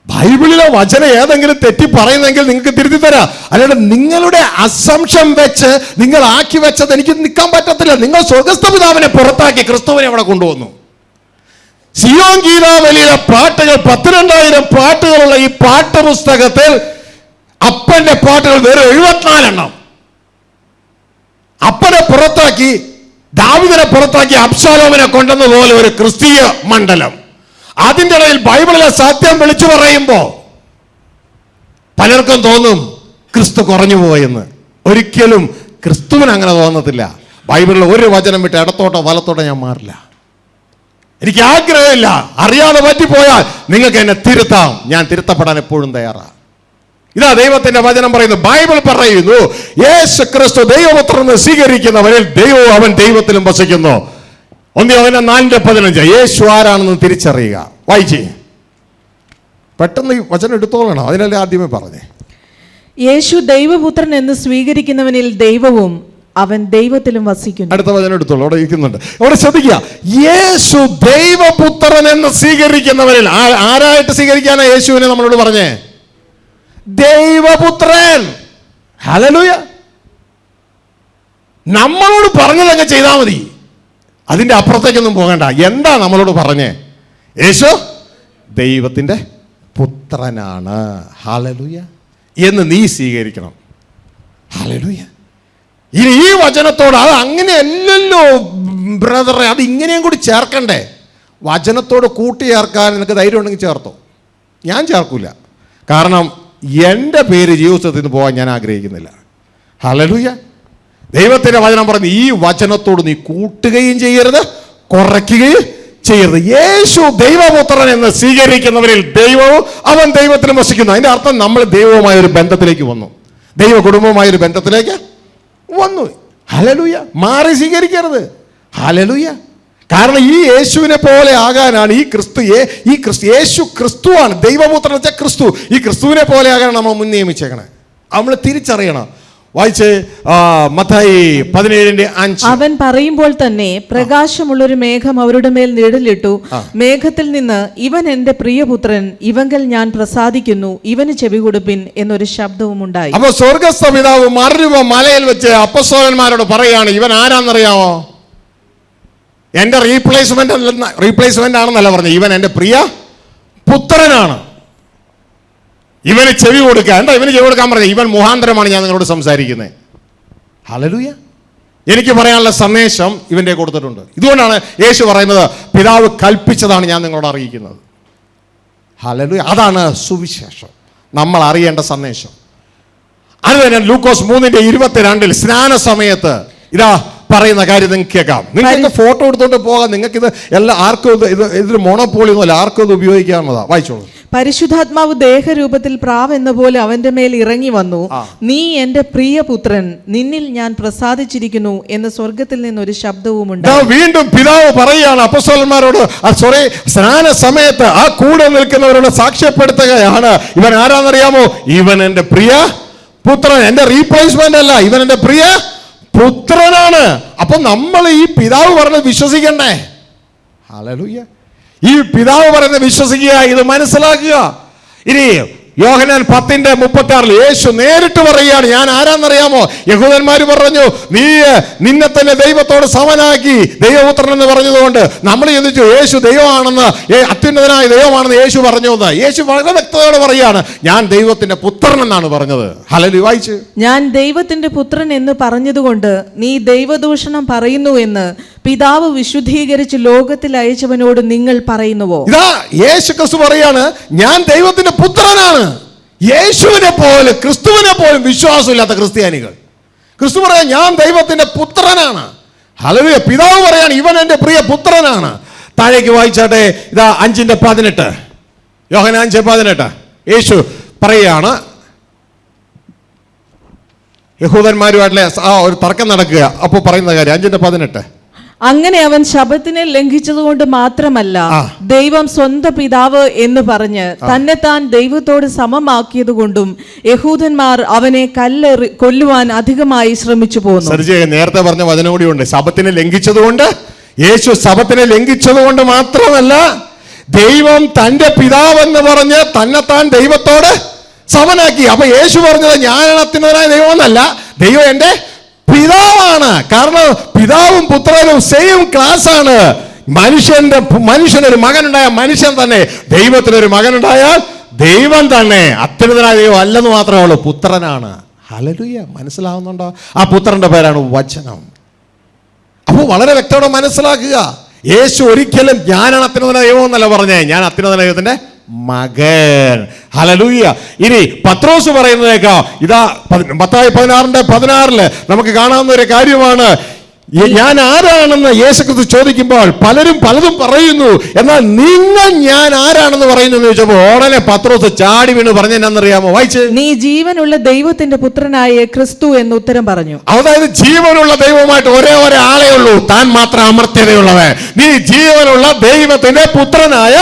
ബൈബിളിലെ വചനം ഏതെങ്കിലും തെറ്റി പറയുന്നെങ്കിൽ നിങ്ങൾക്ക് തിരുത്തി തരാം. അല്ലാണ്ട് നിങ്ങളുടെ അസംഷൻ വെച്ച് നിങ്ങൾ ആക്കി വെച്ചത് എനിക്ക് നിൽക്കാൻ പറ്റത്തില്ല. നിങ്ങൾ സ്വർഗ്ഗസ്ഥ പിതാവിനെ പുറത്താക്കി ക്രിസ്തുവിനെ അവിടെ കൊണ്ടുവന്നു. സിയോൻ ഗീതാവലിയിലെ പാട്ടുകൾ 12,000 പാട്ടുകളുള്ള ഈ പാഠപുസ്തകത്തിൽ അപ്പന്റെ പാട്ടുകൾ വെറും 74 എണ്ണം. അപ്പനെ പുറത്താക്കി, ദാവീദിനെ പുറത്താക്കി, അബ്ശാലോമിനെ കൊണ്ടുവന്നതുപോലെ ഒരു ക്രിസ്തീയ മണ്ഡലം. അതിൻ്റെ ഇടയിൽ ബൈബിളിലെ സത്യം വിളിച്ചു പറയുമ്പോൾ പലർക്കും തോന്നും ക്രിസ്തു കുറഞ്ഞു പോയെന്ന്. ഒരിക്കലും ക്രിസ്തുവിന് അങ്ങനെ തോന്നത്തില്ല. ബൈബിളിൽ ഒരു വചനം വിട്ട് ഇടത്തോട്ടോ വലത്തോട്ടോ ഞാൻ മാറില്ല. എനിക്ക് ആഗ്രഹമില്ല. അറിയാതെ പറ്റിപ്പോയാൽ നിങ്ങൾക്ക് എന്നെ തിരുത്താം. ഞാൻ തിരുത്തപ്പെടാൻ എപ്പോഴും തയ്യാറാണ്. ഇതാ ദൈവത്തിന്റെ വചനം പറയുന്നു. ബൈബിൾ പറയുന്നു, യേശു ക്രിസ്തു ദൈവപുത്രനെ സ്വീകരിക്കുന്നവരിൽ ദൈവവും അവൻ ദൈവത്തിലും വസിക്കുന്നു. 1 യോഹന്നാൻ 4:15. യേശു ആരാണെന്ന് തിരിച്ചറിയുക. വായിച്ചേ, പെട്ടെന്ന് ഈ വചനം എടുത്തോളണം. അതിനല്ലേ ആദ്യമേ പറഞ്ഞേ. യേശു ദൈവപുത്രൻ എന്ന് സ്വീകരിക്കുന്നവനിൽ ദൈവവും അവൻ ദൈവത്തിലും വസിക്കുന്നു. അടുത്ത വചനം എടുത്തോളൂ. അവിടെ ഇരിക്കുന്നുണ്ട്. അവിടെ ശ്രദ്ധിക്കുക. യേശു ദൈവപുത്രൻ എന്ന് സ്വീകരിക്കുന്നവരിൽ ആരായിട്ട് സ്വീകരിക്കാനാ യേശുവിനെ നമ്മളോട് പറഞ്ഞേ? ദൈവപുത്രൻ. ഹല്ലേലൂയ. നമ്മളോട് പറഞ്ഞതങ്ങ് ചെയ്താൽ മതി. അതിൻ്റെ അപ്പുറത്തേക്കൊന്നും പോകണ്ട. എന്താ നമ്മളോട് പറഞ്ഞേ? യേശു ദൈവത്തിൻ്റെ പുത്രനാണ്. ഹല്ലേലൂയ എന്ന് നീ സ്വീകരിക്കണം. ഹല്ലേലൂയ. ഇനി ഈ വചനത്തോട് അത് അങ്ങനെയല്ലല്ലോ ബ്രദറെ, അത് ഇങ്ങനെയും കൂടി ചേർക്കണ്ടേ? വചനത്തോട് കൂട്ടി ചേർക്കാൻ നിനക്ക് ധൈര്യം ഉണ്ടെങ്കിൽ ചേർത്തോ. ഞാൻ ചേർക്കൂല. കാരണം എൻ്റെ പേര് ജീവിതത്തിൽ നിന്ന് പോകാൻ ഞാൻ ആഗ്രഹിക്കുന്നില്ല. ഹല്ലേലൂയ. ദൈവത്തിൻ്റെ വചനം പറഞ്ഞു, ഈ വചനത്തോട് നീ കൂട്ടുകയും ചെയ്യരുത്, കുറയ്ക്കുകയും ചെയ്യരുത്. യേശു ദൈവപുത്രൻ എന്ന് സ്വീകരിക്കുന്നവരിൽ ദൈവവും അവൻ ദൈവത്തിലും വസിക്കുന്നു. അതിൻ്റെ അർത്ഥം നമ്മൾ ദൈവവുമായ ഒരു ബന്ധത്തിലേക്ക് വന്നു, ദൈവ കുടുംബവുമായ ഒരു ബന്ധത്തിലേക്ക് വന്നു. ഹല്ലേലൂയ. മാറി സ്വീകരിക്കരുത്. ഹല്ലേലൂയ. കാരണം ഈ യേശുവിനെ പോലെ ആകാനാണ് യേശു ക്രിസ്തുവാണ്. ദൈവപുത്രൻ വെച്ചാൽ ക്രിസ്തു. ഈ ക്രിസ്തുവിനെ പോലെ ആകാനാണ് നമ്മൾ മുൻ നിയമിച്ചേക്കണേ. നമ്മൾ തിരിച്ചറിയണം. വായിച്ച് മത്തായി 17:5. അവൻ പറയുമ്പോൾ തന്നെ പ്രകാശമുള്ളൊരു മേഘം അവരുടെ മേൽ നിഴലിട്ടു. മേഘത്തിൽ നിന്ന് ഇവൻ എന്റെ പ്രിയപുത്രൻ, ഇവങ്കൽ ഞാൻ പ്രസാദിക്കുന്നു, ഇവന് ചെവി കൊടുപ്പിൻ എന്നൊരു ശബ്ദവും ഉണ്ടായി. അപ്പൊ സ്വർഗ്ഗസ്ഥ പിതാവ് മറുരൂപ മലയിൽ വെച്ച് അപ്പസ്തലന്മാരോട് പറയാണ്, ഇവൻ ആരാന്നറിയാമോ? എന്റെ റീപ്ലേസ്മെന്റ് ആണെന്നല്ല പറഞ്ഞത്, ഇവൻ എന്റെ പ്രിയ പുത്രനാണ്, ഇവന് ചെവി കൊടുക്കുക. എന്താ ഇവന് ചെവി കൊടുക്കാൻ പറഞ്ഞത്? ഇവൻ മുഖാന്തരമാണ് ഞാൻ നിങ്ങളോട് സംസാരിക്കുന്നത്. ഹല്ലേലൂയ. എനിക്ക് പറയാനുള്ള സന്ദേശം ഇവൻ്റെ കൊടുത്തിട്ടുണ്ട്. ഇതുകൊണ്ടാണ് യേശു പറയുന്നത്, പിതാവ് കൽപ്പിച്ചതാണ് ഞാൻ നിങ്ങളോട് അറിയിക്കുന്നത്. ഹല്ലേലൂയ. അതാണ് സുവിശേഷം, നമ്മൾ അറിയേണ്ട സന്ദേശം. അത് തന്നെ ലൂക്കോസ് 3:22 സ്നാന സമയത്ത് ഇതാ പറയുന്ന കാര്യം നിങ്ങൾക്ക് കേൾക്കാം. നിങ്ങൾക്ക് ഫോട്ടോ എടുത്തോണ്ട് പോകാം. നിങ്ങൾക്ക് ഇത് എല്ലാം ആർക്കും ഇതിൽ മോണോപോളി ഒന്നുമല്ല, ആർക്കും ഇത് ഉപയോഗിക്കാവുന്നതാ. വായിച്ചോളൂ. പരിശുദ്ധാത്മാവ് ദേഹരൂപത്തിൽ പ്രാവ് എന്ന പോലെ അവന്റെ മേൽ ഇറങ്ങി വന്നു. നീ എന്റെ പ്രിയപുത്രൻ, നിന്നിൽ ഞാൻ പ്രസാദിച്ചിരിക്കുന്നു എന്ന് സ്വർഗത്തിൽ നിന്നൊരു ശബ്ദവുമുണ്ട്. വീണ്ടും പിതാവ് പറയുകയാണ് അപ്പസ്തലന്മാരോട്, സ്നാന സമയത്ത് ആ കൂടെ നിൽക്കുന്നവരോട് സാക്ഷ്യപ്പെടുത്തുകയാണ്, ഇവൻ ആരാന്നറിയാമോ? ഇവൻ എന്റെ പ്രിയ പുത്രൻ. എന്റെ റീപ്ലേസ്മെന്റ് അല്ല, ഇവൻ എന്റെ പ്രിയ പുത്രനാണ്. അപ്പൊ നമ്മൾ ഈ പിതാവ് പറഞ്ഞത് വിശ്വസിക്കണ്ടേ? ഹല്ലേലൂയ. ഈ പിതാവ് പറയുന്നത് വിശ്വസിക്കുക, ഇത് മനസ്സിലാക്കുക. ഇനി യോഹന്നാൻ 10:36 യേശു നേരിട്ട് പറയുകയാണ്, ഞാൻ ആരാന്നറിയാമോ? യഹൂദന്മാർ പറഞ്ഞു, നീ നിന്നെ തന്നെ ദൈവത്തോട് സമനാക്കി ദൈവപുത്രൻ എന്ന് പറഞ്ഞതുകൊണ്ട് നമ്മൾ ചിന്തിച്ചു യേശു ദൈവമാണെന്ന്, അത്യുന്നതനായ ദൈവമാണെന്ന് യേശു പറഞ്ഞു എന്ന്. യേശു വളരെ വ്യക്തതയോടെ പറയുകയാണ്, ഞാൻ ദൈവത്തിന്റെ പുത്രൻ എന്നാണ് പറഞ്ഞത്. ഹല്ലേലൂയ. വായിച്ചു. ഞാൻ ദൈവത്തിന്റെ പുത്രൻ എന്ന് പറഞ്ഞതുകൊണ്ട് നീ ദൈവദൂഷണം പറയുന്നു എന്ന് പിതാവ് വിശുദ്ധീകരിച്ച് ലോകത്തിൽ അയച്ചവനോട് നിങ്ങൾ പറയുന്നുവോ? ഇതാ യേശു ക്രിസ്തു പറയാണ്, ഞാൻ ദൈവത്തിന്റെ പുത്രനാണ്. യേശുവിനെ പോലെ ക്രിസ്തുവിനെ പോലും വിശ്വാസമില്ലാത്ത ക്രിസ്ത്യാനികൾ. ക്രിസ്തു പറയാൻ ഞാൻ ദൈവത്തിന്റെ പുത്രനാണ്. ഹല്ലേലൂയ. പിതാവ് പറയാണ്, ഇവൻ എന്റെ പ്രിയ പുത്രനാണ്. താഴേക്ക് വായിച്ചാട്ടെ. ഇതാ 5:18 യോഹന്നാൻ 5:18 യേശു പറയാണ്, യഹൂദന്മാരുമായിട്ടുള്ള ഒരു തർക്കം നടക്കുക. അപ്പോൾ പറയുന്ന കാര്യം 5:18 അങ്ങനെ അവൻ ശബത്തിനെ ലംഘിച്ചതുകൊണ്ട് മാത്രമല്ല, ദൈവം സ്വന്തം പിതാവ് എന്ന് പറഞ്ഞ് തന്നെത്താൻ ദൈവത്തോട് സമമാക്കിയത് കൊണ്ടും യഹൂദന്മാർ അവനെ കൊല്ലുവാൻ അധികമായി ശ്രമിച്ചു പോന്നു. നേരത്തെ പറഞ്ഞ വചനം കൂടിയുണ്ട്. ശബത്തിനെ ലംഘിച്ചതുകൊണ്ട്, യേശു ശബത്തിനെ ലംഘിച്ചതുകൊണ്ട് മാത്രമല്ല, ദൈവം തന്റെ പിതാവെന്ന് പറഞ്ഞ് തന്നെത്താൻ ദൈവത്തോട് സമനാക്കി. അപ്പൊ യേശു പറഞ്ഞത് ഞാനാണ് അത്യുന്നതനായ ദൈവം എന്നല്ല, ദൈവം എന്റെ പിതാവാണ്. കാരണം പിതാവും പുത്രനും സെയിം ക്ലാസ് ആണ്. മനുഷ്യനൊരു മകനുണ്ടായ മനുഷ്യൻ തന്നെ, ദൈവത്തിനൊരു മകനുണ്ടായാൽ ദൈവം തന്നെ. അത്യുന്നതനായ ദൈവം അല്ലെന്ന് മാത്രമേ ഉള്ളൂ, പുത്രനാണ്. ഹല്ലേലൂയ. മനസ്സിലാവുന്നുണ്ടോ? ആ പുത്രന്റെ പേരാണ് വചനം. അപ്പോൾ വളരെ വ്യക്തമായി മനസ്സിലാക്കുക, യേശു ഒരിക്കലും ഞാനാണ് അത്യുന്നതനായ ദൈവം എന്നല്ല പറഞ്ഞേ, ഞാൻ അത്യുന്നതനായ ദൈവത്തിന്റെ മകൻ. ഹല്ലേലൂയ. ഇനി പത്രോസ് പറയുന്നതേക്കാ ഇതാ മത്തായി 16:16 നമുക്ക് കാണാവുന്ന ഒരു കാര്യമാണ്. ഞാൻ ആരാണെന്ന് യേശുക്രിസ്തു ചോദിക്കുമ്പോൾ പലരും പലതും പറയുന്നു, എന്നാൽ നിങ്ങൾ ഞാൻ ആരാണെന്ന് പറയുന്നു എന്ന് ചോദിച്ചപ്പോൾ ഉടനെ പത്രോസ് ചാടി വീണ് പറഞ്ഞെന്നറിയാമോ? വായിച്ച്, നീ ജീവനുള്ള ദൈവത്തിന്റെ പുത്രനായ ക്രിസ്തു എന്ന് ഉത്തരം പറഞ്ഞു. അതായത് ജീവനുള്ള ദൈവമായിട്ട് ഒരേ ആളേ ഉള്ളൂ, താൻ മാത്രം അമർത്യതയുള്ളവൻ. നീ ജീവനുള്ള ദൈവത്തിന്റെ പുത്രനായ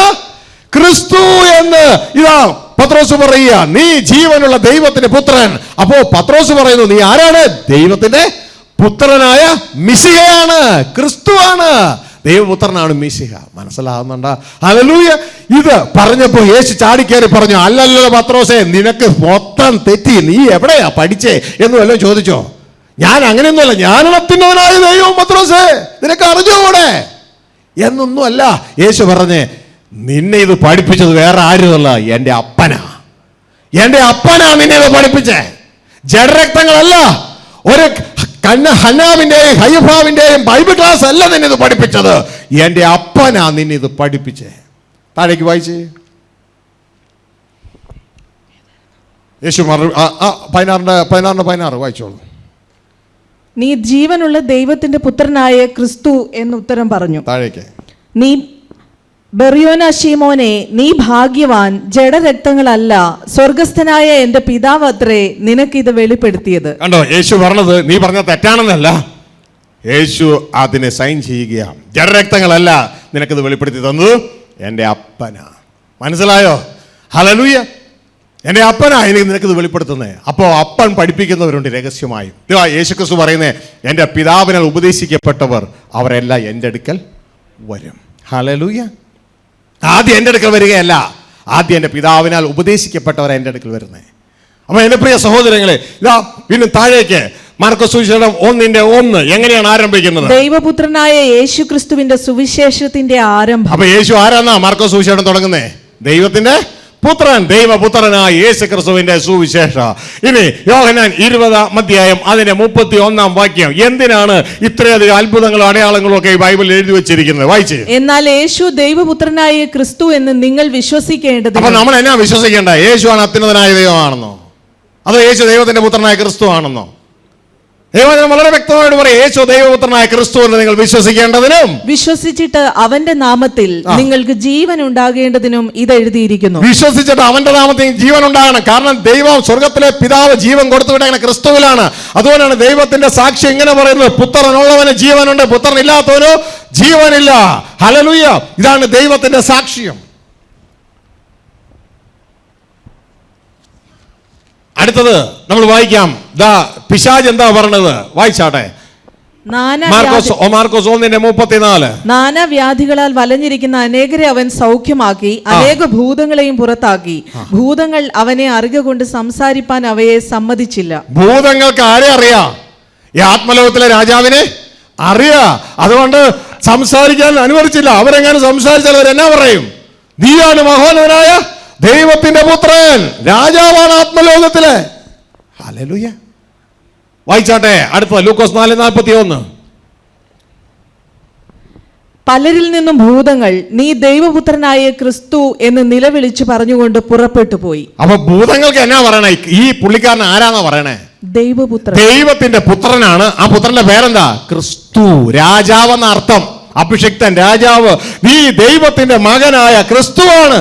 ക്രിസ്തു എന്ന് ഇതാ പത്രോസ് പറയുക. നീ ജീവനുള്ള ദൈവത്തിന്റെ പുത്രൻ. അപ്പോ പത്രോസ് പറയുന്നു, നീ ആരാണ്? ദൈവത്തിന്റെ പുത്രനായ മിശിഹയാണ്, ക്രിസ്തുവാണ്, ദൈവപുത്രനാണ് മിശിഹ. മനസ്സിലാവുന്നുണ്ടോ? ഹല്ലേലൂയ. ഇത് പറഞ്ഞപ്പോ യേശു ചാടിക്കേറി പറഞ്ഞു, അല്ലല്ലോ പത്രോസേ, നിനക്ക് മൊത്തം തെറ്റി, നീ എവിടെയാ പഠിച്ചേ എന്ന് വല്ലതും ചോദിച്ചോ? ഞാൻ അങ്ങനെയൊന്നുമല്ല, ഞാനാണ് അത്യുന്നതനായ ദൈവം പത്രോസേ, നിനക്ക് അറിഞ്ഞുകൂടെ എന്നൊന്നുമല്ല യേശു പറഞ്ഞേ. നിന്നെ ഇത് പഠിപ്പിച്ചത് വേറെ ആരുമല്ല, എൻ്റെ അപ്പനാ. എൻ്റെ അപ്പനാ നിന്നെ ഇത് പഠിപ്പിച്ചേ, ജഡരക്തങ്ങളല്ല. ഒരു ഹന്നാവിന്റെയും ഹയ്യഫാവിന്റെയും ബൈബിൾ ക്ലാസ് അല്ല നിന്നെ ഇത് പഠിപ്പിച്ചത്, എൻ്റെ അപ്പനാ നിന്നെ ഇത് പഠിപ്പിച്ചേ. താഴേക്ക് വായിച്ച് യേശു 16 വായിച്ചോളൂ. നീ ജീവനുള്ള ദൈവത്തിന്റെ പുത്രനായ ക്രിസ്തു എന്ന് ഉത്തരം പറഞ്ഞു. താഴേക്ക്, നീ ബെറിയോന ശീമോനെ, നീ ഭാഗ്യവാൻ, ജഡരക്തങ്ങളല്ല സ്വർഗസ്ഥനായ എന്റെ പിതാവ് അത്രേ നിനക്കിത് വെളിപ്പെടുത്തിയത്. കണ്ടോ, യേശു പറഞ്ഞത് നീ പറഞ്ഞ തെറ്റാണെന്നല്ല, യേശു അതിനെ സൈൻ ചെയ്യുകയാണ്. ജഡരക്തങ്ങളല്ല നിനക്കിത് വെളിപ്പെടുത്തി തന്നത് എൻ്റെ അപ്പനാ. മനസ്സിലായോ? ഹല്ലേലൂയ. എൻ്റെ അപ്പനാ എനിക്ക് നിനക്കിത് വെളിപ്പെടുത്തുന്നത്. അപ്പോൾ അപ്പൻ പഠിപ്പിക്കുന്നവരുണ്ട് രഹസ്യമായും. യേശുക്രിസ്തു പറയുന്നേ, എൻ്റെ പിതാവിനാൽ ഉപദേശിക്കപ്പെട്ടവർ അവരെല്ലാം എൻ്റെ അടുക്കൽ വരും. ഹല്ലേലൂയ. ആദ്യം എൻ്റെ അടുക്കൽ വരികയല്ല, ആദ്യം എൻ്റെ പിതാവിനാൽ ഉപദേശിക്കപ്പെട്ടവരെ എൻ്റെ അടുക്കൽ വരുന്നത്. അപ്പൊ എൻ്റെ പ്രിയ സഹോദരങ്ങളെ, ഇതാ പിന്നെ താഴേക്ക് മാർക്കോസ് സുവിശേഷം 1:1 എങ്ങനെയാണ് ആരംഭിക്കുന്നത്? ദൈവപുത്രനായ യേശു ക്രിസ്തുവിന്റെ സുവിശേഷത്തിന്റെ ആരംഭം. അപ്പൊ യേശു ആരാന്നാ മാർക്കോസ് സുവിശേഷം തുടങ്ങുന്നേ? ദൈവത്തിന്റെ പുത്രൻ, ദൈവപുത്രനായ യേശു ക്രിസ്തുവിന്റെ സുവിശേഷം. ഇനി യോഹന്നാൻ 20 അതിന്റെ 31 വാക്യം. എന്തിനാണ് ഇത്രയധികം അത്ഭുതങ്ങളും അടയാളങ്ങളും ഒക്കെ ഈ ബൈബിളിൽ എഴുതി വെച്ചിരിക്കുന്നത്? വായിച്ച്. എന്നാൽ യേശു ദൈവപുത്രനായ ക്രിസ്തു എന്ന് നിങ്ങൾ വിശ്വസിക്കേണ്ടത്. അപ്പൊ നമ്മൾ എന്നാ വിശ്വസിക്കേണ്ട? യേശുവാണ് അത്യുന്നതനായ ദൈവമാണെന്നോ, അതോ യേശു ദൈവത്തിന്റെ പുത്രനായ ക്രിസ്തു ആണെന്നോ? ദൈവം വളരെ വ്യക്തമായിട്ട് പറയും, യേശു ദൈവപുത്രനായ ക്രിസ്തു എന്ന് നിങ്ങൾ വിശ്വസിക്കേണ്ടതിനും വിശ്വസിച്ചിട്ട് അവന്റെ നാമത്തിൽ നിങ്ങൾക്ക് ജീവൻ ഉണ്ടാകേണ്ടതിനും ഇത് എഴുതിയിരിക്കുന്നു. വിശ്വസിച്ചിട്ട് അവന്റെ നാമത്തിൽ ജീവൻ ഉണ്ടാകണം. കാരണം ദൈവം സ്വർഗത്തിലെ പിതാവ് ജീവൻ കൊടുത്തുവിട്ടേക്കുന്ന ക്രിസ്തുവിലാണ്. അതുകൊണ്ടാണ് ദൈവത്തിന്റെ സാക്ഷി ഇങ്ങനെ പറയുന്നത്, പുത്രനുള്ളവന് ജീവനുണ്ട്, പുത്രനില്ലാത്തവനോ ജീവനില്ല. ഹല്ലേലൂയ. ഇതാണ് ദൈവത്തിന്റെ സാക്ഷ്യം. അടുത്തത് നമ്മൾ വായിക്കാം. പിശാച് എന്താ പറഞ്ഞത്? വായിച്ചാട്ടെ. മാർക്കോസ് 1:34. നാനാവ്യാധികളാൽ വലഞ്ഞിരിക്കുന്ന അനേകരെ അവൻ സൗഖ്യമാക്കി, അനേക ഭൂതങ്ങളെയും പുറത്താക്കി. ഭൂതങ്ങൾ അവനെ അറിക കൊണ്ട് സംസാരിപ്പാൻ അവയെ സമ്മതിച്ചില്ല. ഭൂതങ്ങൾക്ക് ആരെ അറിയാം? ഈ ആത്മലോകത്തിലെ രാജാവിനെ അറിയാം. അതുകൊണ്ട് സംസാരിക്കാൻ അനുവദിച്ചില്ല. അവരെങ്ങനെ സംസാരിച്ചാൽ അവരെന്നാ പറയും? നീയാണ് മഹോന്നതനായ ദൈവത്തിന്റെ പുത്രൻ, രാജാവാണ് ആത്മലോകത്തിലെ. ഹല്ലേലൂയ. വായിച്ചാട്ടെ അടുത്ത ലൂക്കോസ് 4:41. പലരിൽ നിന്നും ഭൂതങ്ങൾ നീ ദൈവപുത്രനായ ക്രിസ്തു എന്ന് നിലവിളിച്ചു പറഞ്ഞുകൊണ്ട് പുറപ്പെട്ടു പോയി. അപ്പൊ ഭൂതങ്ങൾക്ക് എന്നാ പറയണേ? ഈ പുള്ളിക്കാരൻ ആരാന്നാ പറയണേ? ദൈവപുത്രൻ, ദൈവത്തിന്റെ പുത്രനാണ്. ആ പുത്രന്റെ പേരെന്താ? ക്രിസ്തു, രാജാവെന്ന അർത്ഥം. അഭിഷിക്തൻ, രാജാവ്. നീ ദൈവത്തിന്റെ മകനായ ക്രിസ്തുവാണ്.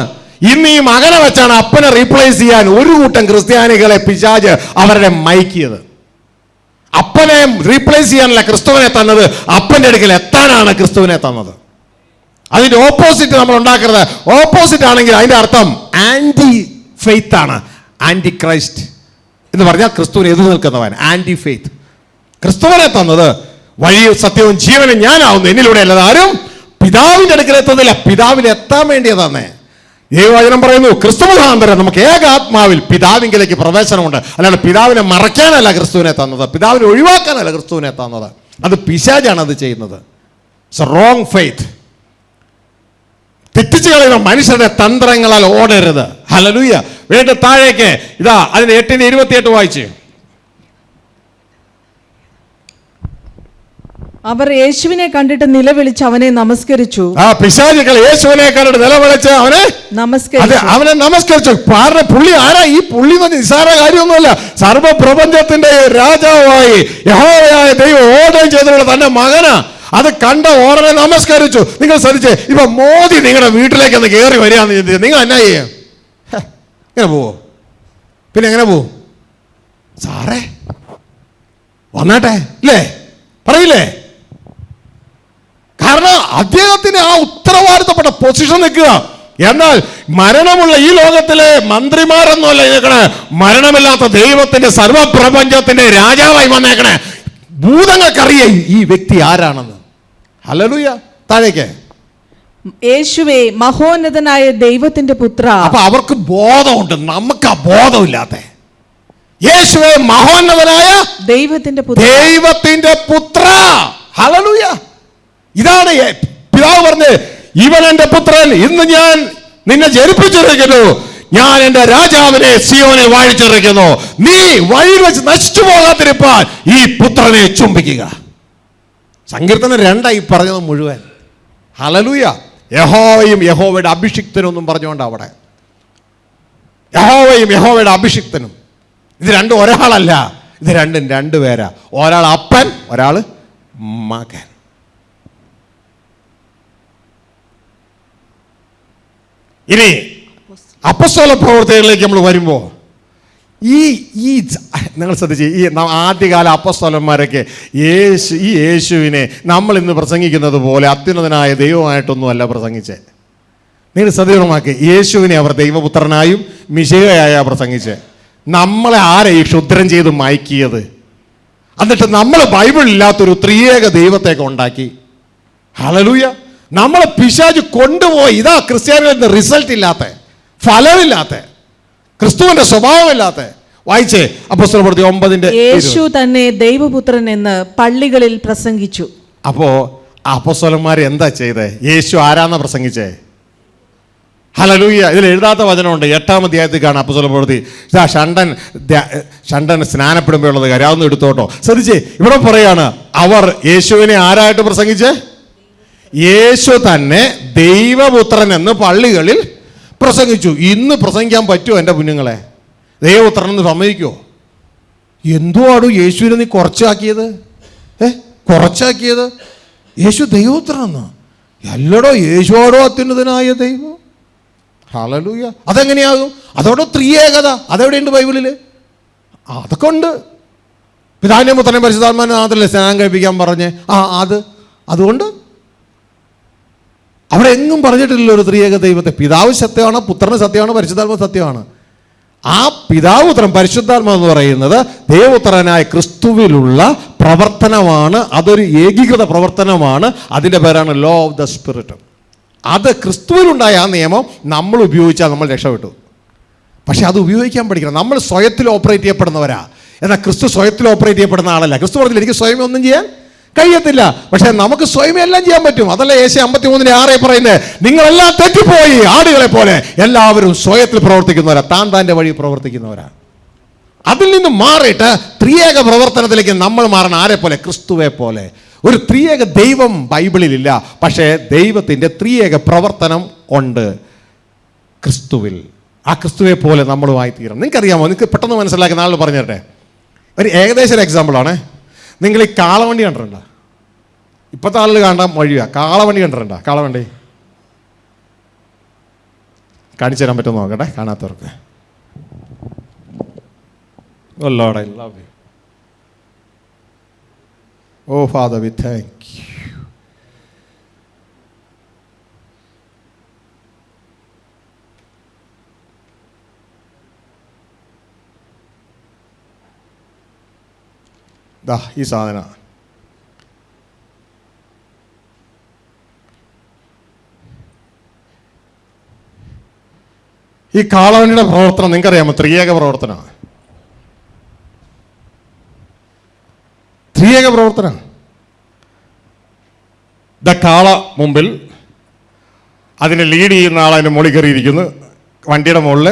ഇന്ന് ഈ മകനെ വെച്ചാണ് അപ്പനെ റീപ്ലേസ് ചെയ്യാൻ ഒരു കൂട്ടം ക്രിസ്ത്യാനികളെ പിശാച് അവരുടെ മയക്കിയത്. അപ്പനെ റീപ്ലേസ് ചെയ്യാനല്ല ക്രിസ്തുവിനെ തന്നത്, അപ്പന്റെ അടുക്കൽ എത്താനാണ് ക്രിസ്തുവിനെ തന്നത്. അതിന്റെ ഓപ്പോസിറ്റ് നമ്മൾ ഉണ്ടാക്കരുത്. ഓപ്പോസിറ്റ് ആണെങ്കിൽ അതിന്റെ അർത്ഥം ആന്റി ഫെയ്ത്ത് ആണ്. ആന്റി ക്രൈസ്റ്റ് എന്ന് പറഞ്ഞാൽ ക്രിസ്തുവിനെ എതിർ നിൽക്കുന്നവൻ, ആന്റി ഫെയ്ത്ത്. ക്രിസ്തുവിനെ തന്നത് വഴിയും സത്യവും ജീവനും ഞാനാവുന്നു, എന്നിലൂടെ അല്ലാതെ ആരും പിതാവിന്റെ അടുക്കൽ എത്തുന്നില്ല. പിതാവിൽ എത്താൻ വേണ്ടിയതാന്നേ ദൈവവചനം പറയുന്നു. ക്രിസ്തു മുഖാന്തരം നമുക്ക് ഏകാത്മാവിൽ പിതാവിങ്കിലേക്ക് പ്രവേശനമുണ്ട്. അല്ലാണ്ട് പിതാവിനെ മറയ്ക്കാനല്ല ക്രിസ്തുവിനെ തന്നത്, പിതാവിനെ ഒഴിവാക്കാനല്ല ക്രിസ്തുവിനെ തന്നത്. അത് പിശാചാണ് അത് ചെയ്യുന്നത്. It's A wrong faith. തെറ്റിച്ച് കളയുന്ന മനുഷ്യരുടെ തന്ത്രങ്ങളാൽ ഓടരുത്. ഹല്ലേലൂയ. വീണ്ടും താഴേക്ക് ഇതാ അതിന് 8:28 വായിച്ച്. അവർ യേശുവിനെ കണ്ടിട്ട് നിലവിളിച്ച് അവനെ നമസ്കരിച്ചു. പിശാചുക്കൾ യേശുവിനെ കണ്ടിട്ട് നിലവിളിച്ച് അവനെ നമസ്കരിച്ചു. പുള്ളി ആരാ? ഈ പുള്ളി നിസ്സാര കാര്യമൊന്നുമല്ല. സർവപ്രപഞ്ചത്തിന്റെ രാജാവായി യഹോവയായ ദൈവം ഓർഡർ ചെയ്തിട്ടുള്ള തന്റെ മകനാ. അത് കണ്ട ഓർഡറെ നമസ്കരിച്ചു. നിങ്ങൾ ശ്രദ്ധിച്ചേ, ഇപ്പൊ മോദി നിങ്ങളുടെ വീട്ടിലേക്ക് ഒന്ന് കയറി വരികയാന്ന് ചിന്തിച്ചു, നിങ്ങൾ എന്നാ ചെയ്യും? എങ്ങനെ പോവോ? പിന്നെ എങ്ങനെ പോവും? സാറേ വന്നാട്ടെ ഇല്ലേ പറയില്ലേ? കാരണം അദ്ദേഹത്തിന് ആ ഉത്തരവാദിത്തപ്പെട്ട പൊസിഷൻ നിൽക്കുക. എന്നാൽ മരണമുള്ള ഈ ലോകത്തിലെ മന്ത്രിമാരൊന്നുമല്ല നിൽക്കണേ, മരണമില്ലാത്ത ദൈവത്തിന്റെ സർവപ്രപഞ്ചത്തിന്റെ രാജാവായി വന്നേക്കണേ. ഭൂതങ്ങൾക്കറിയേ ഈ വ്യക്തി ആരാണെന്ന്. ഹല്ലേലൂയ. താഴേക്ക്. യേശുവേ മഹോന്നതനായ ദൈവത്തിന്റെ പുത്ര. അപ്പൊ അവർക്ക് ബോധമുണ്ട്, നമുക്ക് ആ ബോധമില്ലാത്ത. യേശുവേ മഹോന്നതനായ ദൈവത്തിന്റെ പുത്ര. ഹല്ലേലൂയ. ഇതാണ് പിതാവ് പറഞ്ഞത്, ഇവൻ എന്റെ പുത്രൻ, ഇന്ന് ഞാൻ നിന്നെ ജനിപ്പിച്ചിരിക്കുന്നു, ഞാൻ എന്റെ രാജാവിനെ സിയോനിൽ വാഴിച്ചിരിക്കുന്നു, നീ വഴിയിൽ വെച്ച് നശിച്ചു പോകാതിരിപ്പാൻ ഈ പുത്രനെ ചുംബിക്കുക. സങ്കീർത്തനം 2 പറഞ്ഞത് മുഴുവൻ. ഹല്ലേലൂയ. യഹോവയും യഹോവയുടെ അഭിഷിക്തനും ഒന്നും പറഞ്ഞുകൊണ്ട് അവിടെ യഹോവയും യഹോവയുടെ അഭിഷിക്തനും, ഇത് രണ്ടും ഒരാളല്ല, ഇത് രണ്ടും രണ്ടുപേരാ. ഒരാൾ അപ്പൻ, ഒരാൾ മകൻ. ഇനി അപ്പസ്തോല പ്രവർത്തനങ്ങളിലേക്ക് നമ്മൾ വരുമ്പോൾ ഈ നിങ്ങൾ ശ്രദ്ധിച്ച്, ഈ ആദ്യകാല അപ്പസ്തോലന്മാരൊക്കെ ഈ യേശുവിനെ നമ്മൾ ഇന്ന് പ്രസംഗിക്കുന്നത് പോലെ അത്യുന്നതനായ ദൈവമായിട്ടൊന്നും അല്ല പ്രസംഗിച്ചേ. നിങ്ങൾ സദീർണമാക്കി, യേശുവിനെ അവർ ദൈവപുത്രനായും മിശിഹയായ പ്രസംഗിച്ചേ. നമ്മളെ ആരെ ഈ ക്ഷുദ്രം ചെയ്ത് മയക്കിയത്? എന്നിട്ട് നമ്മൾ ബൈബിളില്ലാത്തൊരു ത്രിയേക ദൈവത്തേക്ക് ഉണ്ടാക്കി. ഹല്ലേലൂയ. നമ്മളെ പിശാച് കൊണ്ടുപോയി. ഇതാ ക്രിസ്ത്യാനികളിൽ റിസൾട്ട് ഇല്ലാത്ത, ഫലമില്ലാത്ത, ക്രിസ്തുവിന്റെ സ്വഭാവമില്ലാത്ത. വായിച്ചേ അപ്പോസ്തലപ്രവൃത്തി 9. യേശു തന്നെ ദൈവപുത്രൻ എന്ന് പള്ളികളിൽ പ്രസംഗിച്ചു. അപ്പോ അപ്പോസ്തലന്മാർ എന്താ ചെയ്തേ? യേശു ആരാന്നാ പ്രസംഗിച്ചേ? ഹല്ലേലൂയ. ഇതിൽ എഴുതാത്ത വചനമുണ്ട്, 8-ാം അധ്യായത്തിൽ കാണാം അപ്പോസ്തലപ്രവൃത്തി. ഇതാ ഷണ്ടൻ സ്നാനപ്പെടുമ്പോഴുള്ളത് കാര്യം, അതൊന്നും എടുത്തോട്ടോ. ശ്രദ്ധിച്ചേ, ഇവിടെ പറയാണ് അവർ യേശുവിനെ ആരായിട്ട് പ്രസംഗിച്ചേ? യേശു തന്നെ ദൈവപുത്രൻ എന്ന് പള്ളികളിൽ പ്രസംഗിച്ചു. ഇന്ന് പ്രസംഗിക്കാൻ പറ്റുമോ എൻ്റെ കുഞ്ഞുങ്ങളെ? ദൈവപുത്രൻ എന്ന് സമ്മതിക്കുമോ? എന്തുവാടോ യേശുവിനെ നീ കുറച്ചാക്കിയത്? കുറച്ചാക്കിയത് യേശു ദൈവപുത്രനെന്ന് എല്ലടോ, യേശുവാടോ അത്യുന്നതനായ ദൈവം. ഹല്ലേലൂയ. അതെങ്ങനെയാകും? അതോടെ ത്രിയേകത അതെവിടെയുണ്ട് ബൈബിളിൽ? അതൊക്കെ ഉണ്ട്. പിതാവിനെ പുത്രനെ പരിശുദ്ധാത്മാവിനെ നാമത്തിലല്ലേ സ്നാനം കഴിപ്പിക്കാൻ പറഞ്ഞേ? അതുകൊണ്ട് അവിടെ എങ്ങും പറഞ്ഞിട്ടില്ലല്ലോ ഒരു ത്രിയേക ദൈവത്തെ. പിതാവ് സത്യമാണ്, പുത്രന് സത്യമാണ്, പരിശുദ്ധാത്മാവ് സത്യമാണ്. ആ പിതാവ് പുത്രൻ പരിശുദ്ധാത്മാവ് എന്ന് പറയുന്നത് ദൈവപുത്രനായ ക്രിസ്തുവിലുള്ള പ്രവർത്തനമാണ്. അതൊരു ഏകീകൃത പ്രവർത്തനമാണ്. അതിൻ്റെ പേരാണ് ലോ ഓഫ് ദ സ്പിരിറ്റ്. അത് ക്രിസ്തുവിലുണ്ടായ ആ നിയമം നമ്മൾ ഉപയോഗിച്ചാൽ നമ്മൾ രക്ഷപ്പെട്ടു. പക്ഷെ അത് ഉപയോഗിക്കാൻ പഠിക്കണം. നമ്മൾ സ്വയത്തിൽ ഓപ്പറേറ്റ് ചെയ്യപ്പെടുന്നവരാ, എന്നാൽ ക്രിസ്തു സ്വയത്തിൽ ഓപ്പറേറ്റ് ചെയ്യപ്പെടുന്ന ആളല്ല. ക്രിസ്തു പറഞ്ഞില്ല എനിക്ക് സ്വയമേ ഒന്നും ചെയ്യാൻ കഴിയത്തില്ല, പക്ഷെ നമുക്ക് സ്വയമേ എല്ലാം ചെയ്യാൻ പറ്റും. അതല്ല യേശയ്യാ 53:6 പറയുന്നത്, നിങ്ങളെല്ലാം തെറ്റിപ്പോയി ആടുകളെ പോലെ എല്ലാവരും സ്വയത്തിൽ പ്രവർത്തിക്കുന്നവരാ, താൻ്റെ വഴി പ്രവർത്തിക്കുന്നവരാ. അതിൽ നിന്ന് മാറിയിട്ട് ത്രിയേക പ്രവർത്തനത്തിലേക്ക് നമ്മൾ മാറണം. ആരെ പോലെ? ക്രിസ്തുവെ പോലെ. ഒരു ത്രിയേക ദൈവം ബൈബിളിലില്ല, പക്ഷേ ദൈവത്തിൻ്റെ ത്രിയേക പ്രവർത്തനം ഉണ്ട് ക്രിസ്തുവിൽ. ആ ക്രിസ്തുവെ പോലെ നമ്മളുമായി തീരണം. നിങ്ങൾക്കറിയാമോ? നിങ്ങൾക്ക് പെട്ടെന്ന് മനസ്സിലാക്കുന്ന ആൾ പറഞ്ഞു തരട്ടെ. ഒരു ഏകദേശം ഒരു എക്സാമ്പിളാണ്. നിങ്ങൾ ഈ കാളവണ്ടി കണ്ടിട്ടുണ്ടോ? ഇപ്പോഴത്തെ ആളുകൾ കാണാൻ വഴിയാ. കാളവണ്ടി കണ്ടിട്ടുണ്ടോ? കാളവണ്ടി കാണിച്ചു തരാൻ പറ്റുമോ നോക്കട്ടെ കാണാത്തവർക്ക്. Oh, Father, we thank you. ഈ സാധന ഈ കാളവണ്ടിയുടെ പ്രവർത്തനം നിങ്ങൾക്കറിയാമോ? ത്രിയേക പ്രവർത്തനമാണ്. ത്രിയേക പ്രവർത്തനം. കാള മുമ്പിൽ, അതിനെ ലീഡ് ചെയ്യുന്ന ആൾ അതിൻ്റെ മുകളിൽ കയറിയിരിക്കുന്നു. വണ്ടിയുടെ മുകളിൽ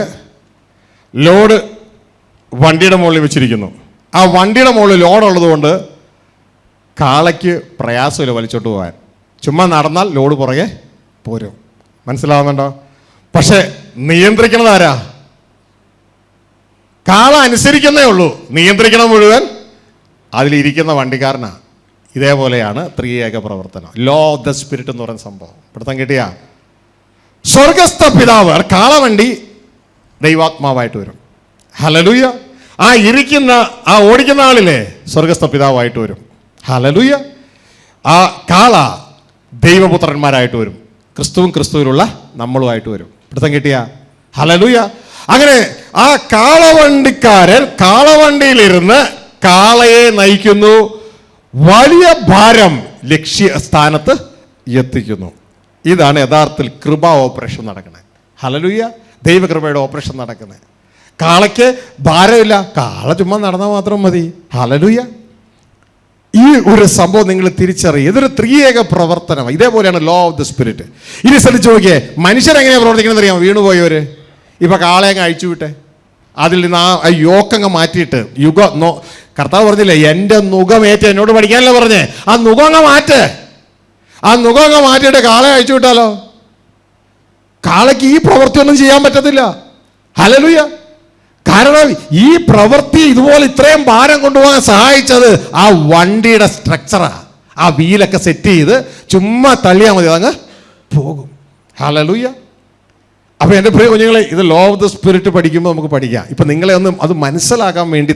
ലോഡ് വണ്ടിയുടെ മുകളിൽ വെച്ചിരിക്കുന്നു. ആ വണ്ടിയുടെ മുകളിൽ ലോഡുള്ളത് കൊണ്ട് കാളയ്ക്ക് പ്രയാസമില്ല വലിച്ചോട്ട് പോകാൻ. ചുമ്മാ നടന്നാൽ ലോഡ് പുറകെ പോരും. മനസ്സിലാവുന്നുണ്ടോ? പക്ഷെ നിയന്ത്രിക്കണത് ആരാ? കാള അനുസരിക്കുന്നേ ഉള്ളൂ, നിയന്ത്രിക്കണം മുഴുവൻ അതിലിരിക്കുന്ന വണ്ടിക്കാരനാണ്. ഇതേപോലെയാണ് ത്രിയേക പ്രവർത്തനം. ലോ ഓഫ് ദ സ്പിരിറ്റ് എന്ന് പറയുന്ന സംഭവം പിടുത്തം കിട്ടിയ സ്വർഗസ്ഥ പിതാവ് കാളവണ്ടി ദൈവാത്മാവായിട്ട് വരും. ഹല്ലേലൂയ. ആ ഇരിക്കുന്ന ആ ഓടിക്കുന്ന ആളിലെ സ്വർഗസ്ഥ പിതാവായിട്ട് വരും. ഹല്ലേലൂയ. ആ കാള ദൈവപുത്രന്മാരായിട്ട് വരും. ക്രിസ്തുവും ക്രിസ്തുവിലുള്ള നമ്മളുമായിട്ട് വരും. പിടുത്തം കിട്ടിയ ഹല്ലേലൂയ. അങ്ങനെ ആ കാളവണ്ടിക്കാരൻ കാളവണ്ടിയിലിരുന്ന് കാളയെ നയിക്കുന്നു, വലിയ ഭാരം ലക്ഷ്യസ്ഥാനത്ത് എത്തിക്കുന്നു. ഇതാണ് യഥാർത്ഥത്തിൽ കൃപ ഓപ്പറേഷൻ നടക്കുന്നത്. ഹല്ലേലൂയ. ദൈവകൃപയുടെ ഓപ്പറേഷൻ നടക്കുന്നത്. കാളയ്ക്ക് ഭാരമില്ല, കാള ചുമ്മാ നടന്നാൽ മാത്രം മതി. ഹല്ലേലൂയ. ഈ ഒരു സംഭവം നിങ്ങൾ തിരിച്ചറിയുക. ഇതൊരു ത്രിയേക പ്രവർത്തനം. ഇതേപോലെയാണ് ലോ ഓഫ് ദ സ്പിരിറ്റ്. ഇനി ശ്രദ്ധിച്ചു നോക്കിയേ, മനുഷ്യരെങ്ങനെയാണ് പ്രവർത്തിക്കുന്നത് അറിയാമോ? വീണുപോയവര് ഇപ്പൊ കാളയെ അങ്ങ് അഴിച്ചു വിട്ടെ, അതിൽ നിന്ന് ആ യോക്കങ്ങ് മാറ്റിയിട്ട് കർത്താവ് പറഞ്ഞില്ലേ, എൻ്റെ നുഖമേറ്റ് എന്നോട് പഠിക്കാനല്ലേ പറഞ്ഞേ, ആ നുഖം അങ്ങ് മാറ്റ്. ആ നുഖം അങ്ങ് മാറ്റിയിട്ട് കാളയെ അഴിച്ചു വിട്ടാലോ? കാളയ്ക്ക് ഈ പ്രവൃത്തിയൊന്നും ചെയ്യാൻ പറ്റത്തില്ല. ഹല്ലേലൂയ. കാരണം ഈ പ്രവൃത്തി ഇതുപോലെ ഇത്രയും ഭാരം കൊണ്ടുപോകാൻ സഹായിച്ചത് ആ വണ്ടിയുടെ സ്ട്രക്ചറാണ്. ആ വീലൊക്കെ സെറ്റ് ചെയ്ത് ചുമ്മാ തള്ളിയാൽ മതി, അതങ്ങ് പോകും. ഹല്ലേലൂയ. അപ്പോൾ എൻ്റെ പ്രിയ കുഞ്ഞുങ്ങളെ, ഇത് ലോ ഓഫ് ദ സ്പിരിറ്റ് പഠിക്കുമ്പോൾ നമുക്ക് പഠിക്കാം. ഇപ്പം നിങ്ങളെ ഒന്ന് അത് മനസ്സിലാക്കാൻ വേണ്ടി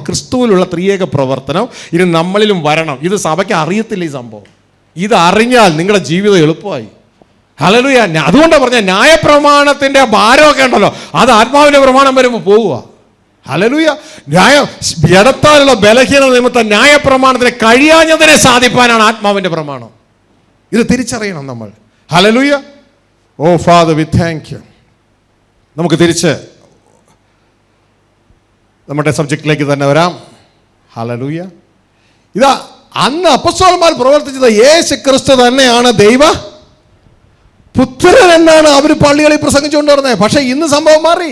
ക്രിസ്തുവിലുള്ള ത്രിയേക പ്രവർത്തനം ഇനി നമ്മളിലും വരണം. ഇത് സഭയ്ക്ക് അറിയത്തില്ല ഈ സംഭവം. ഇത് അറിഞ്ഞാൽ നിങ്ങളുടെ ജീവിതം എളുപ്പമായി. ഹല്ലേലൂയ. അതുകൊണ്ടാണ് പറഞ്ഞ ന്യായപ്രമാണത്തിൻ്റെ ഭാരമൊക്കെ ഉണ്ടല്ലോ, അത് ആത്മാവിൻ്റെ പ്രമാണം വരുമ്പോൾ പോവുക. ഹല്ലേലൂയ. ജഡത്താലുള്ള ബലഹീനത നിമിത്തം ന്യായപ്രമാണത്തിന് കഴിയാഞ്ഞതിനെ സാധിപ്പാനാണ് ആത്മാവിൻ്റെ പ്രമാണം. ഇത് തിരിച്ചറിയണം നമ്മൾ. Hallelujah. Oh father, we thank you. നമുക്ക് തിരിച്ച് നമ്മുടെ സബ്ജക്റ്റിലേക്ക് തന്നെ വരാം. ഹല്ലേലൂയ. ഇതാ അന്ന് അപ്പോസ്തലന്മാർ പ്രവർത്തിച്ചത് യേശു ക്രിസ്തു തന്നെയാണ് ദൈവ പുത്രൻ എന്നാണ് അവർ പള്ളികളിൽ പ്രസംഗിച്ചുകൊണ്ട് നടന്നത്. പക്ഷേ ഇന്ന് സംഭവം മാറി.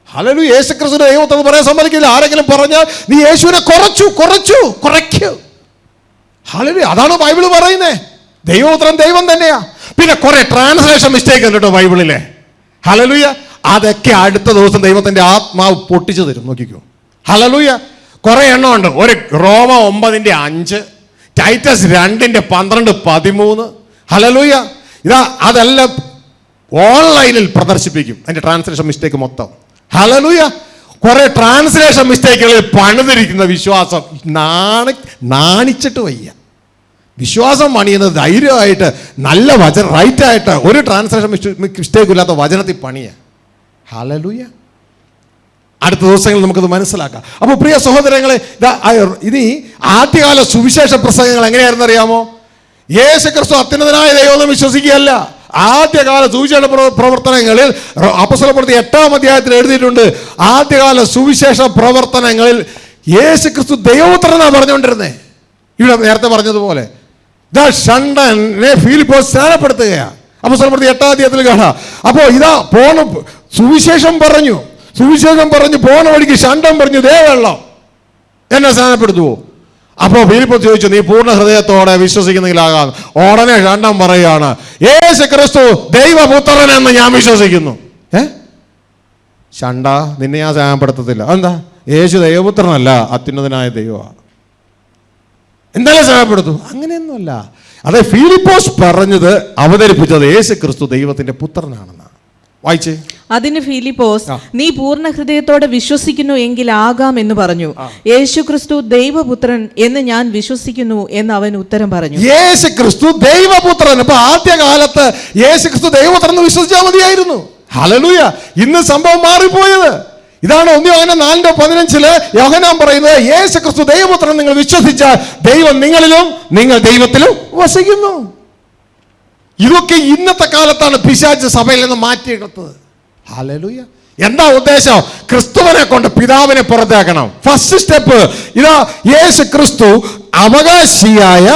ഹല്ലേലൂയ. യേശു ക്രിസ്തുവിന്റെ ദൈവത്വം പറയാൻ സമ്മതിക്കില്ല. ആരെങ്കിലും പറഞ്ഞാൽ നീ യേശുവിനെ കുറയ്ക്കൂ. ഹല്ലേലൂയ. അതാണ് ബൈബിൾ പറയുന്നത്. ദൈവപുത്രൻ ദൈവം തന്നെയാ. പിന്നെ കുറെ ട്രാൻസ്ലേഷൻ മിസ്റ്റേക്ക് ഉണ്ട് കേട്ടോ ബൈബിളിലെ. ഹല്ലേലൂയ. അതൊക്കെ അടുത്ത ദിവസം ദൈവത്തിന്റെ ആത്മാവ് പൊട്ടിച്ചു തരും. നോക്കിക്കോ. ഹല്ലേലൂയ. കുറെ എണ്ണം ഉണ്ട്. ഒരു റോമ 9:5, ടൈറ്റസ് 2:12, 13. ഹല്ലേലൂയ. ഇതാ അതെല്ലാം ഓൺലൈനിൽ പ്രദർശിപ്പിക്കും, അതിന്റെ ട്രാൻസ്ലേഷൻ മിസ്റ്റേക്ക് മൊത്തം. ഹല്ലേലൂയ. കുറെ ട്രാൻസ്ലേഷൻ മിസ്റ്റേക്കുകളിൽ പണിതിരിക്കുന്ന വിശ്വാസം നാണിച്ചിട്ട് വയ്യ. വിശ്വാസം പണിയുന്നത് ധൈര്യമായിട്ട് നല്ല വചനം റൈറ്റായിട്ട് ഒരു ട്രാൻസ്ലേഷൻ മിസ്റ്റേക്കും ഇല്ലാത്ത വചനത്തിൽ പണിയ. ഹല്ലേലൂയ. അടുത്ത ദിവസങ്ങളിൽ നമുക്കത് മനസ്സിലാക്കാം. അപ്പോൾ പ്രിയ സഹോദരങ്ങളെ, ഇനി ആദ്യകാല സുവിശേഷ പ്രസംഗങ്ങൾ എങ്ങനെയായിരുന്നു അറിയാമോ? യേശു ക്രിസ്തു അത്യുന്നതനായ ദൈവം വിശ്വസിക്കുകയല്ല. ആദ്യകാല സുവിശേഷ പ്രവർത്തനങ്ങളിൽ അപ്പോസ്തലപ്രവൃത്തി 8-ാം അധ്യായത്തിൽ എഴുതിയിട്ടുണ്ട്, ആദ്യകാല സുവിശേഷ പ്രവർത്തനങ്ങളിൽ യേശു ക്രിസ്തു ദൈവപുത്രനാണ് പറഞ്ഞുകൊണ്ടിരുന്നേ. ഇവിടെ നേരത്തെ പറഞ്ഞതുപോലെ ഷണ്ഡനെ ഫിലിപ്പോസ് സ്നാനപ്പെടുത്തുകയാണ്. അപ്പോസ്തലപ്രവൃത്തി 8-ാം അധ്യായത്തിൽ കാണാം. അപ്പോൾ ഇതാ സുവിശേഷം പറഞ്ഞു പോണ വഴിക്ക് ഷണ്ഡൻ പറഞ്ഞു, ദേ വെള്ളം, എന്നെ സ്നാനപ്പെടുത്തുവോ? അപ്പോൾ ഫിലിപ്പോസ് ചോദിച്ചു, നീ പൂർണ്ണ ഹൃദയത്തോടെ വിശ്വസിക്കുന്നെങ്കിലാകാം. ഉടനെ ഷണ്ഡൻ പറയുകയാണ്, യേശു ക്രിസ്തു ദൈവപുത്രൻ എന്ന് ഞാൻ വിശ്വസിക്കുന്നു. ഷണ്ട, നിന്നെ ഞാൻ സ്നാനപ്പെടുത്തത്തില്ല. എന്താ? യേശു ദൈവപുത്രനല്ല, അത്യുന്നതനായ ദൈവമാണ്. എന്തായാലും സ്നാനപ്പെടുത്തു? അങ്ങനെയൊന്നുമല്ല. അതെ, ഫിലിപ്പോസ് പറഞ്ഞത് അവതരിപ്പിച്ചത് യേശു ക്രിസ്തു ദൈവത്തിന്റെ പുത്രനാണെന്നാണ്. വായിച്ചേ. അതിന് ഫിലിപ്പോസ്, നീ പൂർണ്ണ ഹൃദയത്തോടെ വിശ്വസിക്കുന്നു എങ്കിൽ ആകാം എന്ന് പറഞ്ഞു. യേശു ക്രിസ്തു ദൈവപുത്രൻ എന്ന് ഞാൻ വിശ്വസിക്കുന്നു എന്ന് അവൻ ഉത്തരം പറഞ്ഞു. യേശു ക്രിസ്തു ദൈവപുത്രൻ. അപ്പൊ ആദ്യകാലത്ത് യേശു ക്രിസ്തു ദൈവപുത്രൻ എന്ന് വിശ്വസിച്ചാൽ മതിയായിരുന്നു. ഹല്ലേലൂയ. ഇന്ന് സംഭവം മാറിപ്പോയത് ഇതാണ്. 1 യോഹന്നാൻ 4:15 യോഹന്നാൻ പറയുന്നത്, യേശു ക്രിസ്തു ദൈവപുത്രൻ നിങ്ങൾ വിശ്വസിച്ചാൽ ദൈവം നിങ്ങളിലും നിങ്ങൾ ദൈവത്തിലും വസിക്കുന്നു. ഇതൊക്കെ ഇന്നത്തെ കാലത്താണ് പിശാച് സഭയിൽ നിന്ന് മാറ്റിയെടുത്തത്. ഹല്ലേലൂയ. എന്താ ഉദ്ദേശം? ക്രിസ്തുവിനെ കൊണ്ട് പിതാവിനെ പുറത്താക്കണം. ഫസ്റ്റ് സ്റ്റെപ്പ് ഇതാ, യേശു ക്രിസ്തു അവകാശിയായ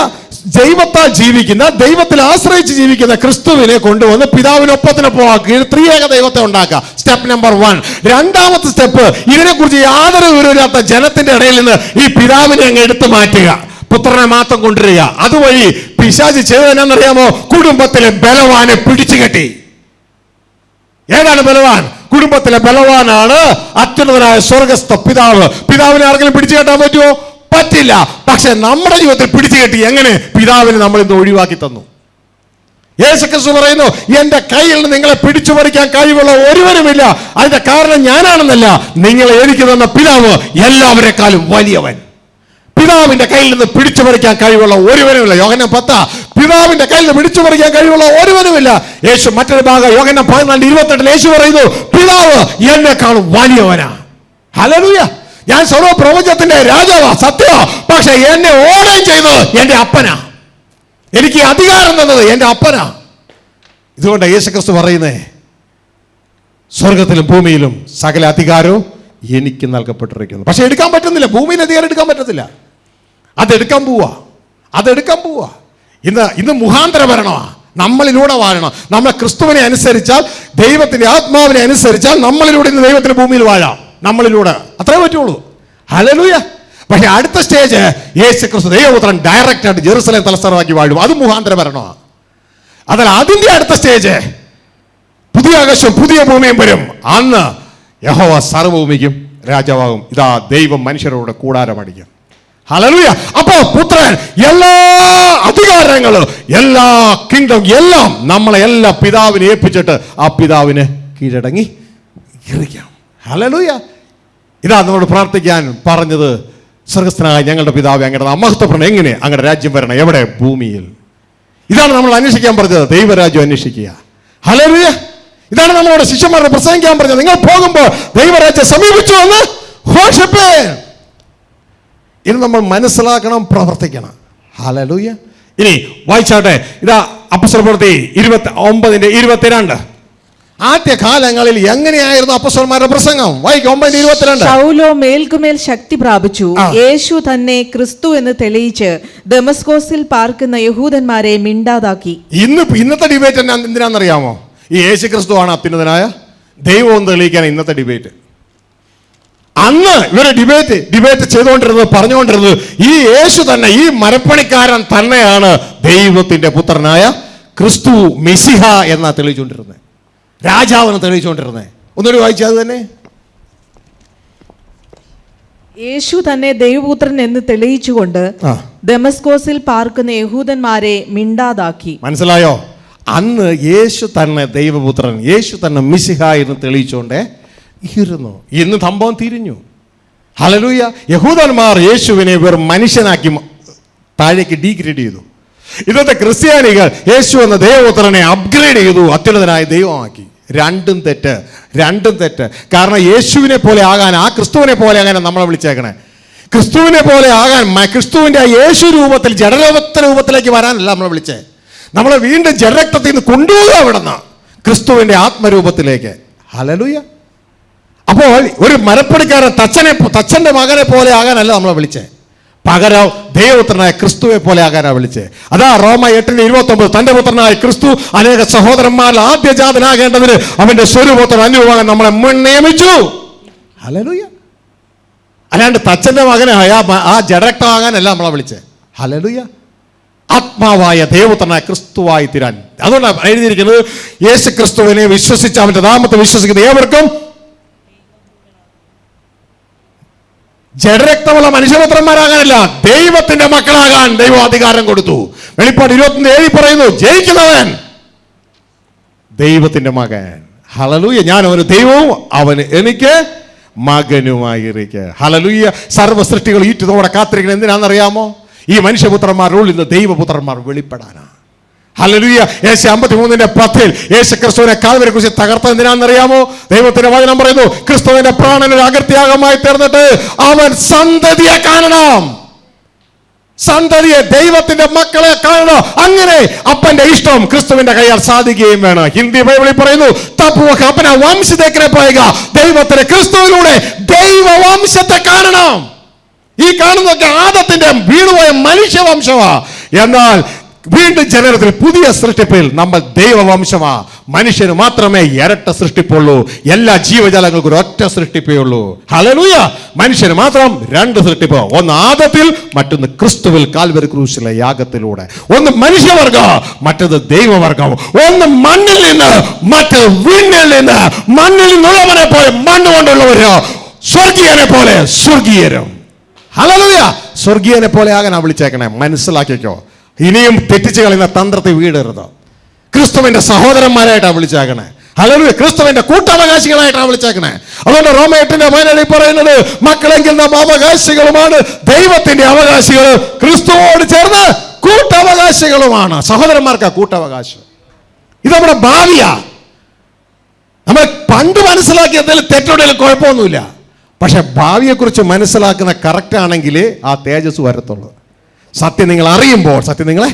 ദൈവത്താൽ ജീവിക്കുന്ന, ദൈവത്തിൽ ആശ്രയിച്ച് ജീവിക്കുന്ന ക്രിസ്തുവിനെ കൊണ്ടുവന്ന് പിതാവിനൊപ്പത്തിനൊപ്പം ആക്കി ത്രിയേക ദൈവത്തെ ഉണ്ടാക്കുക. Step number 1. രണ്ടാമത്തെ സ്റ്റെപ്പ്, ഇതിനെക്കുറിച്ച് യാതൊരു വിവരമില്ലാത്ത ജനത്തിന്റെ ഇടയിൽ നിന്ന് ഈ പിതാവിനെ അങ്ങ് എടുത്തു മാറ്റുക, പുത്രനെ മാത്രം കൊണ്ടുവരിക. അതുവഴി പിശാച് ചെയ്തതെന്നറിയാമോ? കുടുംബത്തിലെ ബലവാനെ പിടിച്ചു കെട്ടി. ഏതാണ് ബലവാൻ? കുടുംബത്തിലെ ബലവാനാണ് അത്യുന്നതനായ സ്വർഗസ്ഥ പിതാവ്. പിതാവിനെ ആർക്കെങ്കിലും പിടിച്ചു കെട്ടാൻ പറ്റുമോ? പറ്റില്ല. പക്ഷെ നമ്മുടെ ജീവിതത്തിൽ പിടിച്ചു കെട്ടി. എങ്ങനെ? പിതാവിനെ നമ്മൾ ഇന്ന് ഒഴിവാക്കി തന്നു. യേശുക്രിസ്തു പറയുന്നു, എന്റെ കയ്യിൽ നിന്ന് നിങ്ങളെ പിടിച്ചു പറിക്കാൻ കഴിവുള്ള ഒരുവനുമില്ല. അതിന്റെ കാരണം ഞാനാണെന്നല്ല, നിങ്ങളെ എനിക്ക് തന്ന പിതാവ് എല്ലാവരെക്കാളും വലിയവൻ. പിതാവിന്റെ കയ്യിൽ നിന്ന് പിടിച്ചു പറിക്കാൻ കഴിവുള്ള ഒരുവനുമില്ല. യോഹന്നാൻ 10, പിതാവിന്റെ കയ്യിൽ നിന്ന് പിടിച്ചു പറിക്കാൻ കഴിവുള്ള ഒരുവനുമില്ല. യേശു മറ്റൊരു ഭാഗം യോഹന്നാൻ 14:28 യേശു പറയുന്നു, പിതാവ് എന്നെക്കാളും വലിയവനാ. ഹല്ലേലൂയ. ഞാൻ സർവ്വപ്രപഞ്ചത്തിന്റെ രാജാവാ, സത്യമാ. പക്ഷെ എന്നെ ഓർഡർ ചെയ്തത് എന്റെ അപ്പനാ. എനിക്ക് അധികാരം തന്നത് എന്റെ അപ്പനാ. ഇതുകൊണ്ട് യേശുക്രിസ്തു പറയുന്നേ, സ്വർഗത്തിലും ഭൂമിയിലും സകല അധികാരവും എനിക്ക് നൽകപ്പെട്ടിരിക്കുന്നു. പക്ഷെ എടുക്കാൻ പറ്റുന്നില്ല. ഭൂമിയിൽ അധികാരം എടുക്കാൻ പറ്റത്തില്ല. അതെടുക്കാൻ പോവാ. ഇന്ന് മുഖാന്തര ഭരണമാ. നമ്മളിലൂടെ വാഴണം. നമ്മൾ ക്രിസ്തുവിനെ അനുസരിച്ചാൽ, ദൈവത്തിന്റെ ആത്മാവിനെ അനുസരിച്ചാൽ നമ്മളിലൂടെ ഇന്ന് ദൈവത്തിന്റെ ഭൂമിയിൽ വാഴാം. നമ്മളിലൂടെ അത്രേ പറ്റുള്ളൂ. ഹല്ലേലൂയ. പക്ഷെ അടുത്ത സ്റ്റേജ്, യേശു ക്രിസ്തു ദൈവപുത്രൻ ഡയറക്റ്റ് ആയിട്ട് ജെറുസലേം തലസ്ഥാനമാക്കി വാഴും. അത് മുഖാന്തര ഭരണമാണ്. അതല്ല, അതിന്റെ അടുത്ത സ്റ്റേജ്, പുതിയ ആകാശം പുതിയ ഭൂമിയും വരും. അന്ന് യഹോവ സർവ്വഭൂമിക്കും രാജാവാകും. ഇതാ ദൈവം മനുഷ്യരോട് കൂടാരമടിക്കും. ഹല്ലേലൂയ. അപ്പോ പുത്രൻ എല്ലാ അധികാരങ്ങളും, എല്ലാ കിങ്ഡം, എല്ലാം നമ്മളെ എല്ലാ പിതാവിനെ ഏൽപ്പിച്ചിട്ട് ആ പിതാവിന് കീഴടങ്ങി ഇരിക്കാം. ഹല്ലേലൂയ. ഇതാ നമ്മളോട് പ്രാർത്ഥിക്കാൻ പറഞ്ഞത്, സ്വർഗസ്ഥനായ ഞങ്ങളുടെ പിതാവേ, അങ്ങയുടെ മഹത്വപ്പെടണം. എങ്ങനെ? അങ്ങയുടെ രാജ്യം വരണം. എവിടെ? ഭൂമിയിൽ. ഇതാണ് നമ്മൾ അന്വേഷിക്കാൻ പറഞ്ഞത്, ദൈവരാജ്യം അന്വേഷിക്കുക. ഹല്ലേലൂയ. ഇതാണ് നമ്മളോട് ശിഷ്യന്മാരെ പ്രസംഗിക്കാൻ പറഞ്ഞത്. നിങ്ങൾ പോകുമ്പോൾ ദൈവരാജ്യം സമീപിച്ചു എന്ന് ഘോഷിപ്പീൻ. ഇത് നമ്മൾ മനസ്സിലാക്കണം, പ്രവർത്തിക്കണം. ഹല്ലേലൂയ. ഇനി വായിച്ചാട്ടെ. ഇതാ അപ്പോസ്തലപ്രവൃത്തി 29:22. ആദ്യ കാലങ്ങളിൽ എങ്ങനെയായിരുന്നു അപ്പോസ്തലന്മാരുടെ പ്രസംഗം? വായിക്കും 9:22. ശൗലോ മേൽക്കുമേൽ ശക്തി പ്രാപിച്ചു, യേശു തന്നെ ക്രിസ്തു എന്ന് തെളിയിച്ച് ദമസ്കോസിൽ പാർക്കുന്ന യഹൂദന്മാരെ മിണ്ടാതാക്കി. ഇന്നത്തെ ഡിബേറ്റ് എന്തിനാണെന്നറിയാമോ? ഈ യേശു ക്രിസ്തു ആണ് അത്യുന്നതനായ ദൈവം എന്ന് തെളിയിക്കാൻ ഇന്നത്തെ ഡിബേറ്റ്. അന്ന് ഇവര് ഡിബേറ്റ് ചെയ്തുകൊണ്ടിരുന്നത്, പറഞ്ഞുകൊണ്ടിരുന്നത്, ഈ യേശു തന്നെ, ഈ മരപ്പണിക്കാരൻ തന്നെയാണ് ദൈവത്തിന്റെ പുത്രനായ ക്രിസ്തു മെസ്സിഹ എന്നാ തെളിയിച്ചുകൊണ്ടിരുന്നത്, രാജാവെന്ന് തെളിയിച്ചുകൊണ്ടിരുന്നത്. ഒന്നുകൂടി വായിച്ചത് തന്നെ, യേശു തന്നെ ദൈവപുത്രൻ എന്ന് തെളിയിച്ചുകൊണ്ട് ദമസ്കോസിൽ പാർക്കുന്ന യഹൂദന്മാരെ മിണ്ടാതാക്കി. മനസ്സിലായോ? അന്ന് യേശു തന്നെ ദൈവപുത്രൻ, യേശു തന്നെ മിശിഹ എന്ന് തെളിയിച്ചുകൊണ്ടേ ഇരുന്നു. ഇന്ന് സംഭവം തിരിഞ്ഞു. ഹല്ലേലൂയ. യഹൂദന്മാർ യേശുവിനെ വെറും മനുഷ്യനാക്കി താഴേക്ക് ഡീഗ്രേഡ് ചെയ്തു. ഇന്നത്തെ ക്രിസ്ത്യാനികൾ യേശു എന്ന ദൈവപുത്രനെ അപ്ഗ്രേഡ് ചെയ്തു, അത്യുന്നതനായ ദൈവമാക്കി. രണ്ടും തെറ്റ്. കാരണം യേശുവിനെ പോലെ ആകാൻ, ആ ക്രിസ്തുവിനെ പോലെ ആകാൻ നമ്മളെ വിളിച്ചേക്കണേ. ക്രിസ്തുവിനെ പോലെ ആകാൻ, ക്രിസ്തുവിന്റെ യേശു രൂപത്തിൽ, ജഡരൂപത്തിലേക്ക് വരാനല്ല നമ്മളെ വിളിച്ചേ. നമ്മളെ വീണ്ടും ജഡരക്തത്തിൽ നിന്ന് കൊണ്ടുപോകുക അവിടുന്ന് ക്രിസ്തുവിന്റെ ആത്മരൂപത്തിലേക്ക്. ഹല്ലേലൂയ. അപ്പോൾ ഒരു മരപ്പണിക്കാരൻ തച്ചന്റെ മകനെ പോലെ ആകാനല്ല നമ്മളെ വിളിച്ചേ, പകരം ദൈവപുത്രനായ ക്രിസ്തുവെ പോലെ ആകാനാണ് വിളിച്ചേ. അതാ റോമ 8:29, തന്റെ പുത്രനായ ക്രിസ്തു അനേക സഹോദരന്മാരിൽ ആദ്യജാതനാകേണ്ടതിന് അവന്റെ സ്വരൂപത്തിന് അനുഭവം നമ്മളെ നിയമിച്ചു. ഹല്ലേലൂയ. അല്ലാണ്ട് തച്ചന്റെ മകനായ ആ ജഡരക്തമാകാനല്ല നമ്മളെ വിളിച്ചേ. ഹല്ലേലൂയ. ആത്മാവായ ദൈവപുത്രനായ ക്രിസ്തുവായി തീരാൻ. അതുകൊണ്ടാണ് എഴുതിയിരിക്കുന്നത്, യേശു ക്രിസ്തുവിനെ വിശ്വസിച്ച് അവന്റെ നാമത്തെ വിശ്വസിക്കുന്ന ഏവർക്കും ജഡരക്തമുള്ള മനുഷ്യപുത്രന്മാരാകാനല്ല, ദൈവത്തിന്റെ മക്കളാകാൻ ദൈവം അധികാരം കൊടുത്തു. വെളിപ്പാട് 21:7 പറയുന്നു, ജയിക്കുന്നവൻ ദൈവത്തിന്റെ മകൻ. ഹല്ലേലൂയ. ഞാൻ അവന് ദൈവവും അവന് എനിക്ക് മകനുമായിരിക്കെ. ഹല്ലേലൂയ. സർവ്വ സൃഷ്ടികൾ ഈറ്റുതോടെ കാത്തിരിക്കണം. എന്തിനാണെന്നറിയാമോ? ഈ മനുഷ്യപുത്രന്മാരുടെ ഉള്ളിൽ നിന്ന് ദൈവപുത്രന്മാർ വെളിപ്പെടാനാ. ഹല്ലേലൂയ. യേശയ്യാ 53:10 യേശു ക്രിസ്തുവിനെ കാൽവരിയെ കുറിച്ച് തകർത്തത് എന്തിനാണെന്നറിയാമോ? ദൈവത്തിന്റെ വചനം പറയുന്നു, ക്രിസ്തുവിന്റെ പ്രാണനൊരു അകൃത്യാഗമായി തീർന്നിട്ട് അവൻ സന്തതിയെ കാണണം. സന്തതിയെ, ദൈവത്തിന്റെ മക്കളെ കാണണം. അങ്ങനെ അപ്പന്റെ ഇഷ്ടം ക്രിസ്തുവിന്റെ കയ്യാൽ സാധിക്കുകയും വേണം. ഹിന്ദി ബൈബിളിൽ പറയുന്നു, തബ് വഹ് അപ്നാ വംശ ദേഖനെ പായേഗാ. ദൈവത്തിന് ക്രിസ്തുവിലൂടെ ദൈവവംശത്തെ കാണണം. ഈ കാണുന്നതൊക്കെ ആദത്തിന്റെ വീണുപോയ മനുഷ്യവംശമാ. എന്നാൽ വീണ്ടും ജനനത്തിൽ പുതിയ സൃഷ്ടിപ്പിൽ നമ്മൾ ദൈവവംശമാ. മനുഷ്യന് മാത്രമേ ഇരട്ട സൃഷ്ടിപ്പുള്ളൂ. എല്ലാ ജീവജാലങ്ങൾക്കും ഒരു ഒറ്റ സൃഷ്ടിപ്പേ ഉള്ളൂ. ഹല്ലേലൂയ. മനുഷ്യന് മാത്രം രണ്ട് സൃഷ്ടിപ്പ്. ഒന്ന് ആദത്തിൽ, മറ്റൊന്ന് ക്രിസ്തുവിൽ കാൽവരി ക്രൂശിലെ യാഗത്തിലൂടെ. ഒന്ന് മനുഷ്യവർഗം, മറ്റത് ദൈവവർഗം. ഒന്ന് മണ്ണിൽ നിന്ന്, മറ്റത് വിണ്ണിൽ നിന്ന്. മണ്ണിൽ നിന്നുള്ളവനെ പോലെ മണ്ണ് കൊണ്ടുള്ളവരോ, സ്വർഗീയനെ പോലെ സ്വർഗീയരും. ഹല്ലേലൂയ. സ്വർഗീയനെ പോലെ ആകാനാ വിളിച്ചേക്കണേ. മനസ്സിലാക്കിക്കോ. ഇനിയും തെറ്റിച്ച് കളയുന്ന തന്ത്രത്തെ വീടരുത്. ക്രിസ്തുവിന്റെ സഹോദരന്മാരായിട്ടാണ് വിളിച്ചേക്കണേ. ഹല്ലേലൂയ. ക്രിസ്തുവിന്റെ കൂട്ടവകാശികളായിട്ടാണ് വിളിച്ചേക്കണേ. അതുകൊണ്ട് റോമ 8:17 പറയുന്നത്, മക്കളെങ്കിൽ നാം അവകാശികളുമാണ്, ദൈവത്തിന്റെ അവകാശികൾ, ക്രിസ്തുവോട് ചേർന്ന് കൂട്ടവകാശികളുമാണ്. സഹോദരന്മാർക്കാ കൂട്ടവകാശം. ഇത് നമ്മുടെ ഭാവിയാ. നമ്മൾ പണ്ട് മനസ്സിലാക്കിയതിൽ തെറ്റുണ്ടെങ്കിൽ കുഴപ്പമൊന്നുമില്ല. പക്ഷെ ഭാവിയെക്കുറിച്ച് മനസ്സിലാക്കുന്ന കറക്റ്റ് ആണെങ്കിൽ ആ തേജസ് വരത്തുള്ളൂ. സത്യം നിങ്ങൾ അറിയുമ്പോൾ സത്യം നിങ്ങളെ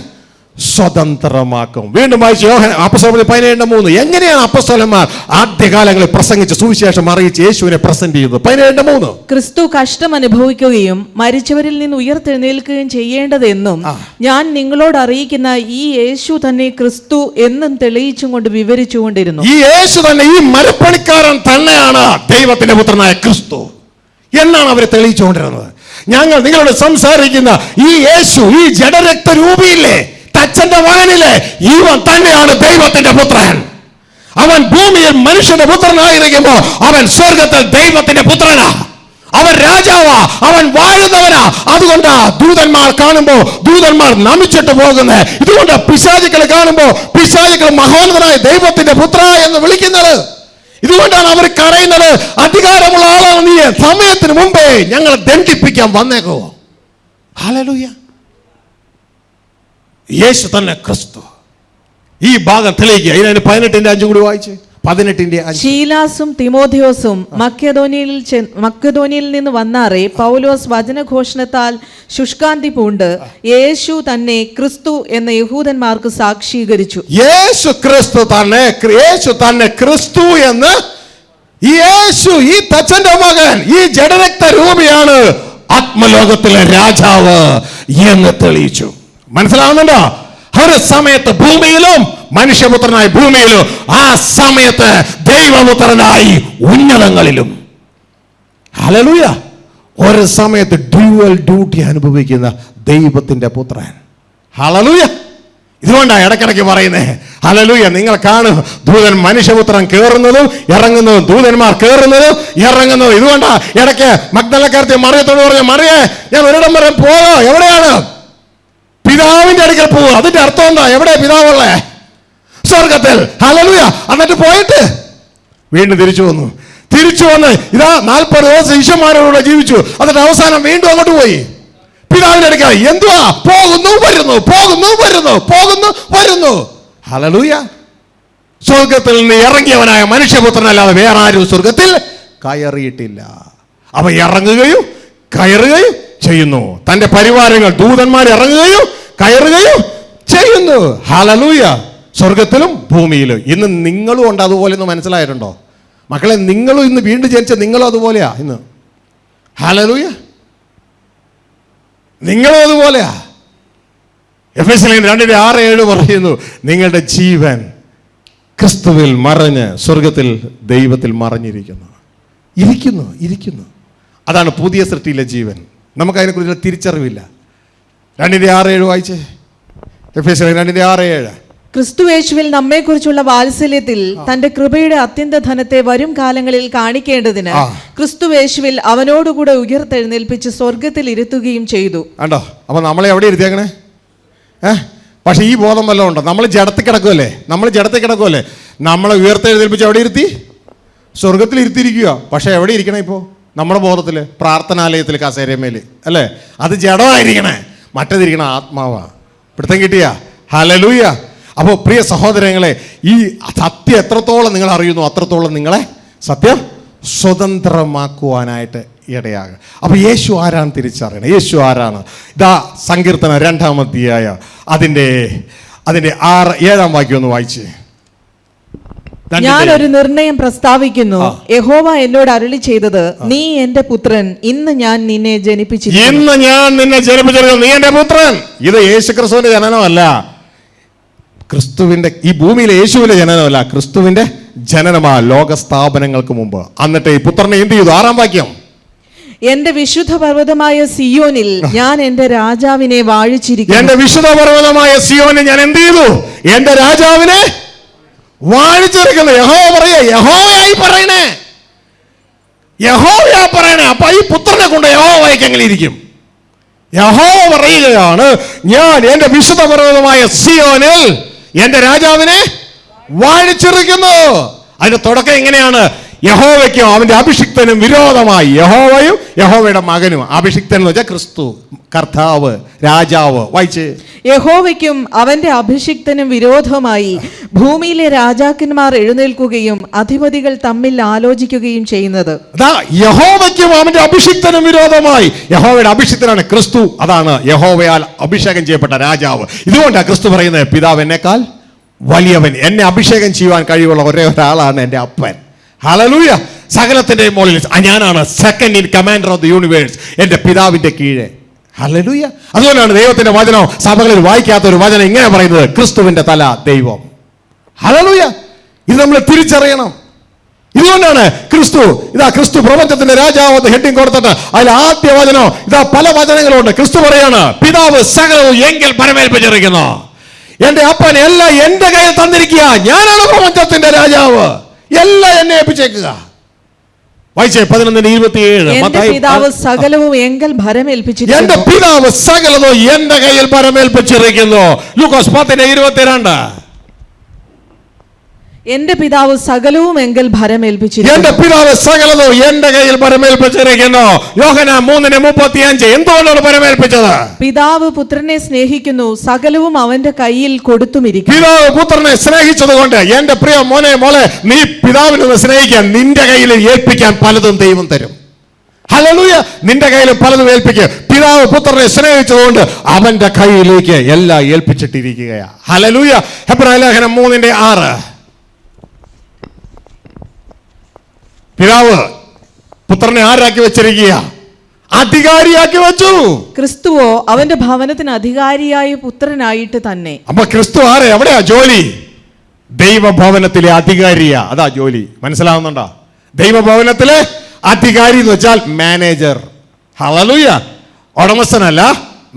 സ്വതന്ത്രമാക്കും. വീണ്ടും വായിച്ചു അപ്പോസ്തലർ 17:3. എങ്ങനെയാണ് അപ്പോസ്തലന്മാർ ആദ്യകാലങ്ങളിൽ പ്രസംഗിച്ച് സുവിശേഷം അറിയിച്ച് യേശുവിനെ പ്രസന്റ് ചെയ്തത്? 17:3. ക്രിസ്തു കഷ്ടം അനുഭവിക്കുകയും മരിച്ചവരിൽ നിന്ന് ഉയർത്തെഴുന്നേൽക്കുകയും ചെയ്യേണ്ടതെന്നും ഞാൻ നിങ്ങളോട് അറിയിക്കുന്ന ഈ യേശു തന്നെ ക്രിസ്തു എന്നും തെളിയിച്ചും കൊണ്ട് വിവരിച്ചുകൊണ്ടിരുന്നു. ഈ യേശു തന്നെ, ഈ മരപ്പണിക്കാരൻ തന്നെയാണ് ദൈവത്തിന്റെ പുത്രനായ ക്രിസ്തു എന്നാണ് അവർ തെളിയിച്ചുകൊണ്ടിരുന്നത്. ഞങ്ങൾ നിങ്ങളോട് സംസാരിക്കുന്ന ഈ യേശു, ഈ ജഡരക്തരൂപിയില്ലേ, തച്ചന്റെ മകനിലെ, ഇവൻ തന്നെയാണ് ദൈവത്തിന്റെ പുത്രൻ. അവൻ ഭൂമിയിൽ മനുഷ്യന്റെ പുത്രനായിരിക്കുമ്പോ അവൻ സ്വർഗത്തിൽ ദൈവത്തിന്റെ പുത്രനാ. അവൻ രാജാവാ, അവൻ വാഴുന്നവനാ. അതുകൊണ്ടാ ദൂതന്മാർ കാണുമ്പോ ദൂതന്മാർ നമിച്ചിട്ട് പോകുന്നത്. ഇതുകൊണ്ട് പിശാചുക്കൾ കാണുമ്പോ പിശാചുക്കൾ മഹോന്നതനായ ദൈവത്തിന്റെ പുത്ര എന്ന് വിളിക്കുന്നത്. ഇതുകൊണ്ടാണ് അവർ കരയുന്നത്, അധികാരമുള്ള ആളാണ് നീ, സമയത്തിന് മുമ്പേ ഞങ്ങളെ ദണ്ഡിപ്പിക്കാൻ വന്നേക്കോ. ഹല്ലേലൂയ. യേശു തന്നെ ക്രിസ്തു. ഈ ഭാഗം തെളിയിക്കുക. ഇതിന് 18:5 കൂടി വായിച്ച്. 18:5. ശീലാസും തിമോഥെയോസും മക്കെദോനിയയിൽ നിന്ന് വന്നാറേ പൗലോസ് വചനഘോഷണത്താൽ ശുഷ്കാന്തി പൂണ്ട് യേശു തന്നെ ക്രിസ്തു എന്ന യഹൂദന്മാർക്ക് സാക്ഷീകരിച്ചു. യേശു ക്രിസ്തു തന്നെ, യേശു തന്നെ ക്രിസ്തു എന്ന്, ഈ യേശു, ഈ തച്ചന്റെ മകൻ, ഈ ജഡരക്ത രൂപിയാണ് ആത്മലോകത്തിലെ രാജാവ് എന്ന് തെളിയിച്ചു. മനസ്സിലാവുന്നുണ്ടോ? ഒരു സമയത്ത് ഭൂമിയിലും മനുഷ്യപുത്രനായി ഭൂമിയിലും, ആ സമയത്ത് ദൈവപുത്രനായി ഉന്നതങ്ങളിലും. ഹല്ലേലൂയ. ഒരു സമയത്ത് ഡ്യുവൽ ഡ്യൂട്ടി അനുഭവിക്കുന്ന ദൈവത്തിന്റെ പുത്രൻ. ഹല്ലേലൂയ. ഇതുകൊണ്ടാണ് ഇടയ്ക്കിടയ്ക്ക് പറയുന്നേ, ഹല്ലേലൂയ. നിങ്ങൾ കാണും, ദൂതൻ മനുഷ്യപുത്രൻ കയറുന്നതും ഇറങ്ങുന്നതും, ദൂതന്മാർ കയറുന്നതും ഇറങ്ങുന്നതും. ഇതുകൊണ്ടാ ഇടയ്ക്ക് മഗ്ദലക്കാരത്തി മറിയത്തോട് പറഞ്ഞു, മറിയേ, ഞാൻ ഒരിടം വരെ പോയോ? എവിടെയാണ്? പിതാവിന്റെ അടുക്കൽ പോവുക. അതിന്റെ അർത്ഥം എന്താ? എവിടെ പിതാവുള്ളേ? സ്വർഗത്തിൽ. ഹല്ലേലൂയ. എന്നിട്ട് പോയിട്ട് വീണ്ടും തിരിച്ചു വന്നു. തിരിച്ചു വന്ന് ഇതാ 40 ദിവസം ശിഷ്യന്മാരോട് ജീവിച്ചു. എന്നിട്ട് അവസാനം വീണ്ടും അങ്ങോട്ട് പോയി പിതാവിന്റെ അടുക്കൽ. എന്തുവാ? പോകുന്നു വരുന്നു, പോകുന്നു വരുന്നു, പോകുന്നു വരുന്നു. ഹല്ലേലൂയ. സ്വർഗത്തിൽ നിന്ന് ഇറങ്ങിയവനായ മനുഷ്യപുത്രനല്ലാതെ വേറെ ആരും സ്വർഗത്തിൽ കയറിയിട്ടില്ല. അവ ഇറങ്ങുകയും കയറുകയും ചെയ്യുന്നു. തന്റെ പരിവാരങ്ങൾ ദൂതന്മാർ ഇറങ്ങുകയും കയറുകയും ചെയ്യുന്നു. ഹല്ലേലൂയ. സ്വർഗത്തിലും ഭൂമിയിലും. ഇന്ന് നിങ്ങളും ഉണ്ട് അതുപോലെ. ഒന്ന് മനസ്സിലായിട്ടുണ്ടോ മക്കളെ? നിങ്ങളും ഇന്ന് വീണ്ടും ജനിച്ച നിങ്ങളും അതുപോലെയാ ഇന്ന്. ഹല്ലേലൂയ. നിങ്ങളും അതുപോലെയാ. എഫെസ്യർ 2:6-7 പറയുന്നു, നിങ്ങളുടെ ജീവൻ ക്രിസ്തുവിൽ മറഞ്ഞ് സ്വർഗത്തിൽ ദൈവത്തിൽ മറഞ്ഞിരിക്കുന്നു. ഇരിക്കുന്നു. അതാണ് പുതിയ സൃഷ്ടിയിലെ ജീവൻ. നമുക്ക് അതിനെക്കുറിച്ചുള്ള തിരിച്ചറിവില്ല. 2:6-7 വായിച്ചേ. എഫെസ്യർ 2:6-7. ക്രിസ്തുയേശുവിൽ നമ്മെക്കുറിച്ചുള്ള വാത്സല്യത്തിൽ തന്റെ കൃപയുടെ അത്യന്ത ധനത്തെ വരും കാലങ്ങളിൽ കാണിക്കേണ്ടതിന് ക്രിസ്തുയേശുവിൽ അവനോടുകൂടെ ഉയർത്തെഴുന്നേൽപ്പിച്ച് സ്വർഗത്തിൽ ഇരുത്തുകയും ചെയ്തു. കണ്ടോ? അപ്പൊ നമ്മളെ എവിടെ ഇരുത്തിയേക്കണേ? പക്ഷെ ഈ ബോധം വല്ലതും ഉണ്ടോ? നമ്മൾ ജഡത്തിൽ കിടക്കുമല്ലേ? നമ്മളെ ഉയർത്തെഴുന്നേൽപ്പിച്ച് എവിടെ ഇരുത്തി? സ്വർഗത്തിൽ ഇരുത്തിയിരിക്കുക. പക്ഷെ എവിടെ ഇരിക്കണേ ഇപ്പോൾ? നമ്മുടെ ബോധത്തിൽ, പ്രാർത്ഥനാലയത്തിൽ, കസേരമേൽ അല്ലേ? അത് ജഡമായിരിക്കണേ, മറ്റേതിരിക്കണ ആത്മാവാ. പിടുത്തം കിട്ടിയ? ഹല്ലേലൂയ. അപ്പോൾ പ്രിയ സഹോദരങ്ങളെ, ഈ സത്യം എത്രത്തോളം നിങ്ങൾ അറിയുന്നു അത്രത്തോളം നിങ്ങളെ സത്യം സ്വതന്ത്രമാക്കുവാനായിട്ട് ഇടയാകുക. അപ്പോൾ യേശു ആരാണ് തിരിച്ചറിയണം. യേശു ആരാണ്? ഇതാ സങ്കീർത്തനം 2-ാം അധ്യായം അതിൻ്റെ 7-ാം വാക്യം ഒന്ന് വായിച്ച്. ഞാനൊരു നിർണയം പ്രസ്താവിക്കുന്നു. യഹോവ എന്നോട് അരുളി ചെയ്തത്, നീ എന്റെ പുത്രൻ, ഇന്ന് ഞാൻ നിന്നെ ജനിപ്പിച്ചിരിക്കുന്നു. ഇന്ന് ഞാൻ നിന്നെ ജനിപ്പിച്ചിരിക്കുന്നു, നീ എന്റെ പുത്രൻ. ഇത് യേശുക്രിസ്തുവിന്റെ ജനനമല്ല, ക്രിസ്തുവിന്റെ, ഈ ഭൂമിയിലെ യേശുവിന്റെ ജനനമല്ല, ക്രിസ്തുവിന്റെ ജനനമാ ലോക സ്ഥാപനങ്ങൾക്ക് മുമ്പ്. എന്നിട്ട് ഈ പുത്രനെ എന്ത് ചെയ്തു? 6-ാം വാക്യം. എന്റെ വിശുദ്ധ പർവ്വതമായ സിയോനിൽ ഞാൻ എന്റെ രാജാവിനെ വാഴിച്ചിരിക്കുന്നു. എന്റെ വിശുദ്ധ പർവ്വതമായ സിയോനിൽ ഞാൻ എന്ത് ചെയ്തു? എന്റെ രാജാവിനെ വാഴിച്ചിരിക്കുന്നു. യഹോവ പറയേ, യഹോവയായി പറയണേ, യഹോവയാ പറയണേ. അപ്പൊ ഈ പുത്രനെ കൊണ്ട് യഹോവയ്ക്ക് എങ്ങനെ ഇരിക്കും? യഹോവ പറയുകയാണ്, ഞാൻ എന്റെ വിശുദ്ധ പർവ്വതമായ സിയോനിൽ എന്റെ രാജാവിനെ വാഴിച്ചിരിക്കുന്നു. അതിന്റെ തുടക്കം എങ്ങനെയാണ്? യഹോവയ്ക്കും അവന്റെ അഭിഷിക്തനും വിരോധമായി. യഹോവയും യഹോവയുടെ മകനും. അഭിഷിക്തൻ എന്ന് വെച്ചാൽ ക്രിസ്തു, കർത്താവ്, രാജാവ്. വായിച്ച്. യഹോവയ്ക്കും അവന്റെ അഭിഷിക്തനും വിരോധമായി ഭൂമിയിലെ രാജാക്കന്മാർ എഴുന്നേൽക്കുകയും അധിപതികൾ തമ്മിൽ ആലോചിക്കുകയും ചെയ്യുന്നത്. യഹോവയ്ക്കും അവന്റെ അഭിഷിക്തനും വിരോധമായി. യഹോവയുടെ അഭിഷിക്തനാണ് ക്രിസ്തു. അതാണ് യഹോവയാൽ അഭിഷേകം ചെയ്യപ്പെട്ട രാജാവ്. ഇതുകൊണ്ടാണ് ക്രിസ്തു പറയുന്നത്, പിതാവ് എന്നെക്കാൾ വലിയവൻ, എന്നെ അഭിഷേകം ചെയ്യുവാൻ കഴിവുള്ള ഒരേ ഒരാളാണ് എൻ്റെ അപ്പൻ. ഹല്ലേലൂയ. സകലത്തിന്റെ മുകളിൽ ഞാനാണ് second in commander of the universe, എൻ്റെ പിതാവിന്റെ കീഴെ. ഹല്ലേലൂയ. അതുകൊണ്ടാണ് ദൈവത്തിന്റെ വചനം സഭകളിൽ വായിക്കാത്ത ഒരു വചനം ഇങ്ങനെ പറയുന്നത്, ക്രിസ്തുവിന്റെ തല ദൈവം. ഹല്ലേലൂയ. ഇത് നമ്മൾ തിരിച്ചറിയണം. ഇതുകൊണ്ടാണ് ക്രിസ്തു പ്രപഞ്ചത്തിന്റെ രാജാവ് ഹെഡിങ് കൊടുത്തിട്ട് അതിൽ ആദ്യ വചനം ഇതാ, പല വചനങ്ങളുണ്ട്. ക്രിസ്തു പറയാണ്, പിതാവ് സകലവും എങ്കിൽ പരമേൽപ്പിച്ചിരിക്കുന്നു, എന്റെ അപ്പൻ എല്ലാം എന്റെ കയ്യിൽ തന്നിരിക്കുക, ഞാനാണ് പ്രപഞ്ചത്തിന്റെ രാജാവ്, എല്ലാം എന്നെ ഏൽപ്പിച്ചേക്കുക. വായിച്ചേ 11:27. എന്റെ പിതാവ് സകലവും എങ്കിൽ ഭരമേൽപ്പിച്ചിരിക്കുന്നു. എന്റെ പിതാവ് സകലവും എന്റെ കയ്യിൽ ഭരമേൽപ്പിച്ചിരിക്കുന്നു. ലൂക്കോസ് 10:22. എന്റെ പിതാവ് സകലവും എങ്കിൽ ഭരമേൽപ്പിച്ചിരിക്കുന്നു. എന്റെ പിതാവ് സകലവും എന്റെ കയ്യിൽ ഭരമേൽപ്പിച്ചിരിക്കുന്നു. യോഹന്നാൻ 3:35. എന്തുകൊണ്ടാണ് ഭരമേൽപ്പിച്ചത്? പിതാവ് പുത്രനെ സ്നേഹിക്കുന്നു, സകലവും അവന്റെ കയ്യിൽ കൊടുത്തുമിരിക്കും. പിതാവ് പുത്രനെ സ്നേഹിച്ചത് കൊണ്ട്, എന്റെ പ്രിയ മോനെ മോളെ, നീ പിതാവിനെ സ്നേഹിക്കാൻ, നിന്റെ കയ്യിൽ ഏൽപ്പിക്കാൻ പലതും ദൈവം തരും. ഹല്ലേലൂയ. നിന്റെ കയ്യിൽ പലതും ഏൽപ്പിക്കുക. പിതാവ് പുത്രനെ സ്നേഹിച്ചതുകൊണ്ട് അവന്റെ കയ്യിലേക്ക് എല്ലാം ഏൽപ്പിച്ചിട്ടിരിക്കുകയാ. ഹല്ലേലൂയ. ഹെബ്രായ ലേഖനം 3:6. പിതാവ് പുത്രനെ ആരാക്കി വെച്ചിരിക്കുക? അധികാരിയാക്കി വെച്ചു. ക്രിസ്തുവോ അവന്റെ ഭവനത്തിന് അധികാരിയായ പുത്രനായിട്ട് തന്നെ. അപ്പൊ ക്രിസ്തു ആരെ? എവിടെയാ ജോലി? ദൈവഭവനത്തിലെ അധികാരിയാ. അതാ ജോലി. മനസ്സിലാവുന്നുണ്ടോ? ദൈവഭവനത്തിലെ അധികാരി എന്ന് വെച്ചാൽ മാനേജർ. ഹല്ലേലൂയ. ഉടമസ്ഥനല്ല,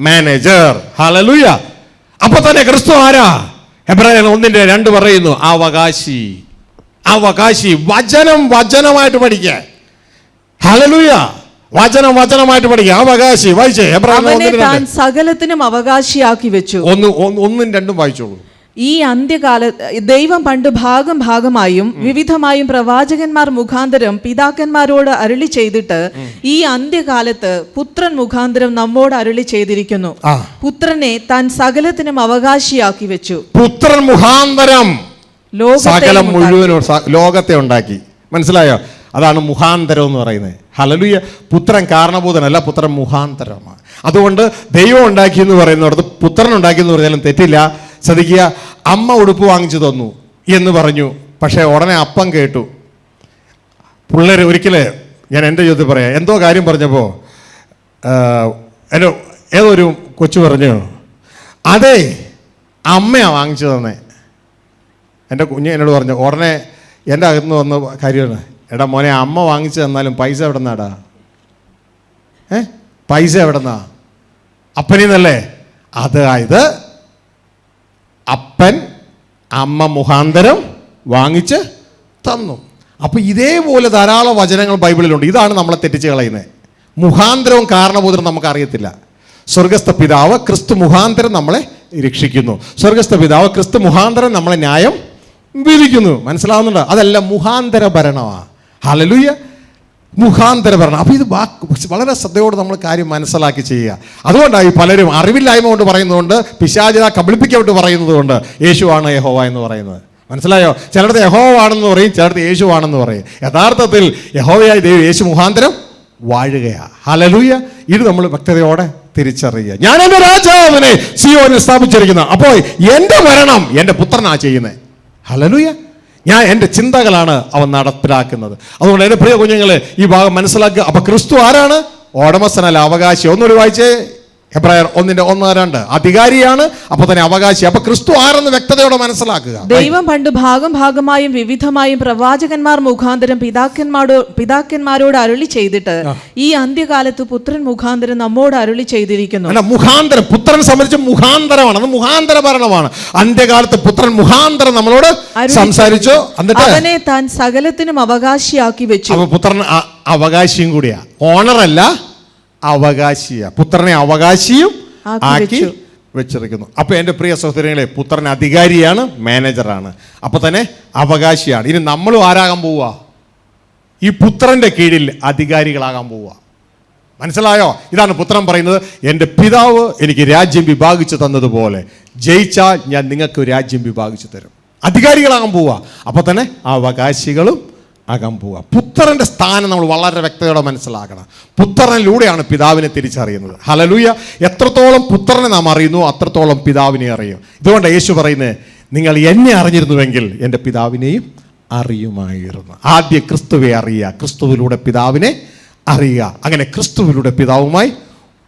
മാനേജർ. ഹല്ലേലൂയ. അപ്പൊ തന്നെ ക്രിസ്തു ആരാ? ഹെബ്രായർ 1:2 പറയുന്നു, അവകാശി. അവകാശി. വചനമായിട്ട് പഠിക്കുക. ഹല്ലേലൂയ. വചനമായിട്ട് പഠിക്കുക. അവകാശി. വായിച്ചേ. അവനെ താൻ സകലത്തിനും അവകാശിയാക്കി വെച്ചു. 1-2 വായിച്ചോളൂ. ഈ അന്ത്യകാലത്ത് ദൈവം പണ്ട് ഭാഗമായും വിവിധമായും പ്രവാചകന്മാർ മുഖാന്തരം പിതാക്കന്മാരോട് അരുളി ചെയ്തിട്ട് ഈ അന്ത്യകാലത്ത് പുത്രൻ മുഖാന്തരം നമ്മോട് അരുളി ചെയ്തിരിക്കുന്നു. പുത്രനെ താൻ സകലത്തിനും അവകാശിയാക്കി വെച്ചു. പുത്രൻ മുഖാന്തരം സകലം മുഴുവനും ലോകത്തെ ഉണ്ടാക്കി. മനസ്സിലായോ? അതാണ് മുഖാന്തരം എന്ന് പറയുന്നത്. ഹല്ലേലൂയ. പുത്രൻ കാരണഭൂതനല്ല, പുത്രൻ മുഖാന്തരമാണ്. അതുകൊണ്ട് ദൈവം ഉണ്ടാക്കി എന്ന് പറയുന്നിടത്ത് പുത്രൻ ഉണ്ടാക്കി എന്ന് പറഞ്ഞാലും തെറ്റില്ല. ശ്രദ്ധിക്കുക. അമ്മ ഉടുപ്പ് വാങ്ങിച്ചു തന്നു എന്ന് പറഞ്ഞു, പക്ഷേ ഉടനെ അപ്പം കേട്ടു. പിള്ളേർ ഒരിക്കലേ ഞാൻ എൻ്റെ ജീവിതത്തിൽ പറയാം, എന്തോ കാര്യം പറഞ്ഞപ്പോൾ ഏതൊരു കൊച്ചു പറഞ്ഞു, അതെ അമ്മയാണ് വാങ്ങിച്ചു തന്നെ. എൻ്റെ കുഞ്ഞ് എന്നോട് പറഞ്ഞു. ഉടനെ എൻ്റെ അകത്തുനിന്ന് വന്ന കാര്യമാണ്, എടാ മോനെ, അമ്മ വാങ്ങിച്ചു തന്നാലും പൈസ എവിടെ നിന്നാടാ? പൈസ എവിടെ നിന്നാ? അപ്പനീന്നല്ലേ? അതായത് അപ്പൻ അമ്മ മുഖാന്തരം വാങ്ങിച്ച് തന്നു. അപ്പൊ ഇതേപോലെ ധാരാളം വചനങ്ങൾ ബൈബിളിലുണ്ട്. ഇതാണ് നമ്മളെ തെറ്റിച്ച് കളയുന്നത്. മുഖാന്തരവും കാരണഭൂതരും നമുക്കറിയത്തില്ല. സ്വർഗസ്ഥ പിതാവ് ക്രിസ്തു മുഖാന്തരം നമ്മളെ രക്ഷിക്കുന്നു. സ്വർഗസ്ഥ പിതാവ് ക്രിസ്തു മുഖാന്തരം നമ്മളെ ന്യായം വിധിക്കുന്നു. മനസ്സിലാവുന്നുണ്ട്? അതെല്ലാം മുഖാന്തര ഭരണമാണ്. ഹല്ലേലൂയ, മുഖാന്തര ഭരണം. അപ്പോൾ ഇത് വളരെ ശ്രദ്ധയോടെ നമ്മൾ കാര്യം മനസ്സിലാക്കി ചെയ്യുക. അതുകൊണ്ടായി പലരും അറിവില്ലായ്മ കൊണ്ട് പറയുന്നതുകൊണ്ട്, പിശാചിനെ കബളിപ്പിക്കപ്പെട്ട് പറയുന്നത് കൊണ്ട് യേശുവാണ് യഹോവ എന്ന് പറയുന്നത്. മനസ്സിലായോ? ചിലടത്ത് യഹോവ ആണെന്ന് പറയും, ചിലടത്ത് യേശു ആണെന്ന് പറയും. യഥാർത്ഥത്തിൽ യഹോവയായി ദൈവം യേശു മുഖാന്തരം വാഴുകയാണ്. ഹല്ലേലൂയ. ഇത് നമ്മൾ വ്യക്തതയോടെ തിരിച്ചറിയുക. ഞാൻ എൻ്റെ രാജാവിനെ സിയോനിൽ സ്ഥാപിച്ചിരിക്കുന്നു. അപ്പോൾ എൻ്റെ ഭരണം എൻ്റെ പുത്രനാ ചെയ്യുന്നത്. ഹല്ലേലൂയ. ഞാൻ എൻ്റെ ചിന്തകളാണ് അവൻ നടപ്പിലാക്കുന്നത്. അതുകൊണ്ട് എൻ്റെ പ്രിയ കുഞ്ഞുങ്ങളെ, ഈ ഭാഗം മനസ്സിലാക്കുക. അപ്പൊ ക്രിസ്തു ആരാണ്? ഉടമസ്ഥനല്ല, അവകാശി. ഒന്നൊരു വായിച്ചേ, ഹെബ്രായർ 1:1-2. അധികാരിയാണ്, അപ്പൊ തന്നെ അവകാശി. അപ്പൊ ക്രിസ്തു ആരെന്ന് വ്യക്തതയോടെ മനസ്സിലാക്കുക. ദൈവം പണ്ട് ഭാഗമായും വിവിധമായും പ്രവാചകന്മാർ മുഖാന്തരം പിതാക്കന്മാരോട് അരുളി ചെയ്തിട്ട് ഈ അന്ത്യകാലത്ത് പുത്രൻ മുഖാന്തരം നമ്മോട് അരുളി ചെയ്തിരിക്കുന്നു. അല്ല, മുഖാന്തരം പുത്രൻ സംബന്ധിച്ച് മുഖാന്തരമാണ്. അത് മുഖാന്തര ഭരണമാണ്. അന്ത്യകാലത്ത് പുത്രൻ മുഖാന്തരം നമ്മളോട് സംസാരിച്ചു. എന്നിട്ട് അവനെ താൻ സകലത്തിനും അവകാശിയാക്കി വെച്ചു. അപ്പൊ പുത്രൻ അവകാശിയും കൂടിയാ, ഓണറല്ല, അവകാശിയ. പുത്രനെ അവകാശിയും ആക്കി വെച്ചിരിക്കുന്നു. അപ്പൊ എൻ്റെ പ്രിയ സഹോദരങ്ങളെ, പുത്രൻ അധികാരിയാണ്, മാനേജറാണ്, അപ്പൊ തന്നെ അവകാശിയാണ്. ഇനി നമ്മളും ആരാകാൻ പോവുക? ഈ പുത്രന്റെ കീഴിൽ അധികാരികളാകാൻ പോവുക. മനസ്സിലായോ? ഇതാണ് പുത്രൻ പറയുന്നത്, എൻ്റെ പിതാവ് എനിക്ക് രാജ്യം വിഭാഗിച്ചു തന്നതുപോലെ ജയിച്ചാൽ ഞാൻ നിങ്ങൾക്ക് രാജ്യം വിഭാഗിച്ചു തരും. അധികാരികളാകാൻ പോവുക. അപ്പൊ തന്നെ അവകാശികളും ആകാൻ പോവുക. പുത്രന്റെ സ്ഥാനം നമ്മൾ വളരെ വ്യക്തതയോടെ മനസ്സിലാക്കണം. പുത്രനിലൂടെയാണ് പിതാവിനെ തിരിച്ചറിയുന്നത്. ഹല്ലേലൂയ. എത്രത്തോളം പുത്രനെ നാം അറിയുന്നു, അത്രത്തോളം പിതാവിനെ അറിയും. ഇതുകൊണ്ട് യേശു പറയുന്നത്, നിങ്ങൾ എന്നെ അറിഞ്ഞിരുന്നുവെങ്കിൽ എൻ്റെ പിതാവിനെയും അറിയുമായിരുന്നു. ആദ്യം ക്രിസ്തുവെ അറിയുക, ക്രിസ്തുവിലൂടെ പിതാവിനെ അറിയുക. അങ്ങനെ ക്രിസ്തുവിലൂടെ പിതാവുമായി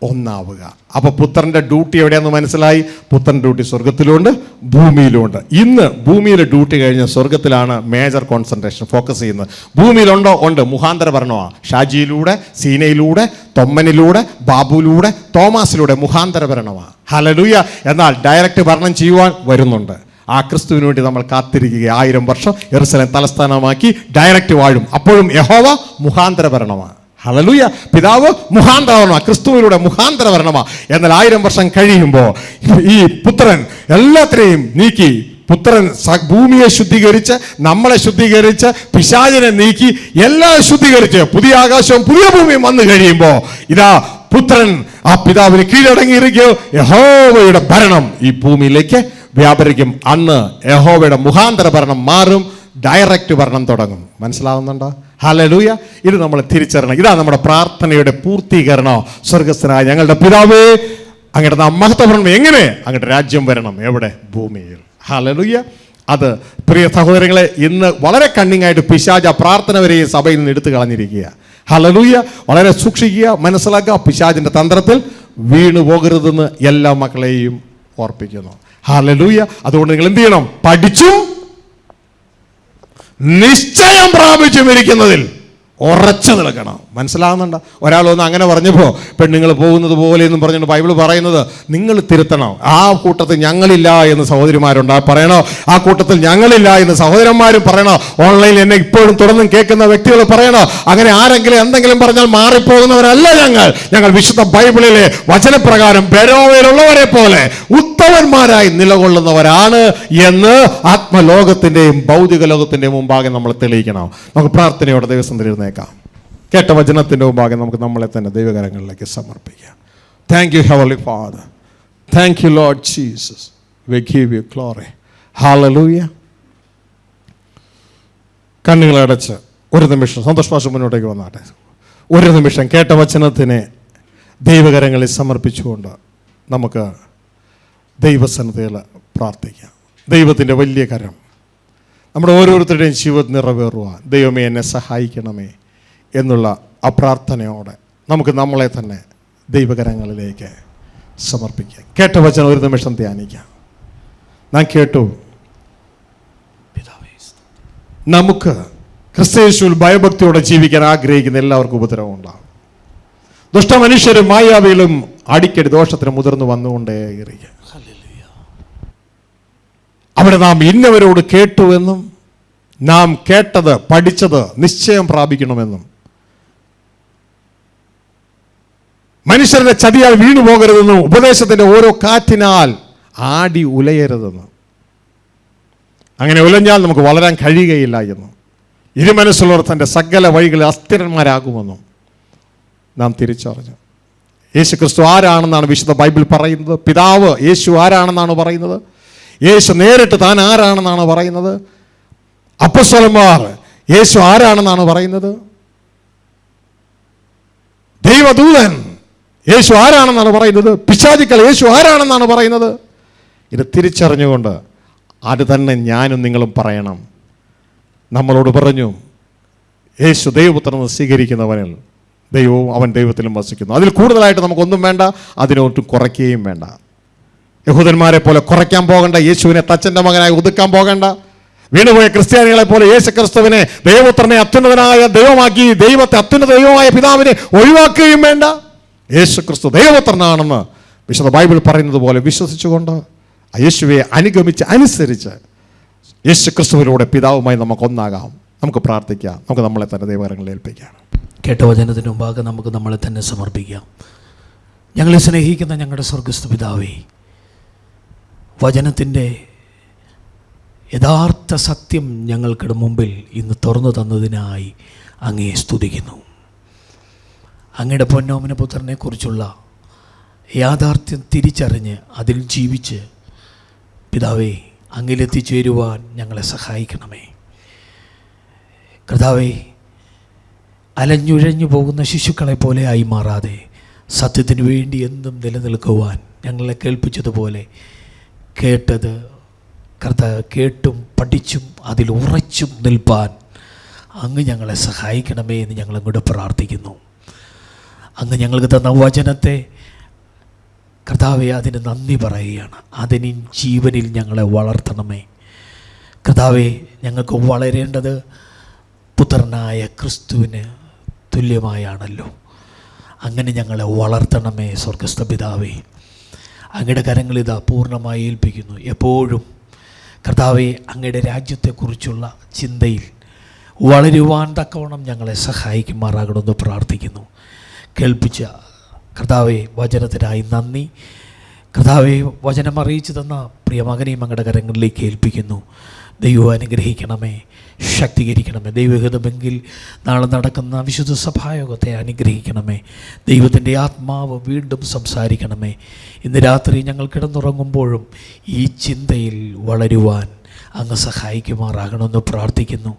ഒന്നാവുക. അപ്പൊ പുത്രന്റെ ഡ്യൂട്ടി എവിടെയാന്ന് മനസ്സിലായി. പുത്രന്റെ ഡ്യൂട്ടി സ്വർഗത്തിലുണ്ട്, ഭൂമിയിലുണ്ട്. ഇന്ന് ഭൂമിയിലെ ഡ്യൂട്ടി കഴിഞ്ഞ സ്വർഗത്തിലാണ് മേജർ കോൺസെൻട്രേഷൻ ഫോക്കസ് ചെയ്യുന്നത്. ഭൂമിയിലുണ്ടോ? ഉണ്ട്. മുഖാന്തര ഭരണമാണ്. ഷാജിയിലൂടെ, സീനയിലൂടെ, തൊമ്മനിലൂടെ, ബാബുവിലൂടെ, തോമാസിലൂടെ മുഖാന്തര ഭരണമാണ്. ഹല്ലേലൂയ. എന്നാൽ ഡയറക്റ്റ് ഭരണം ചെയ്യുവാൻ വരുന്നുണ്ട്. ആ ക്രിസ്തുവിന് വേണ്ടി നമ്മൾ കാത്തിരിക്കുക. 1000 വർഷം യെരൂശലേം തലസ്ഥാനമാക്കി ഡയറക്റ്റ് വാഴും. അപ്പോഴും യഹോവ മുഖാന്തര ഭരണമാണ്. ഹല്ലേലൂയ. പിതാവ് മുഖാന്തരമാണ്, ക്രിസ്തുവിലൂടെ മുഖാന്തര ഭരണമാണ്. എന്നാൽ 1000 വർഷം കഴിയുമ്പോൾ ഈ പുത്രൻ എല്ലാത്തിനെയും നീക്കി, പുത്രൻ ഭൂമിയെ ശുദ്ധീകരിച്ച്, നമ്മളെ ശുദ്ധീകരിച്ച്, പിശാചിനെ നീക്കി, എല്ലാം ശുദ്ധീകരിച്ച് പുതിയ ആകാശവും പുതിയ ഭൂമിയും വന്നു കഴിയുമ്പോൾ ഇതാ പുത്രൻ ആ പിതാവിന് കീഴടങ്ങിയിരിക്കും. യഹോവയുടെ ഭരണം ഈ ഭൂമിയിലേക്ക് വ്യാപരിക്കും. അന്ന് യഹോവയുടെ മുഖാന്തര ഭരണം മാറും, ഡയറക്റ്റ് ഭരണം തുടങ്ങും. മനസ്സിലാവുന്നുണ്ടോ? ഹല്ലേലൂയ. ഇത് നമ്മൾ തിരിച്ചറിയണം. ഇതാ നമ്മുടെ പ്രാർത്ഥനയുടെ പൂർത്തീകരണം. സ്വർഗസ്ഥനായ ഞങ്ങളുടെ പിതാവേ, അങ്ങയുടെ മഹത്വഭരണം എങ്ങനെ? അങ്ങയുടെ രാജ്യം വരണം. എവിടെ? ഭൂമിയിൽ. ഹല്ലേലൂയ. അത് പ്രിയ സഹോദരങ്ങളെ, ഇന്ന് വളരെ കണ്ണിങ്ങായിട്ട് പിശാച പ്രാർത്ഥന വരെ ഈ സഭയിൽ നിന്ന് എടുത്തു കളഞ്ഞിരിക്കുക. ഹല്ലേലൂയ. വളരെ സൂക്ഷിക്കുക, മനസ്സിലാക്കുക. പിശാചിന്റെ തന്ത്രത്തിൽ വീണു പോകരുതെന്ന് എല്ലാ മക്കളെയും ഓർപ്പിക്കുന്നു. ഹല്ലേലൂയ. അതുകൊണ്ട് നിങ്ങൾ എന്ത് ചെയ്യണം? പഠിച്ചും നിശ്ചയം പ്രാപിച്ചും ഇരിക്കുന്നതിൽ ഉറച്ചു നിൽക്കണം. മനസ്സിലാകുന്നുണ്ടോ? ഒരാൾ വന്ന് അങ്ങനെ പറഞ്ഞപ്പോൾ പെണ്ണുങ്ങൾ പോകുന്നത് പോലെ എന്നും പറഞ്ഞുകൊണ്ട് ബൈബിൾ പറയുന്നത് നിങ്ങൾ തിരുത്തണം. ആ കൂട്ടത്തിൽ ഞങ്ങളില്ല എന്ന് സഹോദരിമാരുണ്ട് പറയണോ? ആ കൂട്ടത്തിൽ ഞങ്ങളില്ല എന്ന് സഹോദരന്മാരും പറയണോ? ഓൺലൈനിൽ എന്നെ ഇപ്പോഴും തുടർന്നും കേൾക്കുന്ന വ്യക്തികൾ പറയണോ? അങ്ങനെ ആരെങ്കിലും എന്തെങ്കിലും പറഞ്ഞാൽ മാറിപ്പോകുന്നവരല്ല ഞങ്ങൾ വിശുദ്ധ ബൈബിളിലെ വചനപ്രകാരം ബെരോവയിലുള്ളവരെ പോലെ ഉത്തമന്മാരായി നിലകൊള്ളുന്നവരാണ് എന്ന് ആത്മലോകത്തിന്റെയും ഭൗതിക ലോകത്തിന്റെയും മുമ്പാകെ നമ്മൾ തെളിയിക്കണം. നമുക്ക് പ്രാർത്ഥനയോടെ ദിവസം തിരുന്നേക്കാം. കേട്ട വചനത്തിന്റെ മുമ്പാകെ നമുക്ക് നമ്മളെ തന്നെ ദൈവകരങ്ങളിലേക്ക് സമർപ്പിക്കാം. Thank you heavenly father. Thank you lord Jesus. We give you glory. Hallelujah. കണ്ണുകളടച്ച് ഒരു നിമിഷം സന്തോഷവാസം മുന്നോട്ടേക്ക് വന്നാട്ടെ. ഒരു നിമിഷം കേട്ട വചനത്തിനെ ദൈവകരങ്ങളിൽ സമർപ്പിച്ചുകൊണ്ട് നമുക്ക് ദൈവസന്നിധിയിൽ പ്രാർത്ഥിക്കാം. ദൈവത്തിൻ്റെ വലിയ കരം നമ്മുടെ ഓരോരുത്തരുടെയും ജീവിതം നിറവേറുവാൻ ദൈവമേ എന്നെ സഹായിക്കണമേ എന്നുള്ള ആ പ്രാർത്ഥനയോടെ നമുക്ക് നമ്മളെ തന്നെ ദൈവകരങ്ങളിലേക്ക് സമർപ്പിക്കാം. കേട്ട വചനം ഒരു നിമിഷം ധ്യാനിക്കാം. ഞാൻ കേട്ടു, നമുക്ക് ക്രിസ്തുയേശുവിൽ ഭയഭക്തിയോടെ ജീവിക്കാൻ ആഗ്രഹിക്കുന്ന എല്ലാവർക്കും ഉപദ്രവം ഉണ്ടാകും. ദുഷ്ടമനുഷ്യരും മായാവിയിലും അടിക്കടി ദോഷത്തിന് മുതിർന്നു വന്നുകൊണ്ടേയിരിക്കും. അവിടെ നാം ഇന്നവരോട് കേട്ടുവെന്നും നാം കേട്ടത് പഠിച്ചത് നിശ്ചയം പ്രാപിക്കണമെന്നും മനുഷ്യരുടെ ചതിയാൽ വീണു പോകരുതെന്നും ഉപദേശത്തിന്റെ ഓരോ കാറ്റിനാൽ ആടി ഉലയരുതെന്നും അങ്ങനെ ഉലഞ്ഞാൽ നമുക്ക് വളരാൻ കഴിയുകയില്ല എന്നും ഇരുമനസ്സുള്ളവർ തൻ്റെ സകല വഴികളിൽ അസ്ഥിരന്മാരാകുമെന്നും നാം തിരിച്ചറിഞ്ഞു. യേശു ക്രിസ്തു ആരാണെന്നാണ് വിശുദ്ധ ബൈബിൾ പറയുന്നത്? പിതാവ് യേശു ആരാണെന്നാണ് പറയുന്നത്? യേശു നേരിട്ട് താൻ ആരാണെന്നാണ് പറയുന്നത്? അപ്പോസ്തലന്മാർ യേശു ആരാണെന്നാണ് പറയുന്നത്? ദൈവദൂതൻ യേശു ആരാണെന്നാണ് പറയുന്നത്? പിശാചുക്കൾ യേശു ആരാണെന്നാണ് പറയുന്നത്? ഇത് തിരിച്ചറിഞ്ഞുകൊണ്ട് അത് തന്നെ ഞാനും നിങ്ങളും പറയണം. നമ്മളോട് പറഞ്ഞു, യേശു ദൈവപുത്രനെ സ്വീകരിക്കുന്നവനിൽ ദൈവവും അവൻ ദൈവത്തിലും വസിക്കുന്നു. അതിൽ കൂടുതലായിട്ട് നമുക്കൊന്നും വേണ്ട, അതിനൊട്ടും കുറയ്ക്കുകയും വേണ്ട. യഹൂദന്മാരെ പോലെ കുറയ്ക്കാൻ പോകണ്ട, യേശുവിനെ തച്ചൻ്റെ മകനായി ഒതുക്കാൻ പോകണ്ട. വീണുപോയ ക്രിസ്ത്യാനികളെ പോലെ യേശു ക്രിസ്തുവിനെ ദൈവപുത്രനെ അത്യുന്നതനായ ദൈവമാക്കി ദൈവത്തെ അത്യുന്നത ദൈവമായ പിതാവിനെ ഒഴിവാക്കുകയും വേണ്ട. യേശു ക്രിസ്തു ദൈവപുത്രനാണെന്ന് വിശുദ്ധ ബൈബിൾ പറയുന്നത് പോലെ വിശ്വസിച്ചുകൊണ്ട് ആ യേശുവെ അനുഗമിച്ച് അനുസരിച്ച് യേശു ക്രിസ്തുവിലൂടെ പിതാവുമായി നമുക്കൊന്നാകാം. നമുക്ക് പ്രാർത്ഥിക്കാം. നമുക്ക് നമ്മളെ തന്നെ ദൈവകരങ്ങളിൽ ഏൽപ്പിക്കാം. കേട്ട വചനത്തിന് മുമ്പാകെ നമുക്ക് നമ്മളെ തന്നെ സമർപ്പിക്കാം. ഞങ്ങളെ സ്നേഹിക്കുന്ന ഞങ്ങളുടെ സ്വർഗ്ഗസ്ഥ പിതാവേ, വചനത്തിൻ്റെ യഥാർത്ഥ സത്യം ഞങ്ങൾക്കിടെ മുമ്പിൽ ഇന്ന് തുറന്നു തന്നതിനായി അങ്ങയെ സ്തുതിക്കുന്നു. അങ്ങയുടെ പൊന്നോമന പുത്രനെക്കുറിച്ചുള്ള യാഥാർത്ഥ്യം തിരിച്ചറിഞ്ഞ് അതിൽ ജീവിച്ച് പിതാവേ അങ്ങിലെത്തിച്ചേരുവാൻ ഞങ്ങളെ സഹായിക്കണമേ. കർത്താവേ, അലഞ്ഞുഴഞ്ഞു പോകുന്ന ശിശുക്കളെ പോലെ ആയി മാറാതെ സത്യത്തിന് വേണ്ടി എന്നും നിലനിൽക്കുവാൻ ഞങ്ങളെ കേൾപ്പിച്ചതുപോലെ കേട്ടത് കേട്ടും പഠിച്ചും അതിൽ ഉറച്ചും നിൽപ്പാൻ അങ്ങ് ഞങ്ങളെ സഹായിക്കണമേ എന്ന് ഞങ്ങളങ്ങോട്ട് പ്രാർത്ഥിക്കുന്നു. അങ്ങ് ഞങ്ങൾക്ക് തന്ന വചനത്തെ കർത്താവെ അതിന് നന്ദി പറയുകയാണ്. അതിന് ജീവനിൽ ഞങ്ങളെ വളർത്തണമേ. കർത്താവെ, ഞങ്ങൾക്ക് വളരേണ്ടത് പുത്രനായ ക്രിസ്തുവിന് തുല്യമായാണല്ലോ. അങ്ങനെ ഞങ്ങളെ വളർത്തണമേ സ്വർഗ്ഗസ്ഥ പിതാവേ. അങ്ങയുടെ കരങ്ങളിതാ പൂർണ്ണമായി ഏൽപ്പിക്കുന്നു. എപ്പോഴും കർത്താവെ, അങ്ങയുടെ രാജ്യത്തെക്കുറിച്ചുള്ള ചിന്തയിൽ വളരുവാൻ തക്കവണ്ണം ഞങ്ങളെ സഹായിക്കുമാറാകണമെന്ന് പ്രാർത്ഥിക്കുന്നു. കേൾപ്പിച്ച കർത്താവെ വചനത്തിനായി നന്ദി. കർത്താവെ, വചനം അറിയിച്ചു തന്ന പ്രിയ മകനെയും അങ്ങയുടെ കരങ്ങളിലേക്ക് ഏൽപ്പിക്കുന്നു. ദൈവം അനുഗ്രഹിക്കണമേ, ശക്തീകരിക്കണമേ. ദൈവഹിതമെങ്കിൽ നാളെ നടക്കുന്ന വിശുദ്ധ സഭായോഗത്തെ അനുഗ്രഹിക്കണമേ. ദൈവത്തിൻ്റെ ആത്മാവ് വീണ്ടും സംസാരിക്കണമേ. ഇന്ന് രാത്രി ഞങ്ങൾ കിടന്നുറങ്ങുമ്പോഴും ഈ ചിന്തയിൽ വളരുവാൻ അങ്ങ് സഹായിക്കുമാറാകണമെന്ന് പ്രാർത്ഥിക്കുന്നു.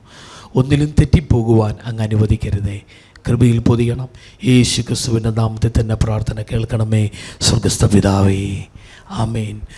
ഒന്നിലും തെറ്റിപ്പോകുവാൻ അങ്ങ് അനുവദിക്കരുതേ. കൃപയിൽ പൊതിയണം. യേശു ക്രിസ്തുവിൻ്റെ നാമത്തിൽ തന്നെ പ്രാർത്ഥന കേൾക്കണമേ സ്വർഗ്ഗസ്ഥ പിതാവേ. ആമേൻ.